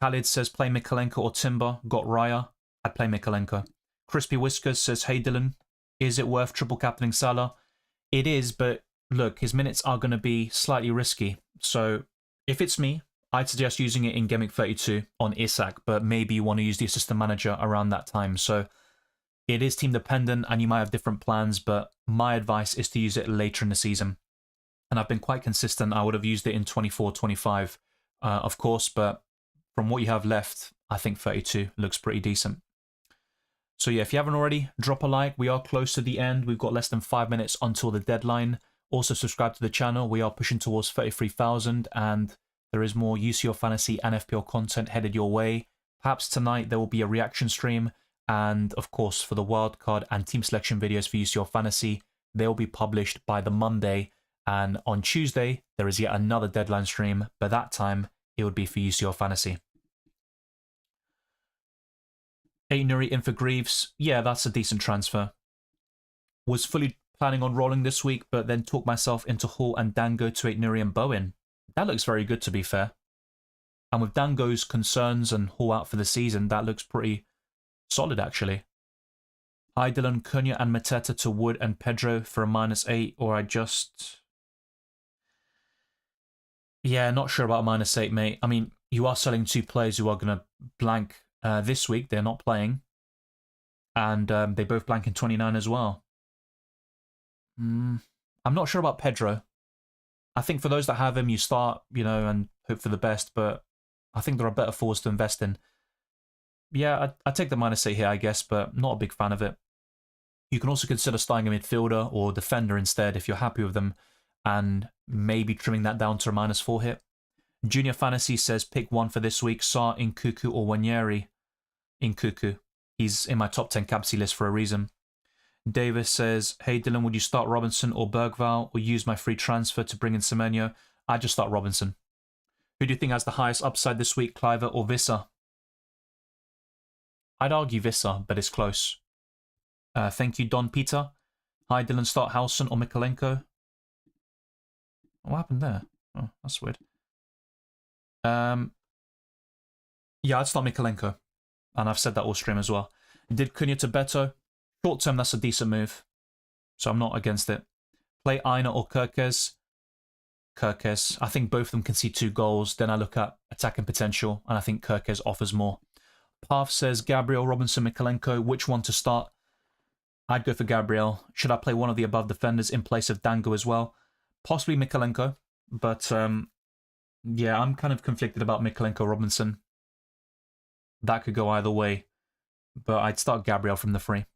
Khalid says play Mikolenko or Timber. Got Raya. I'd play Mikolenko. Crispy Whiskers says, hey Dylan, is it worth triple captaining Salah? It is, but look, his minutes are going to be slightly risky. So if it's me, I'd suggest using it in Gameweek 32 on Isak, but maybe you want to use the assistant manager around that time. So it is team dependent and you might have different plans, but my advice is to use it later in the season. And I've been quite consistent. I would have used it in 24-25, of course, but from what you have left, I think 32 looks pretty decent. So yeah, if you haven't already, drop a like. We are close to the end. We've got less than 5 minutes until the deadline. Also subscribe to the channel. We are pushing towards 33,000 and there is more UCL Fantasy and FPL content headed your way. Perhaps tonight there will be a reaction stream. And of course, for the wildcard and team selection videos for UCL Fantasy, they will be published by the Monday. And on Tuesday, there is yet another deadline stream, but that time it would be for UCL Fantasy. Nuri in for Greaves. Yeah, that's a decent transfer. Was fully planning on rolling this week, but then talked myself into Hall and Dango to Nuri and Bowen. That looks very good, to be fair. And with Dango's concerns and Hall out for the season, that looks pretty solid, actually. Hi Dylan, Cunha and Mateta to Wood and Pedro for a -8, or I just... Yeah, not sure about a -8, mate. I mean, you are selling 2 players who are going to blank this week. They're not playing. And they both blank in 29 as well. I'm not sure about Pedro. I think for those that have him, you start, you know, and hope for the best, but I think there are better forwards to invest in. Yeah, I'd take the -8 here, I guess, but not a big fan of it. You can also consider starting a midfielder or defender instead if you're happy with them, and maybe trimming that down to a -4 hit. Junior Fantasy says pick one for this week, Sarr, Nkuku or Wanyeri. Nkuku. He's in my top 10 captaincy list for a reason. Davis says, hey Dylan, would you start Robinson or Bergval or use my free transfer to bring in Semenyo? I'd just start Robinson. Who do you think has the highest upside this week, Cliver or Vissa? I'd argue Vissa, but it's close. Thank you, Don Peter. Hi Dylan, start Howson or Mikolenko. What happened there? Oh, that's weird. Yeah, I'd start Mikolenko. And I've said that all stream as well. Did Cunha to Beto. Short term, that's a decent move. So I'm not against it. Play Aina or Kirkes. Kirkes. I think both of them can see 2 goals. Then I look at attacking potential. And I think Kirkes offers more. Path says Gabriel, Robinson, Mikolenko. Which one to start? I'd go for Gabriel. Should I play one of the above defenders in place of Dango as well? Possibly Mikolenko. But yeah, I'm kind of conflicted about Mikolenko Robinson. That could go either way. But I'd start Gabriel from the free.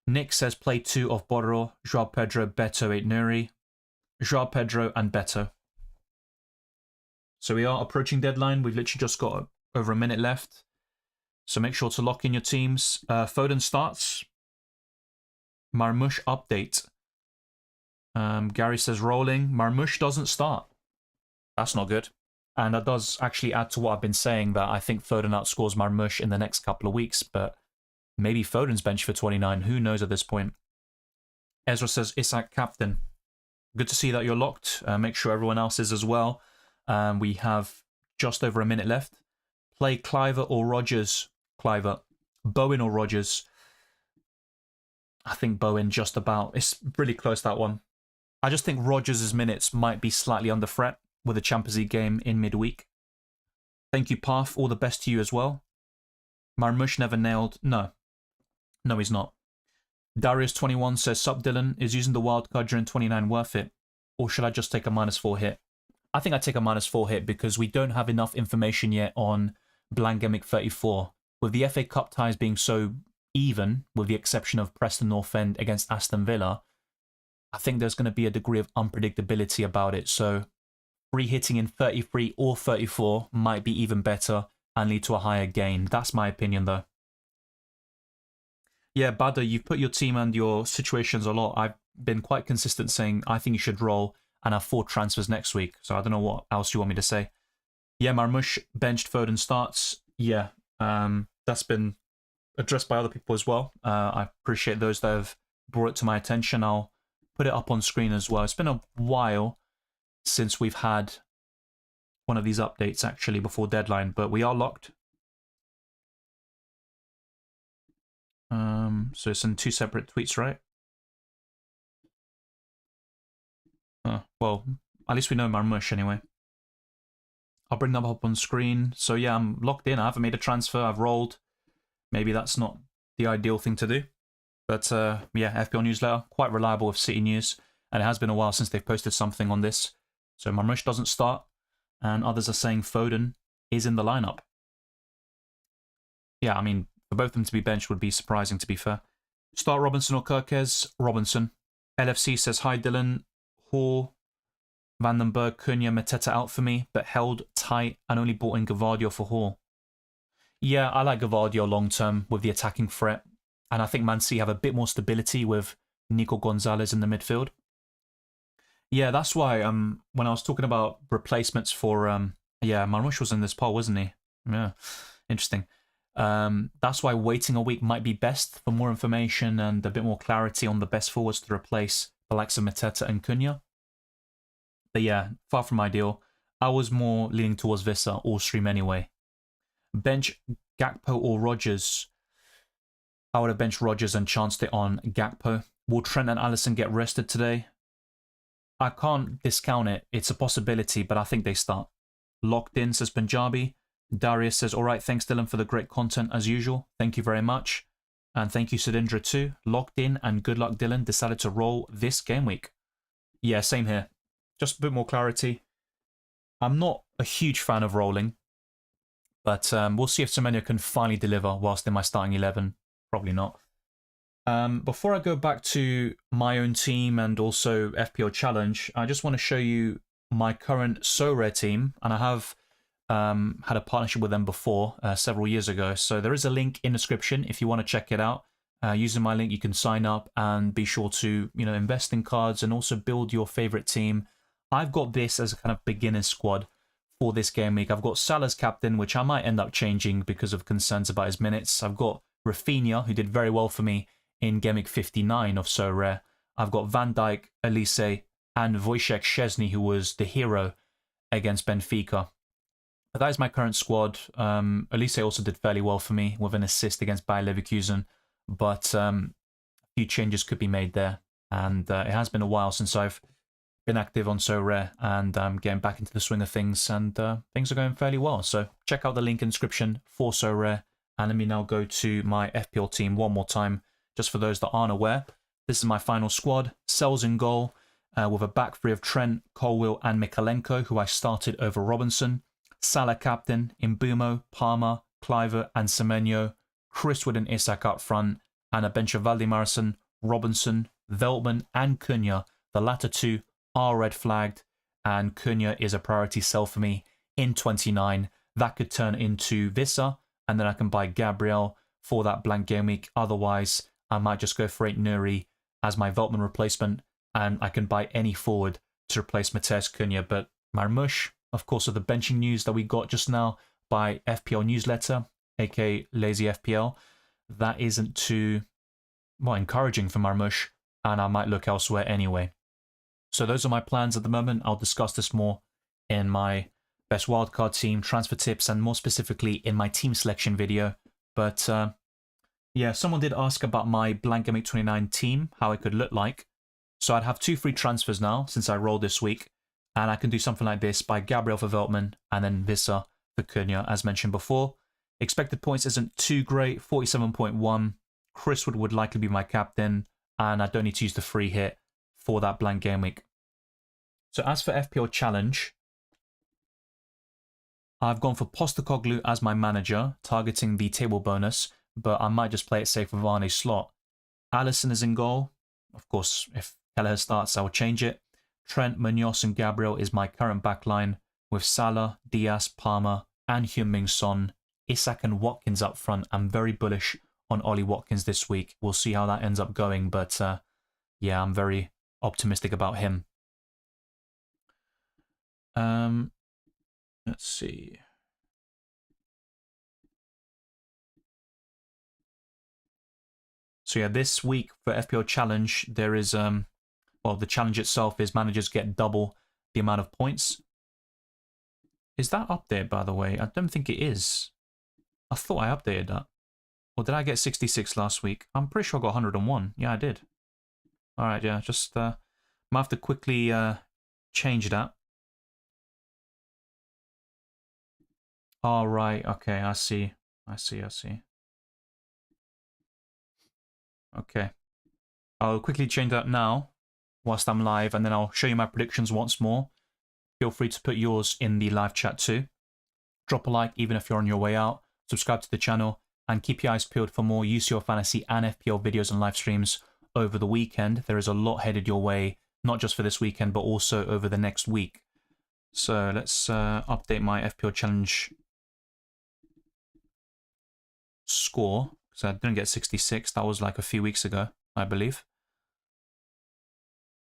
Nick says play 2 of Borro, Joao Pedro, Beto, Nuri. Joao Pedro and Beto. So we are approaching deadline. We've literally just got over a minute left. So make sure to lock in your teams. Foden starts. Marmoush update. Gary says rolling. Marmoush doesn't start. That's not good. And that does actually add to what I've been saying, that I think Foden outscores Marmoush in the next couple of weeks, but maybe Foden's bench for 29. Who knows at this point? Ezra says Isak captain. Good to see that you're locked. Make sure everyone else is as well. We have just over a minute left. Play Cliver or Rogers. Cliver. Bowen or Rogers. I think Bowen just about. It's really close, that one. I just think Rogers' minutes might be slightly under threat with a Champions League game in midweek. Thank you, Path. All the best to you as well. Marmoush never nailed. No. No, he's not. Darius21 says, Sup Dylan, is using the wildcard during 29 worth it? Or should I just take a -4 hit? I think I'd take a -4 hit because we don't have enough information yet on Blank Gameweek 34. With the FA Cup ties being so even, with the exception of Preston North End against Aston Villa, I think there's going to be a degree of unpredictability about it. So free hitting in 33 or 34 might be even better and lead to a higher gain. That's my opinion, though. Yeah, Badr, you've put your team and your situations a lot. I've been quite consistent saying I think you should roll and have 4 transfers next week. So I don't know what else you want me to say. Yeah, Marmoush benched Foden starts. Yeah, that's been addressed by other people as well. I appreciate those that have brought it to my attention. I'll put it up on screen as well. It's been a while since we've had one of these updates actually before deadline, but we are locked. So it's in 2 separate tweets, right? Well, at least we know Marmoush anyway. I'll bring them up on screen. So yeah, I'm locked in. I haven't made a transfer. I've rolled. Maybe that's not the ideal thing to do. But yeah, FPL newsletter, quite reliable with City news. And it has been a while since they've posted something on this. So Marmoush doesn't start. And others are saying Foden is in the lineup. Yeah, I mean, for both of them to be benched would be surprising, to be fair. Start Robinson or Kirkes? Robinson. LFC says, hi Dylan. Hall, Vandenberg, Cunha, Mateta out for me, but held tight and only bought in Gavardio for Hall. Yeah, I like Gavardio long term with the attacking threat. And I think Man City have a bit more stability with Nico Gonzalez in the midfield. Yeah, that's why when I was talking about replacements for yeah, Marmoush was in this poll, wasn't he? Yeah, interesting. That's why waiting a week might be best for more information and a bit more clarity on the best forwards to replace the likes of Mateta and Cunha. But yeah, far from ideal. I was more leaning towards Vissa or stream anyway. Bench Gakpo or Rodgers. I would have benched Rodgers and chanced it on Gakpo. Will Trent and Alisson get rested today? I can't discount it. It's a possibility, but I think they start. Locked in, says Punjabi. Darius says, all right, thanks Dylan for the great content as usual. Thank you very much. And thank you Sudindra too. Locked in and good luck Dylan. Decided to roll this game week. Yeah, same here. Just a bit more clarity. I'm not a huge fan of rolling. But we'll see if Semenyo can finally deliver whilst in my starting 11. Probably not. Before I go back to my own team and also FPL Challenge, I just want to show you my current Sorare team. And I have had a partnership with them before, several years ago. So there is a link in the description if you want to check it out. Using my link, you can sign up and be sure to invest in cards and also build your favorite team. I've got this as a kind of beginner squad for this game week. I've got Salah's captain, which I might end up changing because of concerns about his minutes. I've got Rafinha, who did very well for me in Game Week 59 of Sorare. I've got Van Dijk, Elise, and Wojciech Szczesny, who was the hero against Benfica. But that is my current squad. Elise also did fairly well for me with an assist against Bayer Leverkusen, but a few changes could be made there. And it has been a while since I've been active on Sorare, and I'm getting back into the swing of things, and things are going fairly well. So check out the link in the description for Sorare, and let me now go to my FPL team one more time, just for those that aren't aware. This is my final squad. Sells in goal, with a back three of Trent, Colwill, and Mikalenko, who I started over Robinson. Salah captain, Mbumo, Palmer, Cliver, and Semenyo. Chris Wood and Isak up front, and a bench of Valdimarsson, Robinson, Veltman, and Cunha. The latter two are red flagged, and Cunha is a priority sell for me in 29. That could turn into Vissa, and then I can buy Gabriel for that blank game week. Otherwise, I might just go for 8 Nuri as my Veltman replacement, and I can buy any forward to replace Mateus Cunha. But Marmoush, of course, of the benching news that we got just now by FPL newsletter, aka Lazy FPL, that isn't too encouraging for Marmoush, and I might look elsewhere anyway. So those are my plans at the moment. I'll discuss this more in my best wildcard team, transfer tips, and more specifically in my team selection video. But yeah, someone did ask about my Blank Gameweek 29 team, how it could look like. So I'd have 2 free transfers now since I rolled this week. And I can do something like this by Gabriel for Veltman and then Vissa for Cunha, as mentioned before. Expected points isn't too great, 47.1. Chris would likely be my captain, and I don't need to use the free hit for that blank game week. So as for FPL Challenge, I've gone for Postecoglou as my manager, targeting the table bonus, but I might just play it safe with Arne's slot. Alisson is in goal. Of course, if Kelleher starts, I'll change it. Trent, Munoz, and Gabriel is my current backline, with Salah, Diaz, Palmer, and Heung-min Son Isak and Watkins up front. I'm very bullish on Ollie Watkins this week. We'll see how that ends up going, but yeah, I'm very optimistic about him. Let's see. So yeah, this week for FPL Challenge, there is, well, the challenge itself is managers get double the amount of points. Is that updated, by the way? I don't think it is. I thought I updated that. Or did I get 66 last week? I'm pretty sure I got 101. Yeah, I did. All right, yeah, just might have to quickly change that. All right, okay, I see. I see. Okay. I'll quickly change that now whilst I'm live, and then I'll show you my predictions once more. Feel free to put yours in the live chat too. Drop a like even if you're on your way out. Subscribe to the channel, and keep your eyes peeled for more UCL Fantasy and FPL videos and live streams over the weekend. There is a lot headed your way, not just for this weekend, but also over the next week. So let's update my FPL Challenge score, because I didn't get 66. That was like a few weeks ago, I believe.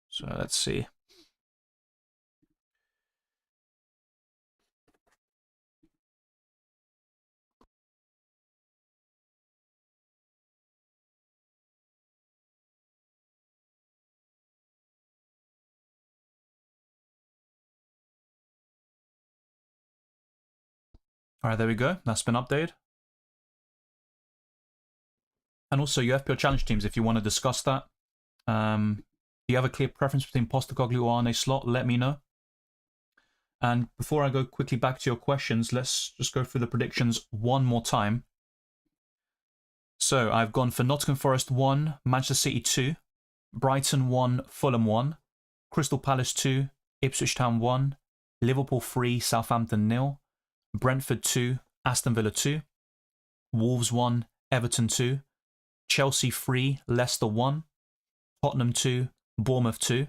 So let's see. All right, there we go. That's been updated. And also your FPL Challenge teams, if you want to discuss that. Do you have a clear preference between Postecoglou or Arne Slot? Let me know. And before I go quickly back to your questions, let's just go through the predictions one more time. So I've gone for Nottingham Forest 1, Manchester City 2, Brighton 1, Fulham 1, Crystal Palace 2, Ipswich Town 1, Liverpool 3, Southampton 0, Brentford 2, Aston Villa 2, Wolves 1, Everton 2, Chelsea 3, Leicester 1, Tottenham 2, Bournemouth 2,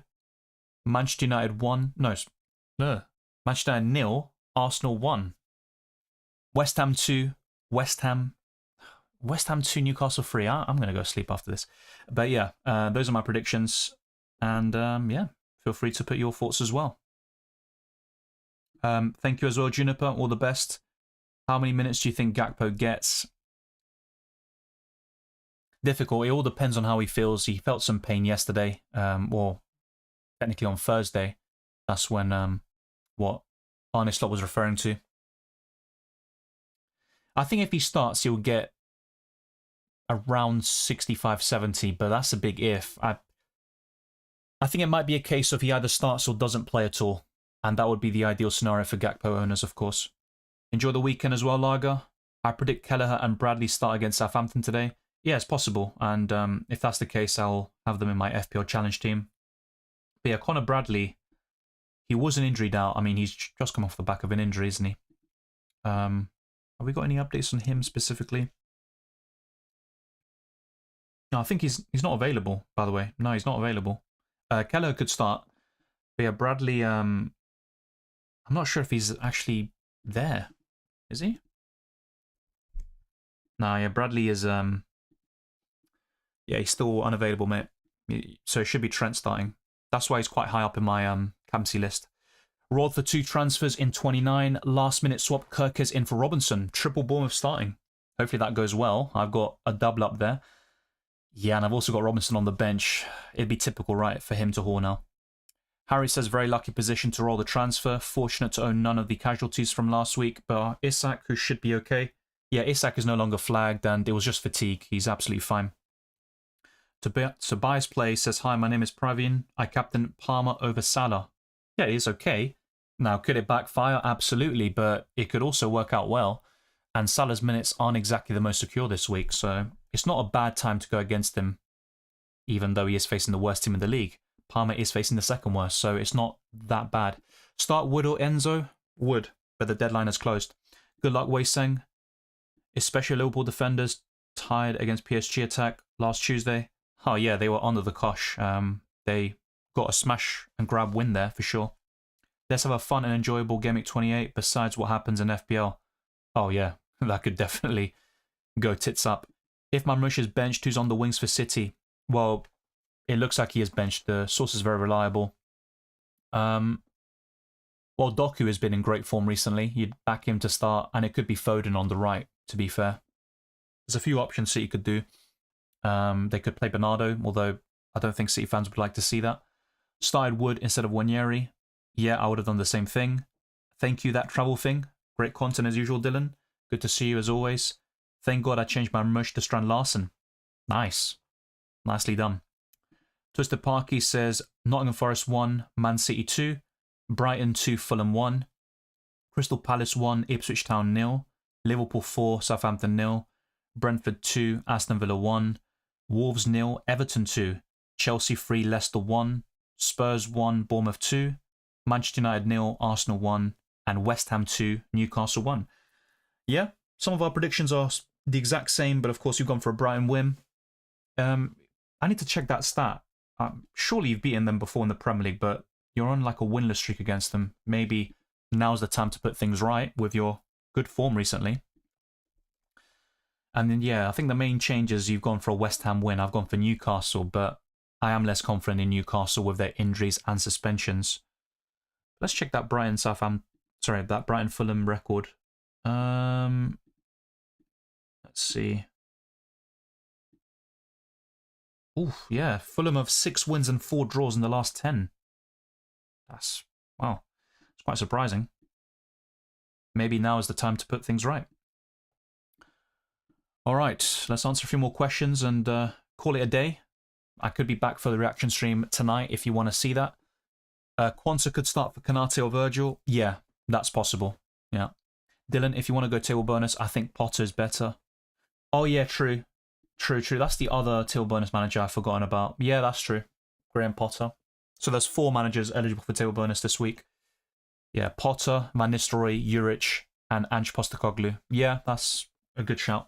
Manchester United 1, Manchester United 0, Arsenal 1, West Ham 2, West Ham 2, Newcastle 3. I'm going to go sleep after this. But yeah, those are my predictions. And yeah, feel free to put your thoughts as well. Thank you as well, Juniper. All the best. How many minutes do you think Gakpo gets? Difficult. It all depends on how he feels. He felt some pain yesterday, or technically on Thursday. That's when what Arne Slot was referring to. I think if he starts, he'll get around 65, 70, but that's a big if. I think it might be a case of he either starts or doesn't play at all, and that would be the ideal scenario for Gakpo owners, of course. Enjoy the weekend as well, Lager. I predict Kelleher and Bradley start against Southampton today. Yeah, it's possible, and if that's the case, I'll have them in my FPL Challenge team. But yeah, Connor Bradley, he was an injury out. I mean, he's just come off the back of an injury, isn't he? Have we got any updates on him specifically? No, I think he's not available, by the way. No, he's not available. Keller could start. But yeah, Bradley, I'm not sure if he's actually there. Is he? No, yeah, Bradley is, yeah, he's still unavailable, mate. So it should be Trent starting. That's why he's quite high up in my captaincy list. Rod for 2 transfers in 29. Last minute swap, Kirkes in for Robinson. Triple Bournemouth starting. Hopefully that goes well. I've got a double up there. Yeah, and I've also got Robinson on the bench. It'd be typical, right, for him to haul now. Harry says, very lucky position to roll the transfer. Fortunate to own none of the casualties from last week. But Isak, who should be okay. Yeah, Isak is no longer flagged, and it was just fatigue. He's absolutely fine. Tobias Play says, hi, my name is Praveen. I captain Palmer over Salah. Yeah, it is okay. Now, could it backfire? Absolutely, but it could also work out well. And Salah's minutes aren't exactly the most secure this week, so it's not a bad time to go against him, even though he is facing the worst team in the league. Palmer is facing the second worst, so it's not that bad. Start Wood or Enzo? Wood, but the deadline is closed. Good luck, Wei Seng. Especially Liverpool defenders tied against PSG attack last Tuesday. Oh yeah, they were under the cosh. They got a smash and grab win there for sure. Let's have a fun and enjoyable Gameweek 28 besides what happens in FPL. Oh yeah, that could definitely go tits up. If Marmoush is benched, who's on the wings for City? Well, it looks like he is benched. The source is very reliable. Well, Doku has been in great form recently. You'd back him to start, and it could be Foden on the right, to be fair. There's a few options City could do. They could play Bernardo, although I don't think City fans would like to see that. Started Wood instead of Wanyeri. Yeah, I would have done the same thing. Thank you, that travel thing. Great content as usual, Dylan. Good to see you as always. Thank God I changed my mush to Strand Larson. Nice. Nicely done. Twisted Parky says Nottingham Forest 1, Man City 2, Brighton 2, Fulham 1, Crystal Palace 1, Ipswich Town 0, Liverpool 4, Southampton 0, Brentford 2, Aston Villa 1, Wolves 0, Everton 2, Chelsea 3, Leicester 1, Spurs 1, Bournemouth 2, Manchester United 0, Arsenal 1, and West Ham 2, Newcastle 1. Yeah, some of our predictions are the exact same, but of course you've gone for a Brighton win. I need to check that stat. Surely you've beaten them before in the Premier League, but you're on like a winless streak against them. Maybe now's the time to put things right with your good form recently. And then, yeah, I think the main change is you've gone for a West Ham win. I've gone for Newcastle, but I am less confident in Newcastle with their injuries and suspensions. Let's check that that Brighton Fulham record. Let's see. Oof, yeah, Fulham have 6 wins and 4 draws in the last 10. That's, wow, it's quite surprising. Maybe now is the time to put things right. All right, let's answer a few more questions and call it a day. I could be back for the reaction stream tonight if you want to see that. Quanta could start for Konate or Virgil. Yeah, that's possible. Yeah. Dylan, if you want to go table bonus, I think Potter's better. Oh, yeah, true. True. That's the other table bonus manager I've forgotten about. Yeah, that's true. Graham Potter. So there's 4 managers eligible for table bonus this week. Yeah, Potter, Van Nistelrooy, Juric, and Ange Postecoglou. Yeah, that's a good shout.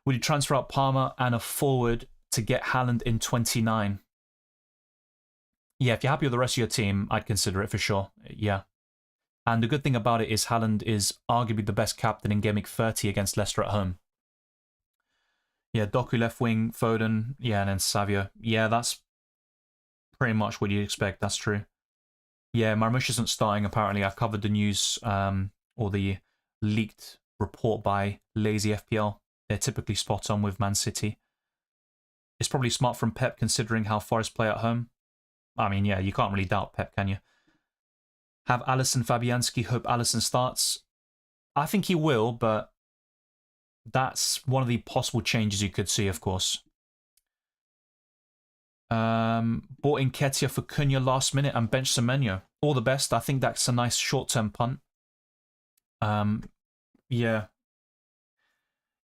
Would you transfer out Palmer and a forward to get Haaland in 29? Yeah, if you're happy with the rest of your team, I'd consider it for sure. Yeah. And the good thing about it is Haaland is arguably the best captain in Gameweek 30 against Leicester at home. Yeah, Doku left wing, Foden, yeah, and then Savio. Yeah, that's pretty much what you'd expect. That's true. Yeah, Marmoush isn't starting, apparently. I covered the news, or the leaked report by Lazy FPL. They're typically spot on with Man City. It's probably smart from Pep considering how Forest play at home. I mean, yeah, you can't really doubt Pep, can you? Have Alisson Fabianski hope Alisson starts? I think he will, but that's one of the possible changes you could see, of course. Bought in Ketia for Cunha last minute and benched Semenyo. All the best. I think that's a nice short-term punt. Yeah.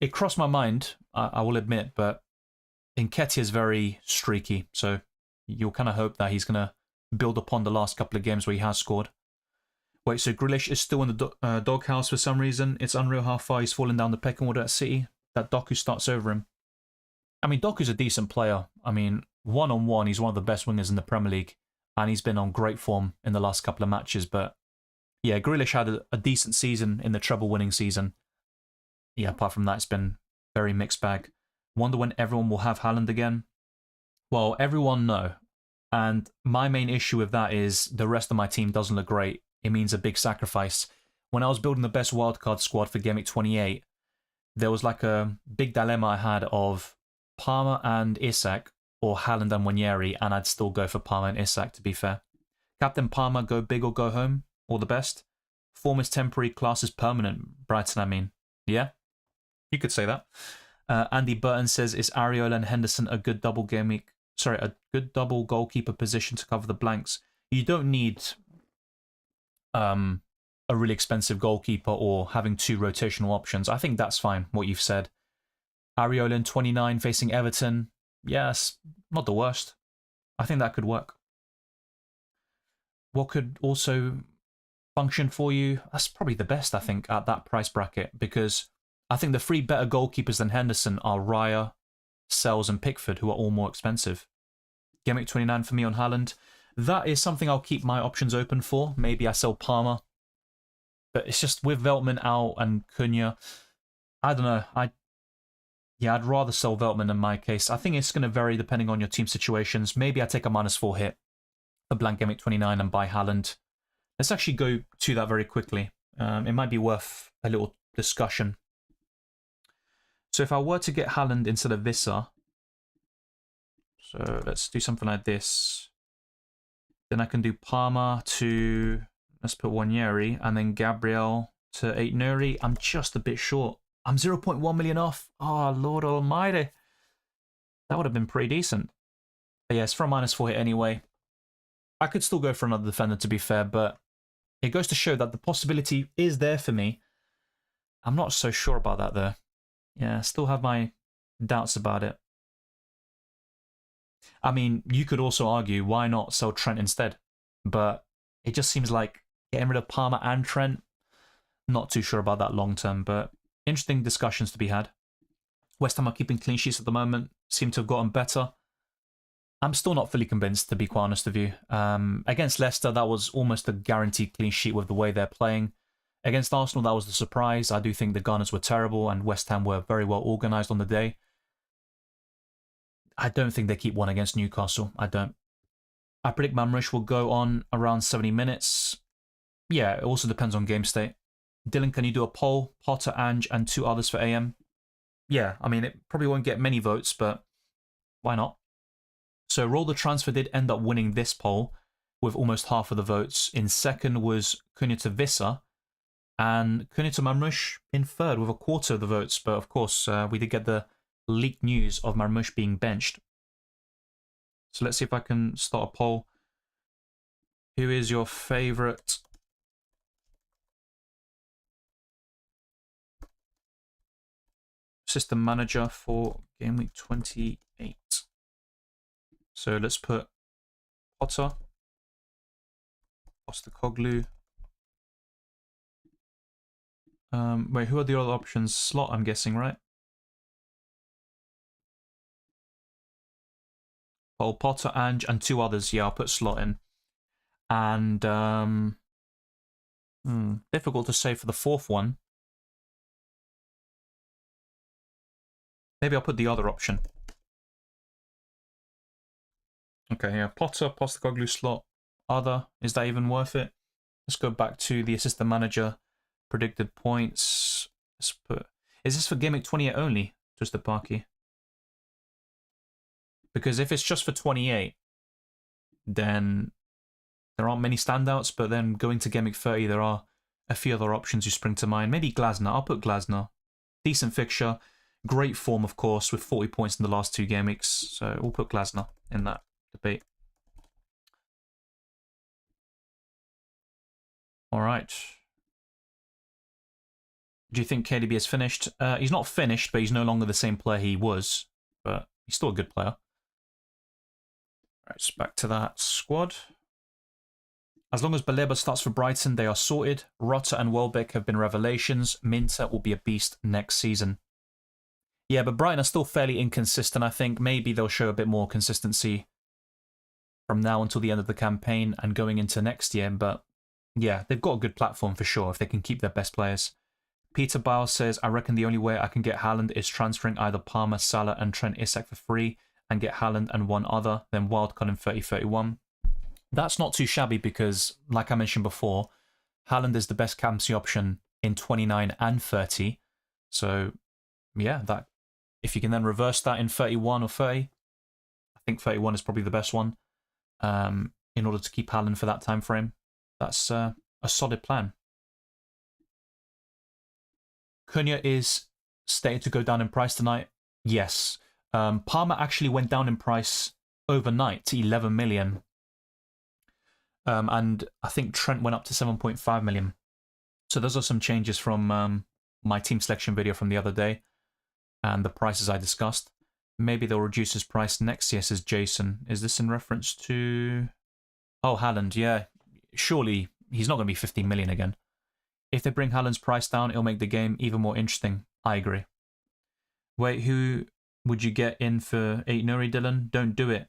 It crossed my mind, I will admit, but Nketiah is very streaky, so you'll kind of hope that he's going to build upon the last couple of games where he has scored. Wait, so Grealish is still in the doghouse for some reason? It's unreal how far he's fallen down the pecking order at City. That Doku starts over him. I mean, Doku's a decent player. I mean, one-on-one, he's one of the best wingers in the Premier League, and he's been on great form in the last couple of matches. But yeah, Grealish had a decent season in the treble-winning season. Yeah, apart from that, it's been very mixed bag. Wonder when everyone will have Haaland again? Well, everyone no. And my main issue with that is the rest of my team doesn't look great. It means a big sacrifice. When I was building the best wildcard squad for Gameweek 28, there was like a big dilemma I had of Palmer and Isak or Haaland and Wanyeri, and I'd still go for Palmer and Isak, to be fair. Captain Palmer, go big or go home. All the best. Form is temporary, class is permanent. Brighton, I mean. Yeah? You could say that. Andy Burton says, is Ariola and Henderson a good double a good double goalkeeper position to cover the blanks? You don't need a really expensive goalkeeper or having 2 rotational options. I think that's fine, what you've said. Ariola in 29 facing Everton. Yes, not the worst. I think that could work. What could also function for you? That's probably the best, I think, at that price bracket, because I think the 3 better goalkeepers than Henderson are Raya, Sells, and Pickford, who are all more expensive. Gameweek 29 for me on Haaland. That is something I'll keep my options open for. Maybe I sell Palmer. But it's just with Veltman out and Cunha, I don't know. I'd rather sell Veltman in my case. I think it's going to vary depending on your team situations. Maybe I take a -4 hit for Blank Gameweek 29 and buy Haaland. Let's actually go to that very quickly. It might be worth a little discussion. So if I were to get Haaland instead of Visser, so let's do something like this. Then I can do Parma to, let's put Wanyeri, and then Gabriel to 8 Nuri. I'm just a bit short. I'm 0.1 million off. Oh, Lord Almighty. That would have been pretty decent. But yeah, it's for a -4 hit anyway. I could still go for another defender, to be fair, but it goes to show that the possibility is there for me. I'm not so sure about that, though. Yeah, I still have my doubts about it. I mean, you could also argue, why not sell Trent instead? But it just seems like getting rid of Palmer and Trent, not too sure about that long term, but interesting discussions to be had. West Ham are keeping clean sheets at the moment, seem to have gotten better. I'm still not fully convinced, to be quite honest with you. Against Leicester, that was almost a guaranteed clean sheet with the way they're playing. Against Arsenal, that was the surprise. I do think the Gunners were terrible and West Ham were very well organised on the day. I don't think they keep one against Newcastle. I don't. I predict Mamrush will go on around 70 minutes. Yeah, it also depends on game state. Dylan, can you do a poll? Potter, Ange, and 2 others for AM? Yeah, I mean, it probably won't get many votes, but why not? So Roll the Transfer did end up winning this poll with almost half of the votes. In second was Cunha to Visser, and Cunha to Mamrush in third with a quarter of the votes. But of course, we did get the leaked news of Marmoush being benched. So let's see if I can start a poll. Who is your favourite system manager for Game Week 28? So let's put Potter, Postecoglou. Wait, who are the other options? Slot, I'm guessing, right? Paul Potter, Ange, and 2 others. Yeah, I'll put Slot in. And difficult to say for the 4th one. Maybe I'll put the other option. Okay, yeah, Potter, Postecoglou, Slot, other. Is that even worth it? Let's go back to the assistant manager. Predicted points. Let's put. Is this for Game Week 28 only? Just the Parky? Because if it's just for 28, then there aren't many standouts. But then going to Game Week 30, there are a few other options who spring to mind. Maybe Glasner. I'll put Glasner. Decent fixture. Great form, of course, with 40 points in the last 2 game weeks. So we'll put Glasner in that debate. All right. Do you think KDB is finished? He's not finished, but he's no longer the same player he was. But he's still a good player. All right, so back to that squad. As long as Baleba starts for Brighton, they are sorted. Rotter and Welbeck have been revelations. Minter will be a beast next season. Yeah, but Brighton are still fairly inconsistent. I think maybe they'll show a bit more consistency from now until the end of the campaign and going into next year. But yeah, they've got a good platform for sure if they can keep their best players. Peter Biles says, I reckon the only way I can get Haaland is transferring either Palmer, Salah and Trent Isak for free and get Haaland and 1 other, then wildcard in 30-31. That's not too shabby because, like I mentioned before, Haaland is the best captaincy option in 29 and 30. So yeah, that if you can then reverse that in 31 or 30, I think 31 is probably the best one in order to keep Haaland for that time frame. That's a solid plan. Cunha is stated to go down in price tonight. Yes. Palmer actually went down in price overnight to 11 million. And I think Trent went up to 7.5 million. So those are some changes from my team selection video from the other day and the prices I discussed. Maybe they'll reduce his price next year, says Jason. Is this in reference to... Oh, Haaland, yeah. Surely he's not going to be 15 million again. If they bring Haaland's price down, it'll make the game even more interesting. I agree. Wait, who would you get in for 8 Nuri, Dylan? Don't do it.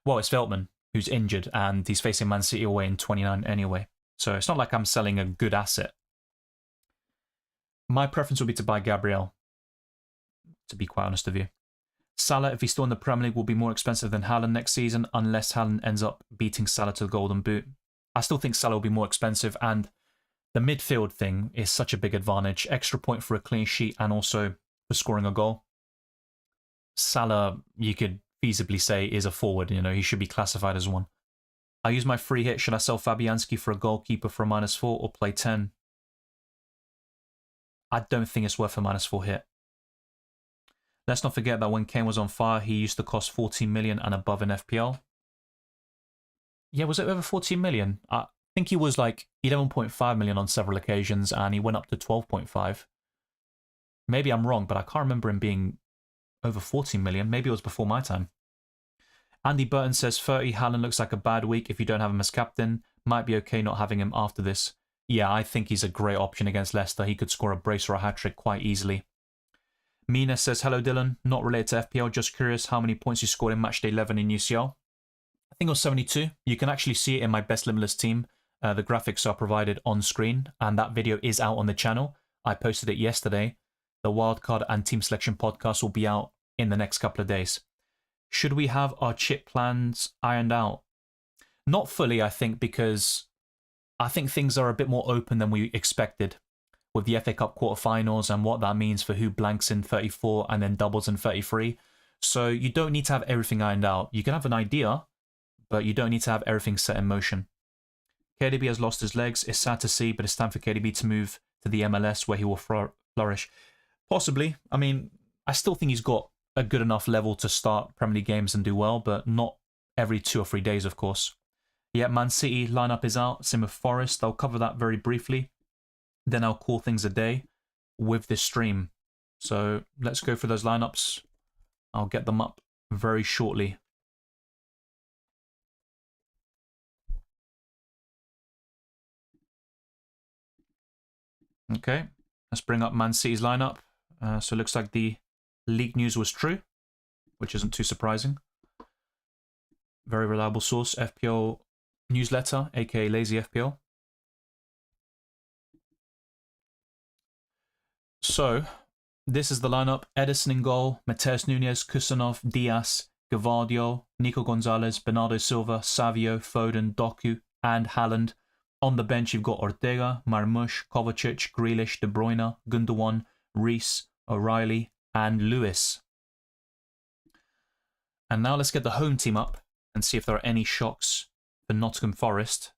Well, it's Veltman, who's injured, and he's facing Man City away in 29 anyway. So it's not like I'm selling a good asset. My preference would be to buy Gabriel. to be quite honest with you. Salah, if he's still in the Premier League, will be more expensive than Haaland next season unless Haaland ends up beating Salah to the Golden Boot. I still think Salah will be more expensive, and the midfield thing is such a big advantage. Extra point for a clean sheet and also for scoring a goal. Salah, you could feasibly say, is a forward. You know, he should be classified as one. I use my free hit. Should I sell Fabianski for a goalkeeper for a -4 or play 10? I don't think it's worth a -4 hit. Let's not forget that when Kane was on fire, he used to cost 14 million and above in FPL. Yeah, was it over 14 million? I think he was like 11.5 million on several occasions, and he went up to 12.5. Maybe I'm wrong, but I can't remember him being over 14 million. Maybe it was before my time. Andy Burton says 30, Haaland looks like a bad week if you don't have him as captain. Might be okay not having him after this. Yeah, I think he's a great option against Leicester. He could score a brace or a hat-trick quite easily. Mina says, hello Dylan, not related to FPL, just curious how many points you scored in matchday 11 in UCL. I think it was 72. You can actually see it in my best limitless team. The graphics are provided on screen, and that video is out on the channel. I posted it yesterday. The wildcard and team selection podcast will be out in the next couple of days. Should we have our chip plans ironed out? Not fully, I think, because I think things are a bit more open than we expected with the FA Cup quarterfinals and what that means for who blanks in 34 and then doubles in 33. So you don't need to have everything ironed out. You can have an idea, but you don't need to have everything set in motion. KDB has lost his legs. It's sad to see, but it's time for KDB to move to the MLS where he will flourish. Possibly. I mean, I still think he's got a good enough level to start Premier League games and do well, but not every 2 or 3 days, of course. Yeah, Man City lineup is out. Same with Forest. I'll cover that very briefly. Then I'll call things a day with this stream. So let's go through those lineups. I'll get them up very shortly. Okay, let's bring up Man City's lineup. So it looks like the leak news was true, which isn't too surprising. Very reliable source, FPL newsletter, aka Lazy FPL. So, this is the lineup. Ederson in goal, Mateus Nunes, Kusanov, Diaz, Gavardio, Nico Gonzalez, Bernardo Silva, Savio, Foden, Doku, and Haaland. On the bench, you've got Ortega, Marmoush, Kovacic, Grealish, De Bruyne, Gundogan, Reece, O'Reilly, and Lewis. And now let's get the home team up and see if there are any shocks for Nottingham Forest.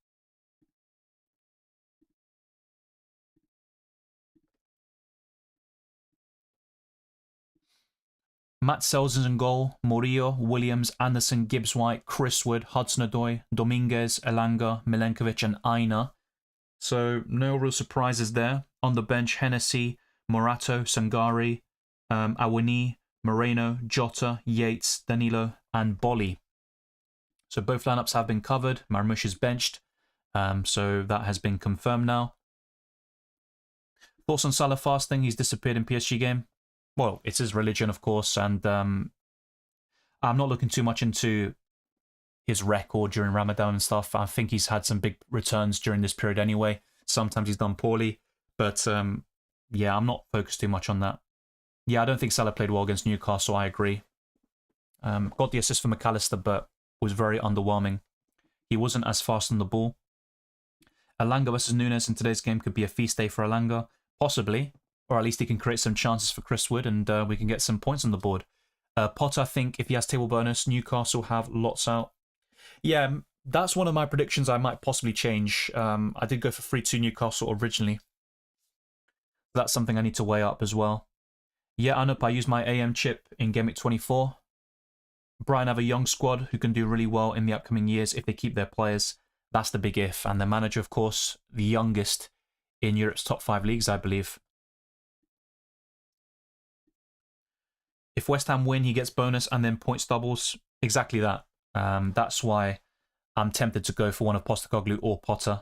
Matt Sells in goal, Murillo, Williams, Anderson, Gibbs-White, Chris Wood, Hudson-Odoi, Dominguez, Elanga, Milenkovic, and Aina. So no real surprises there. On the bench, Hennessy, Morato, Sangari, Awani, Moreno, Jota, Yates, Danilo, and Bolly. So both lineups have been covered. Marmoush is benched, so that has been confirmed now. Thoughts on Salah fasting? He's disappeared in PSG game. Well, it's his religion, of course, and I'm not looking too much into his record during Ramadan and stuff. I think he's had some big returns during this period anyway. Sometimes he's done poorly, but yeah, I'm not focused too much on that. Yeah, I don't think Salah played well against Newcastle, I agree. Got the assist for McAllister, but was very underwhelming. He wasn't as fast on the ball. Elanga versus Nunes in today's game could be a feast day for Elanga, possibly. Or at least he can create some chances for Chris Wood and we can get some points on the board. Potter, I think if he has table bonus, Newcastle have lots out. Yeah, that's one of my predictions I might possibly change. I did go for 3-2 Newcastle originally. That's something I need to weigh up as well. Yeah, Anup, I use my AM chip in Gameweek 24. Brighton have a young squad who can do really well in the upcoming years if they keep their players. That's the big if. And their manager, of course, the youngest in Europe's top 5 leagues, I believe. If West Ham win, he gets bonus and then points doubles. Exactly that. That's why I'm tempted to go for one of Postecoglou or Potter.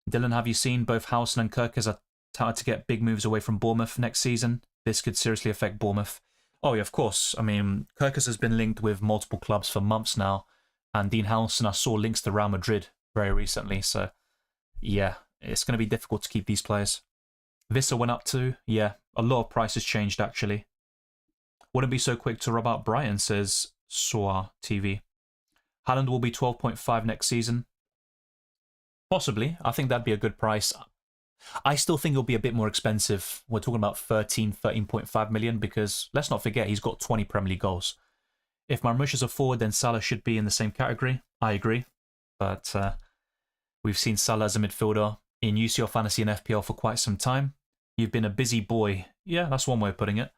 Dylan, have you seen both Howson and Kirkers are touted to get big moves away from Bournemouth next season? This could seriously affect Bournemouth. Oh yeah, of course. I mean, Kirkers has been linked with multiple clubs for months now. And Dean Howson, I saw links to Real Madrid very recently. So yeah, it's going to be difficult to keep these players. Vissa went up too. Yeah, a lot of prices changed actually. Wouldn't be so quick to rub out Brighton, says Sorare TV. Haaland will be 12.5 next season. Possibly. I think that'd be a good price. I still think it'll be a bit more expensive. We're talking about 13.5 million because let's not forget he's got 20 Premier League goals. If Marmoush is a forward, then Salah should be in the same category. I agree. But we've seen Salah as a midfielder in UCL Fantasy and FPL for quite some time. You've been a busy boy. Yeah, that's one way of putting it.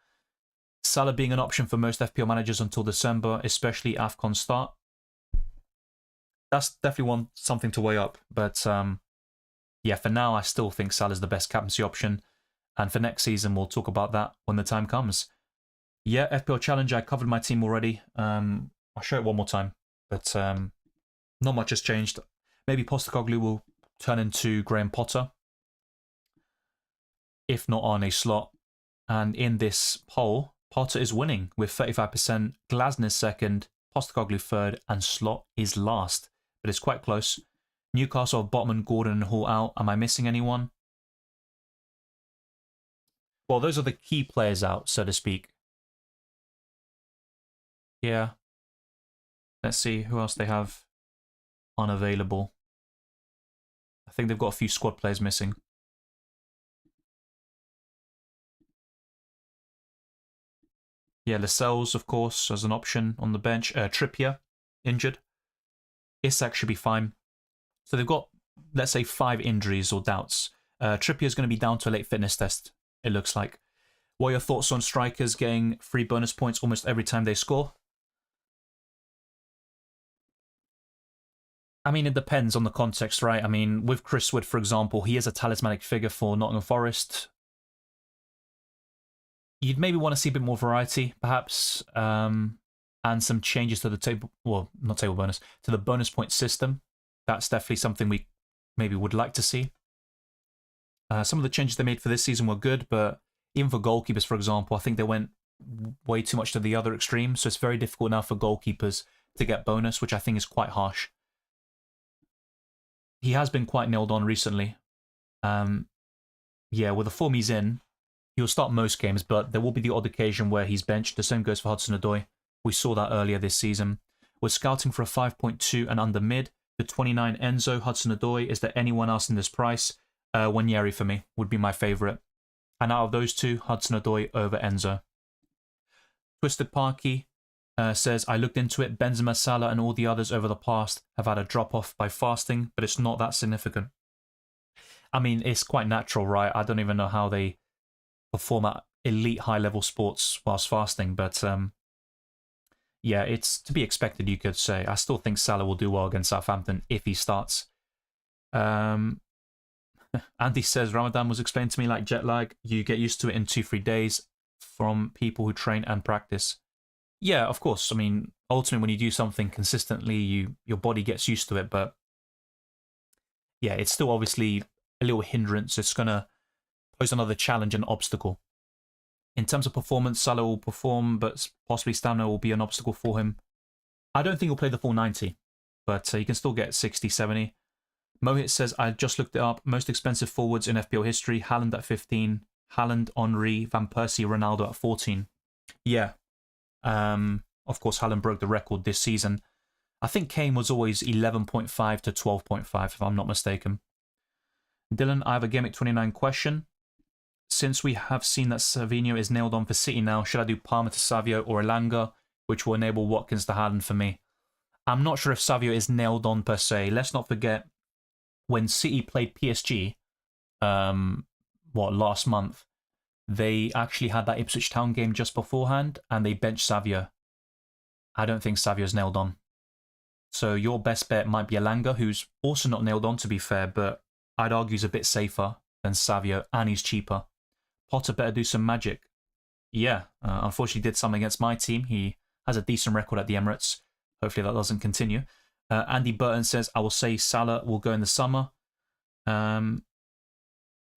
Salah being an option for most FPL managers until December, especially AFCON start. That's definitely something to weigh up. But yeah, for now, I still think Salah's the best captaincy option. And for next season, we'll talk about that when the time comes. Yeah, FPL Challenge, I covered my team already. I'll show it one more time. But not much has changed. Maybe Postecoglou will turn into Graham Potter. If not Arne Slot. And in this poll, Potter is winning with 35%. Glasner's second, Postecoglou third, and Slot is last. But it's quite close. Newcastle have Botman, Gordon, and Hall out. Am I missing anyone? Well, those are the key players out, so to speak. Yeah. Let's see who else they have unavailable. I think they've got a few squad players missing. Yeah, Lascelles, of course, as an option on the bench. Trippier, injured. Isak should be fine. So they've got, let's say, 5 injuries or doubts. Trippier is going to be down to a late fitness test, it looks like. What are your thoughts on strikers getting free bonus points almost every time they score? I mean, it depends on the context, right? I mean, with Chris Wood, for example, he is a talismanic figure for Nottingham Forest. You'd maybe want to see a bit more variety, perhaps, and some changes to the table, well, not table bonus, to the bonus point system. That's definitely something we maybe would like to see. Some of the changes they made for this season were good, but even for goalkeepers, for example, I think they went way too much to the other extreme, so it's very difficult now for goalkeepers to get bonus, which I think is quite harsh. He has been quite nailed on recently. Yeah, with the form he's in, he'll start most games, but there will be the odd occasion where he's benched. The same goes for Hudson-Odoi. We saw that earlier this season. We're scouting for a 5.2 and under mid. The 29 Enzo, Hudson-Odoi. Is there anyone else in this price? Wanyeri for me would be my favourite. And out of those two, Hudson-Odoi over Enzo. Twisted Parky says, I looked into it. Benzema, Salah and all the others over the past have had a drop-off by fasting, but it's not that significant. I mean, it's quite natural, right? I don't even know how they perform at elite high-level sports whilst fasting, but yeah, it's to be expected, you could say. I still think Salah will do well against Southampton if he starts. Andy says, Ramadan was explained to me like jet lag. You get used to it in 2-3 days from people who train and practice. Yeah, of course. I mean, ultimately, when you do something consistently, your body gets used to it. But yeah, it's still obviously a little hindrance. It's going to pose another challenge and obstacle. In terms of performance, Salah will perform, but possibly stamina will be an obstacle for him. I don't think he'll play the full 90, but he can still get 60, 70. Mohit says, I just looked it up. Most expensive forwards in FPL history, Haaland at 15, Haaland, Henry, Van Persie, Ronaldo at 14. Yeah. Of course, Haaland broke the record this season. I think Kane was always 11.5 to 12.5, if I'm not mistaken. Dylan, I have a Gameweek 29 question. Since we have seen that Savinho is nailed on for City now, should I do Palmer to Savio or Elanga, which will enable Watkins to Haaland for me? I'm not sure if Savio is nailed on per se. Let's not forget, when City played PSG, last month, they actually had that Ipswich Town game just beforehand, and they benched Savio. I don't think Savio's nailed on. So your best bet might be Elanga, who's also not nailed on, to be fair, but I'd argue he's a bit safer than Savio, and he's cheaper. Potter better do some magic. Yeah, unfortunately did something against my team. He has a decent record at the Emirates. Hopefully that doesn't continue. Andy Burton says, I will say Salah will go in the summer. I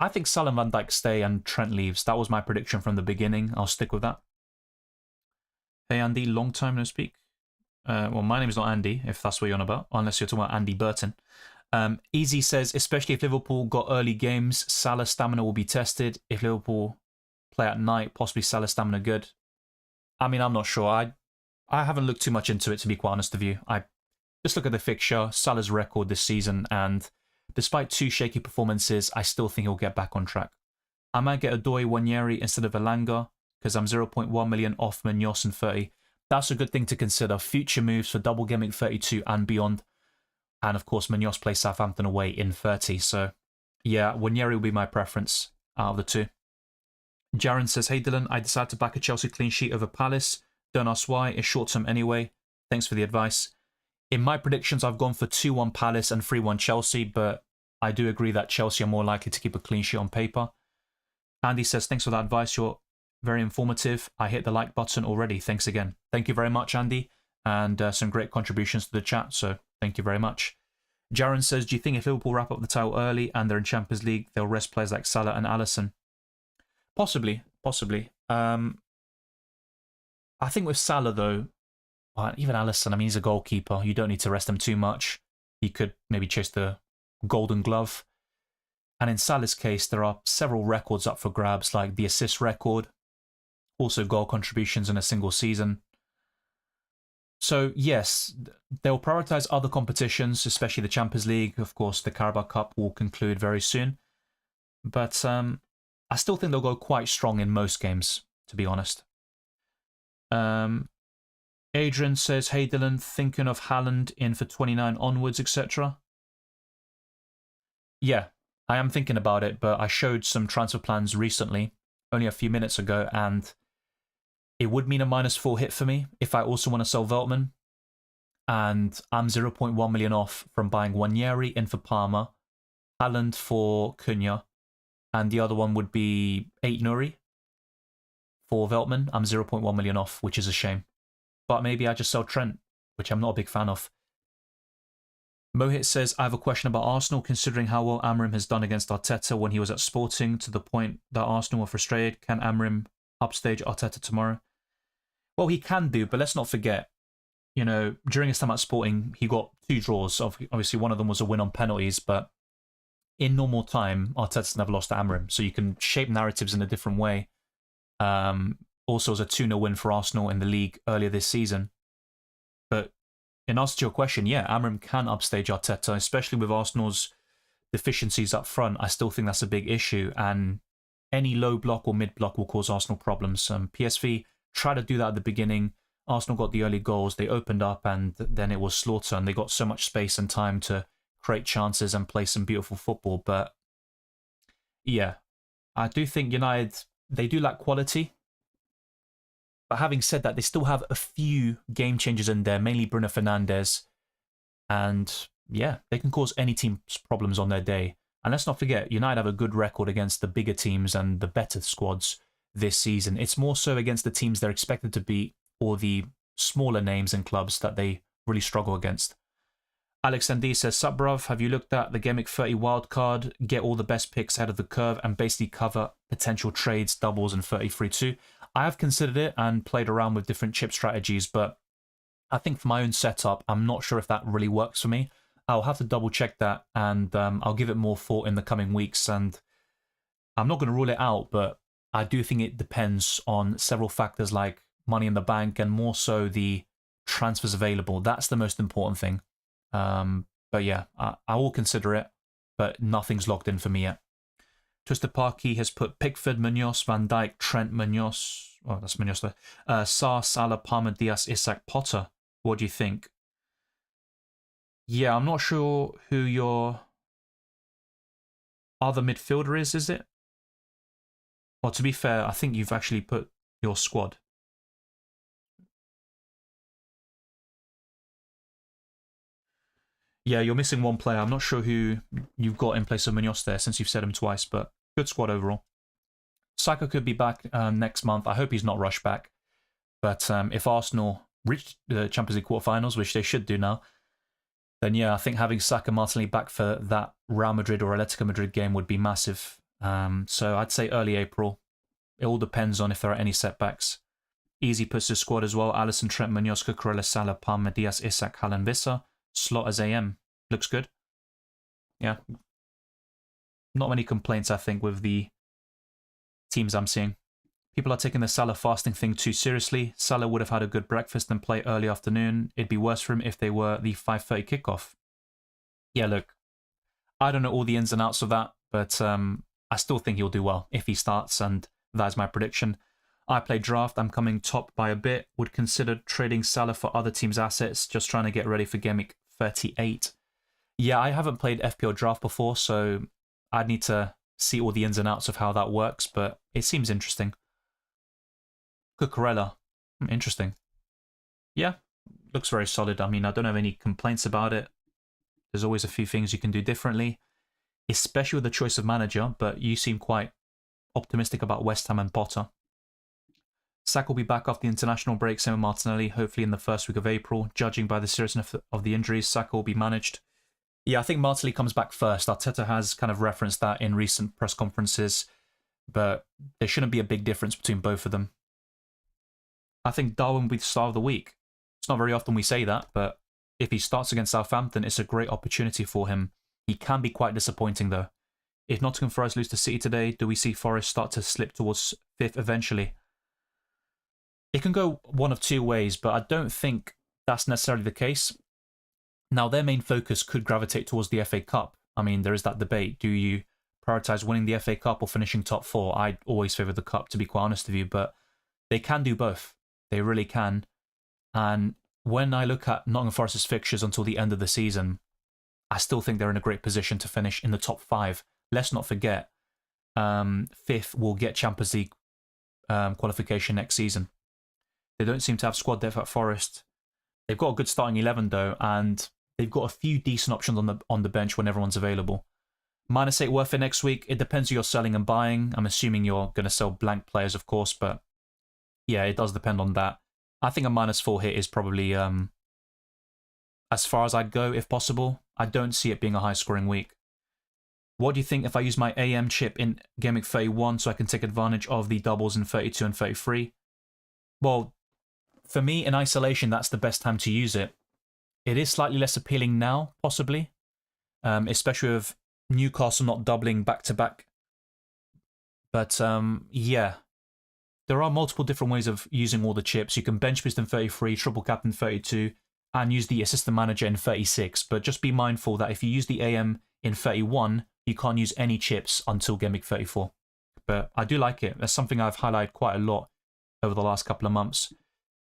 think Salah and Van Dijk stay and Trent leaves. That was my prediction from the beginning. I'll stick with that. Hey Andy, long time no speak. Well, my name is not Andy, if that's what you're on about, unless you're talking about Andy Burton. Easy says, especially if Liverpool got early games, Salah's stamina will be tested. If Liverpool play at night, possibly Salah's stamina good. I mean, I'm not sure. I haven't looked too much into it, to be quite honest with you. I just look at the fixture, Salah's record this season, and despite 2 shaky performances, I still think he'll get back on track. I might get Odoi Wanyeri instead of Elanga, because I'm 0.1 million off Munoz and 30. That's a good thing to consider. Future moves for double Gameweek 32 and beyond. And of course, Munoz plays Southampton away in 30. So yeah, Wanyeri will be my preference out of the 2. Jaren says, hey Dylan, I decided to back a Chelsea clean sheet over Palace. Don't ask why, it's short term anyway. Thanks for the advice. In my predictions, I've gone for 2-1 Palace and 3-1 Chelsea, but I do agree that Chelsea are more likely to keep a clean sheet on paper. Andy says, thanks for that advice. You're very informative. I hit the like button already. Thanks again. Thank you very much, Andy. And some great contributions to the chat, so thank you very much. Jaren says, do you think if Liverpool wrap up the title early and they're in Champions League, they'll rest players like Salah and Alisson? Possibly. I think with Salah, though, even Alisson, I mean, he's a goalkeeper. You don't need to rest him too much. He could maybe chase the Golden Glove. And in Salah's case, there are several records up for grabs, like the assist record, also goal contributions in a single season. So yes, they'll prioritize other competitions, especially the Champions League. Of course, the Carabao Cup will conclude very soon. But I still think they'll go quite strong in most games, to be honest. Adrian says, hey Dylan, thinking of Haaland in for 29 onwards, etc. Yeah, I am thinking about it, but I showed some transfer plans recently, only a few minutes ago, and it would mean a -4 hit for me if I also want to sell Veltman. And I'm 0.1 million off from buying Wanyeri in for Parma, Haaland for Cunha, and the other one would be 8 Nuri for Veltman. I'm 0.1 million off, which is a shame. But maybe I just sell Trent, which I'm not a big fan of. Mohit says, I have a question about Arsenal, considering how well Amrim has done against Arteta when he was at Sporting, to the point that Arsenal were frustrated. Can Amrim upstage Arteta tomorrow? Well, he can do, but let's not forget, you know, during his time at Sporting, he got 2 draws. Obviously, one of them was a win on penalties, but in normal time, Arteta's never lost to Amrim, so you can shape narratives in a different way. Also, it was a 2-0 win for Arsenal in the league earlier this season. But in answer to your question, yeah, Amrim can upstage Arteta, especially with Arsenal's deficiencies up front. I still think that's a big issue, and any low block or mid block will cause Arsenal problems. PSV tried to do that at the beginning. Arsenal got the early goals, they opened up, and then it was slaughter, and they got so much space and time to create chances and play some beautiful football. But yeah, I do think United, they do lack quality. But having said that, they still have a few game changers in there, mainly Bruno Fernandes. And yeah, they can cause any team's problems on their day. And let's not forget, United have a good record against the bigger teams and the better squads this season. It's more so against the teams they're expected to beat, or the smaller names and clubs that they really struggle against. Alex Andy says, sup bruv, have you looked at the Gameweek 30 wildcard, get all the best picks ahead of the curve, and basically cover potential trades, doubles, and 33-2? I have considered it and played around with different chip strategies, but I think for my own setup, I'm not sure if that really works for me. I'll have to double check that, and I'll give it more thought in the coming weeks. And I'm not going to rule it out, but I do think it depends on several factors like money in the bank and more so the transfers available. That's the most important thing. But yeah, I will consider it, but nothing's locked in for me yet. Twisted Parky has put Pickford, Munoz, Van Dijk, Trent, Munoz. Oh, that's Munoz there. Sarr, Salah, Palmer, Diaz, Isak, Potter. What do you think? Yeah, I'm not sure who your other midfielder is it? Well, to be fair, I think you've actually put your squad. Yeah, you're missing one player. I'm not sure who you've got in place of Munoz there, since you've said him twice, but good squad overall. Saka could be back next month. I hope he's not rushed back. But if Arsenal reach the Champions League quarterfinals, which they should do now, then yeah, I think having Saka Martinelli back for that Real Madrid or Atletico Madrid game would be massive. So I'd say early April. It all depends on if there are any setbacks. Easy puts his squad as well. Alisson, Trent, Munoz, Cucurella, Salah, Palmer, Diaz, Isak, Haaland, Vissa. Slot as AM. Looks good. Yeah. Not many complaints, I think, with the teams I'm seeing. People are taking the Salah fasting thing too seriously. Salah would have had a good breakfast and play early afternoon. It'd be worse for him if they were the 5:30 kickoff. Yeah, look, I don't know all the ins and outs of that, but I still think he'll do well if he starts, and that is my prediction. I play draft. I'm coming top by a bit. Would consider trading Salah for other teams' assets, just trying to get ready for Gameweek 38. Yeah, I haven't played FPL draft before, so I'd need to see all the ins and outs of how that works, but it seems interesting. Cucurella. Interesting. Yeah, looks very solid. I mean, I don't have any complaints about it. There's always a few things you can do differently, especially with the choice of manager, but you seem quite optimistic about West Ham and Potter. Saka will be back after the international break, same with Martinelli, hopefully in the first week of April. Judging by the seriousness of the injuries, Saka will be managed. Yeah, I think Martinelli comes back first. Arteta has kind of referenced that in recent press conferences, but there shouldn't be a big difference between both of them. I think Darwin will be the star of the week. It's not very often we say that, but if he starts against Southampton, it's a great opportunity for him. He can be quite disappointing, though. If Nottingham Forest lose to City today, do we see Forest start to slip towards 5th eventually? It can go one of two ways, but I don't think that's necessarily the case. Now, their main focus could gravitate towards the FA Cup. I mean, there is that debate. Do you prioritise winning the FA Cup or finishing top 4? I'd always favour the Cup, to be quite honest with you, but they can do both. They really can. And when I look at Nottingham Forest's fixtures until the end of the season, I still think they're in a great position to finish in the top 5. Let's not forget, 5th will get Champions League qualification next season. They don't seem to have squad depth at Forest. They've got a good starting 11 though, and they've got a few decent options on the bench when everyone's available. -8 worth it next week. It depends who you're selling and buying. I'm assuming you're going to sell blank players, of course, but yeah, it does depend on that. I think a -4 hit is probably as far as I'd go if possible. I don't see it being a high-scoring week. What do you think if I use my AM chip in Gameweek 31 so I can take advantage of the doubles in 32 and 33? Well, for me, in isolation, that's the best time to use it. It is slightly less appealing now, possibly, especially with Newcastle not doubling back-to-back. But yeah, there are multiple different ways of using all the chips. You can bench boost in 33, triple cap in 32, and use the assistant manager in 36. But just be mindful that if you use the AM in 31, you can't use any chips until Gameweek 34. But I do like it. That's something I've highlighted quite a lot over the last couple of months.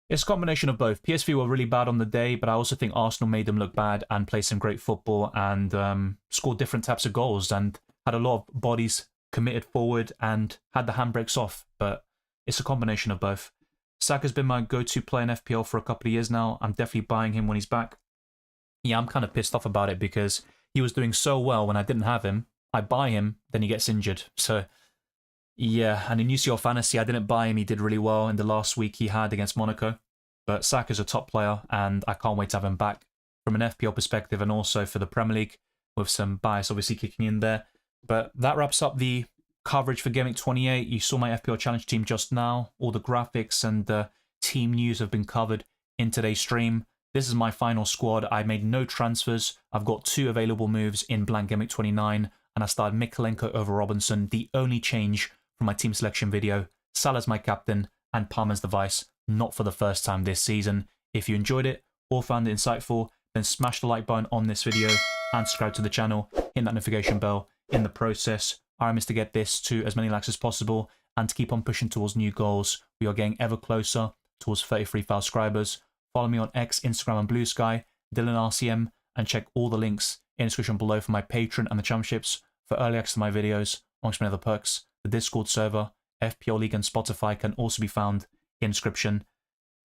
It's a combination of both. PSV were really bad on the day, but I also think Arsenal made them look bad and played some great football and scored different types of goals and had a lot of bodies committed forward and had the handbrakes off. But it's a combination of both. Saka's been my go-to player in FPL for a couple of years now. I'm definitely buying him when he's back. Yeah, I'm kind of pissed off about it because he was doing so well when I didn't have him. I buy him, then he gets injured. So yeah, and in UCL Fantasy, I didn't buy him. He did really well in the last week he had against Monaco. But Saka's a top player, and I can't wait to have him back from an FPL perspective and also for the Premier League, with some bias obviously kicking in there. But that wraps up the coverage for Gameweek 28. You saw my FPL Challenge team just now. All the graphics and the team news have been covered in today's stream. This is my final squad. I made no transfers. I've got 2 available moves in Blank Gameweek 29, and I started Mikolenko over Robinson. The only change from my team selection video: Salah's my captain and Palmer's the vice, not for the first time this season. If you enjoyed it or found it insightful, then smash the like button on this video and subscribe to the channel. Hit that notification bell. In the process, our aim is to get this to as many likes as possible and to keep on pushing towards new goals. We are getting ever closer towards 33,000 subscribers. Follow me on X, Instagram and Blue Sky, DylanRCM, and check all the links in the description below for my Patreon and the championships, for early access to my videos, amongst many other perks. The Discord server, FPL League and Spotify can also be found in the description.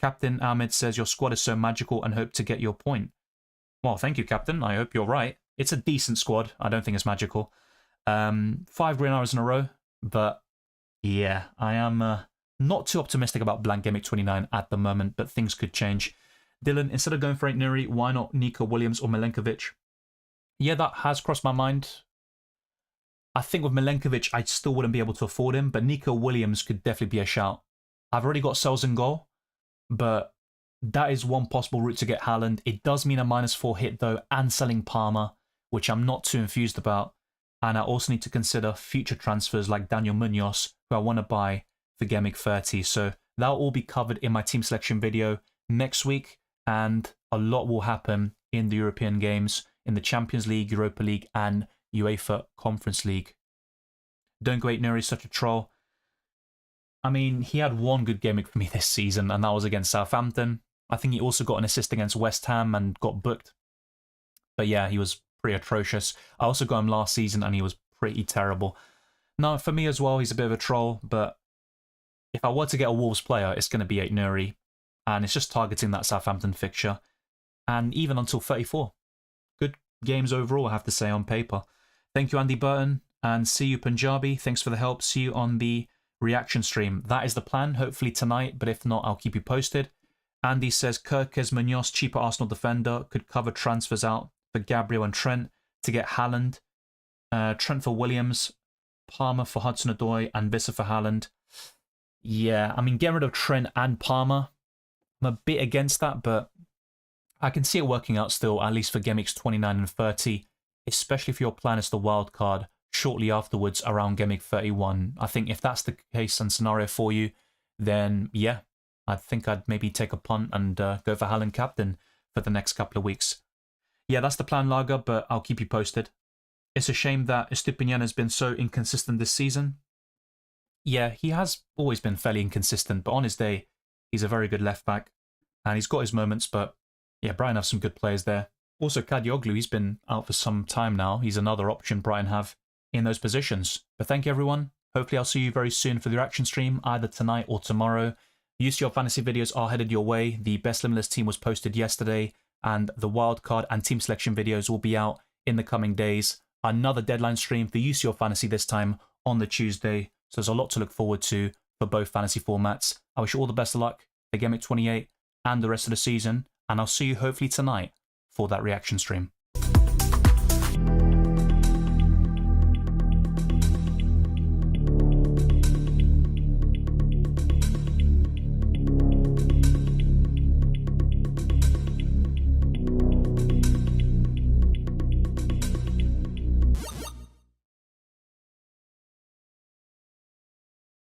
Captain Ahmed says your squad is so magical and hope to get your point. Well, thank you, Captain. I hope you're right. It's a decent squad. I don't think it's magical. 5 green arrows in a row, but yeah, I am not too optimistic about Blank Gameweek 29 at the moment, but things could change. Dylan, instead of going for Nuri, why not Nico Williams or Milenkovic? Yeah, that has crossed my mind. I think with Milenkovic, I still wouldn't be able to afford him, but Nico Williams could definitely be a shout. I've already got Sells in goal, but that is one possible route to get Haaland. It does mean a -4 hit, though, and selling Palmer, which I'm not too enthused about. And I also need to consider future transfers like Daniel Munoz, who I want to buy, for Gameweek 30. So that'll all be covered in my team selection video next week, and a lot will happen in the European games, in the Champions League, Europa League, and UEFA Conference League. Don't go 8 Nuri, such a troll. I mean, he had one good game week for me this season, and that was against Southampton. I think he also got an assist against West Ham and got booked. But yeah, he was pretty atrocious. I also got him last season, and he was pretty terrible. Now, for me as well, he's a bit of a troll, but if I were to get a Wolves player, it's going to be 8 Nuri, and it's just targeting that Southampton fixture. And even until 34. Good games overall, I have to say, on paper. Thank you, Andy Burton, and see you, Punjabi. Thanks for the help. See you on the reaction stream. That is the plan, hopefully tonight, but if not, I'll keep you posted. Andy says, Kirkes Munoz, cheaper Arsenal defender, could cover transfers out for Gabriel and Trent to get Haaland. Trent for Williams, Palmer for Hudson-Odoi, and Visser for Haaland. Yeah, I mean, getting rid of Trent and Palmer, I'm a bit against that, but I can see it working out still, at least for Gameweeks 29 and 30, especially if your plan is the wild card shortly afterwards around Gameweek 31. I think if that's the case and scenario for you, then yeah, I think I'd maybe take a punt and go for Haaland captain for the next couple of weeks. Yeah, that's the plan, Lager, but I'll keep you posted. It's a shame that Estupiñán has been so inconsistent this season. Yeah, he has always been fairly inconsistent, but on his day, he's a very good left back, and he's got his moments, but yeah, Brighton have some good players there. Also, Kadioglu, he's been out for some time now. He's another option Brighton have in those positions. But thank you, everyone. Hopefully I'll see you very soon for the reaction stream, either tonight or tomorrow. UCL Fantasy videos are headed your way. The Best Limitless team was posted yesterday, and the wildcard and team selection videos will be out in the coming days. Another deadline stream for UCL Fantasy this time on the Tuesday. So there's a lot to look forward to for both fantasy formats. I wish you all the best of luck for Gameweek 28 and the rest of the season, and I'll see you hopefully tonight for that reaction stream.